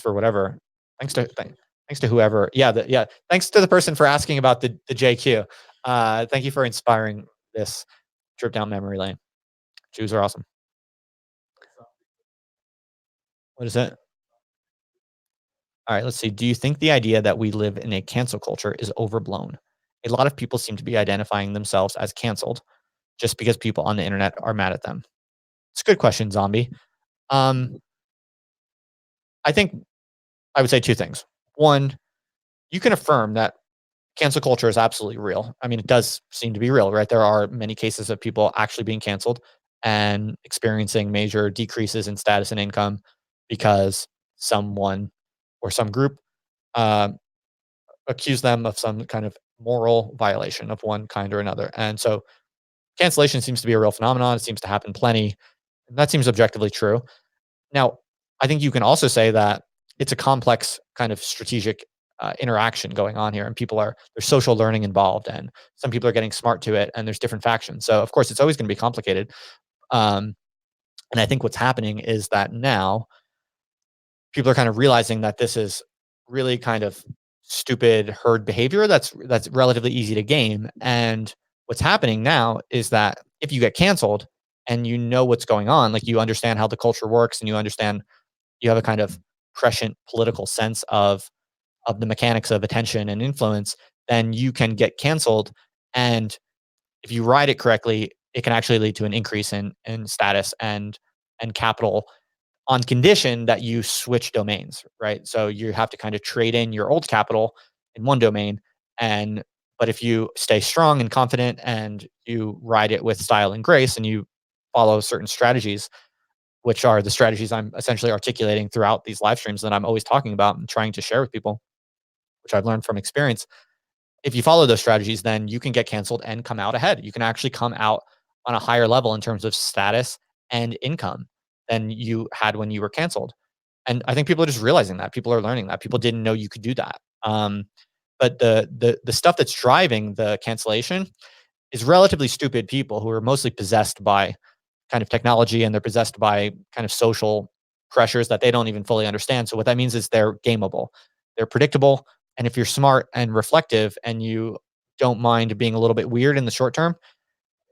for whatever. Thanks to whoever. Yeah. Thanks to the person for asking about the JQ. Thank you for inspiring this trip down memory lane. Jews are awesome. What is it? All right, let's see. Do you think the idea that we live in a cancel culture is overblown? A lot of people seem to be identifying themselves as canceled just because people on the internet are mad at them. It's a good question, Zombie. Um, I think I would say 2 things. One, you can affirm that cancel culture is absolutely real. I mean, it does seem to be real, right? There are many cases of people actually being canceled and experiencing major decreases in status and income because someone or some group uh, accuse them of some kind of moral violation of one kind or another. And so cancellation seems to be a real phenomenon. It seems to happen plenty. And that seems objectively true. Now, I think you can also say that it's a complex kind of strategic interaction going on here, and there's social learning involved, and some people are getting smart to it, and there's different factions. So, of course, it's always going to be complicated. Um, and I think what's happening is that now people are kind of realizing that this is really kind of stupid herd behavior that's relatively easy to game. And what's happening now is that if you get canceled and you know what's going on, like you understand how the culture works and you have a kind of prescient political sense of the mechanics of attention and influence, then you can get canceled. And if you ride it correctly, it can actually lead to an increase in status and capital on condition that you switch domains, right? So you have to kind of trade in your old capital in one domain. But if you stay strong and confident and you ride it with style and grace and you follow certain strategies, which are the strategies I'm essentially articulating throughout these live streams that I'm always talking about and trying to share with people, which I've learned from experience. If you follow those strategies, then you can get canceled and come out ahead. You can actually come out on a higher level in terms of status and income than you had when you were canceled. And I think people are just realizing that. People are learning that. People didn't know you could do that. But the stuff that's driving the cancellation is relatively stupid people who are mostly possessed by kind of technology, and they're possessed by kind of social pressures that they don't even fully understand. So what that means is they're gameable, they're predictable, and if you're smart and reflective and you don't mind being a little bit weird in the short term,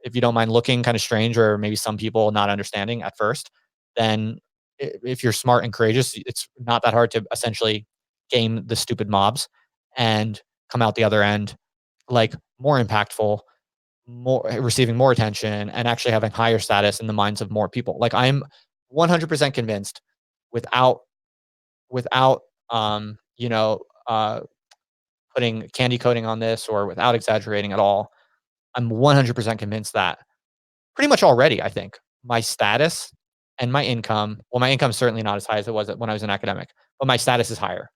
if you don't mind looking kind of strange or maybe some people not understanding at first, then if you're smart and courageous, it's not that hard to essentially game the stupid mobs and come out the other end like more impactful, more receiving more attention and actually having higher status in the minds of more people. Like I'm 100% convinced without without you know putting candy coating on this or without exaggerating at all, I'm 100% convinced that pretty much already, I think my status and my income, well, my income is certainly not as high as it was when I was an academic, but my status is higher.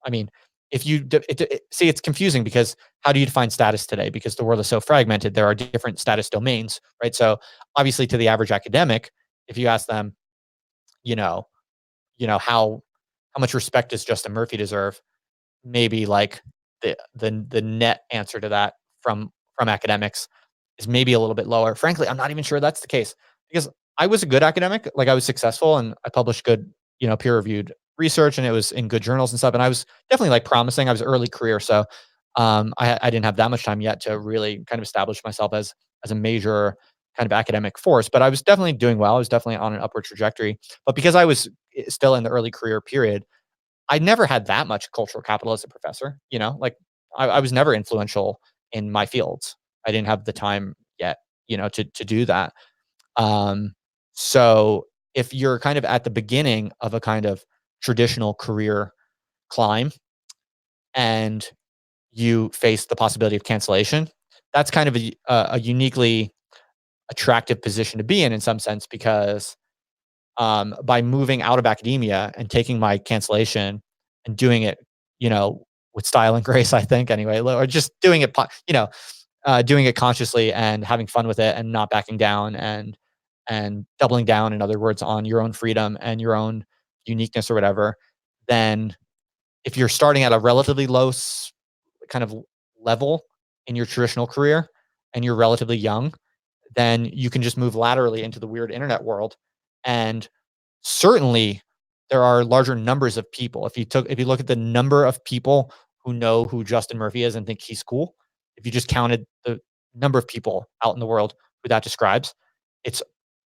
I mean, if you see, it's confusing because how do you define status today? Because the world is so fragmented, there are different status domains, right? So obviously, to the average academic, if you ask them, you know, how much respect does Justin Murphy deserve? Maybe like the net answer to that from academics is maybe a little bit lower. Frankly, I'm not even sure that's the case because I was a good academic, like I was successful and I published good, peer reviewed research and it was in good journals and stuff. And I was definitely like promising. I was early career, so I didn't have that much time yet to really kind of establish myself as a major kind of academic force. But I was definitely doing well. I was definitely on an upward trajectory. But because I was still in the early career period, I never had that much cultural capital as a professor. Like I was never influential in my fields. I didn't have the time yet, to do that. Um, so if you're kind of at the beginning of a kind of traditional career climb and you face the possibility of cancellation, that's kind of a uniquely attractive position to be in some sense because by moving out of academia and taking my cancellation and doing it, with style and grace, I think anyway, or just doing it, doing it consciously and having fun with it and not backing down and doubling down, in other words, on your own freedom and your own uniqueness or whatever, then if you're starting at a relatively low kind of level in your traditional career and you're relatively young, then you can just move laterally into the weird internet world. And certainly there are larger numbers of people. If you look at the number of people who know who Justin Murphy is and think he's cool, if you just counted the number of people out in the world who that describes, it's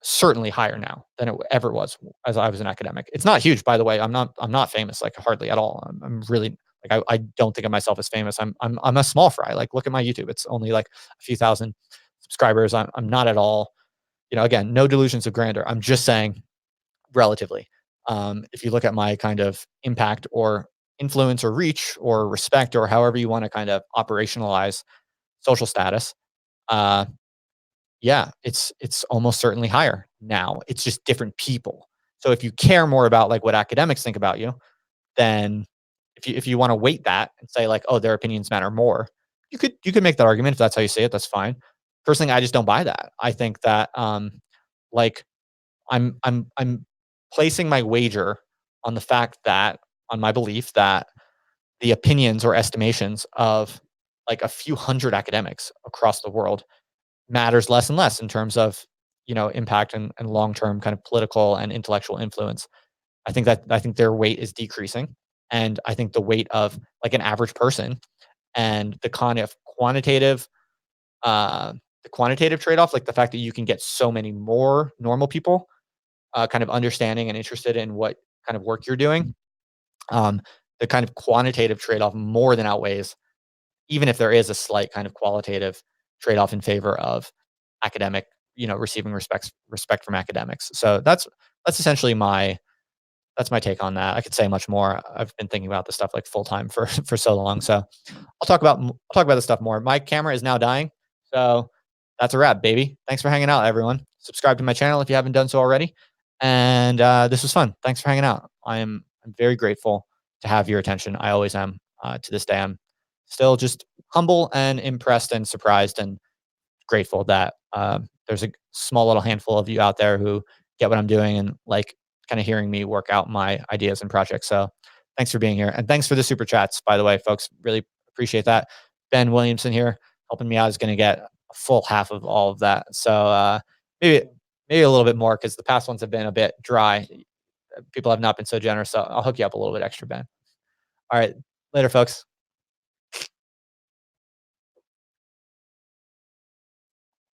certainly higher now than it ever was as I was an academic. It's not huge, by the way. I'm not famous, like hardly at all. I'm really like I don't think of myself as famous. I'm a small fry. Like look at my YouTube. It's only like a few thousand subscribers. I'm not at all, again, no delusions of grandeur. I'm just saying relatively. If you look at my kind of impact or influence or reach or respect or however you want to kind of operationalize social status, uh, yeah, it's almost certainly higher now. It's just different people. So if you care more about like what academics think about you, then if you want to weight that and say like, oh, their opinions matter more, you could make that argument if that's how you say it. That's fine. Personally, I just don't buy that. I think that like I'm placing my wager on the fact that on my belief that the opinions or estimations of like a few hundred academics across the world matters less and less in terms of impact and long-term kind of political and intellectual influence. I think their weight is decreasing, and I think the weight of like an average person and the quantitative trade-off, like the fact that you can get so many more normal people kind of understanding and interested in what kind of work you're doing, um, the kind of quantitative trade-off more than outweighs, even if there is a slight kind of qualitative trade-off in favor of academic, receiving respect from academics. So that's essentially that's my take on that. I could say much more. I've been thinking about this stuff like full time for for so long. So I'll talk about this stuff more. My camera is now dying, so that's a wrap, baby. Thanks for hanging out, everyone. Subscribe to my channel if you haven't done so already. And this was fun. Thanks for hanging out. I'm very grateful to have your attention. I always am. To this day, I'm still just humble and impressed and surprised and grateful that there's a small little handful of you out there who get what I'm doing and like kind of hearing me work out my ideas and projects. So thanks for being here. And thanks for the super chats, by the way, folks. Really appreciate that. Ben Williamson here helping me out is going to get a full half of all of that. So maybe a little bit more because the past ones have been a bit dry. People have not been so generous. So I'll hook you up a little bit extra, Ben. All right. Later, folks.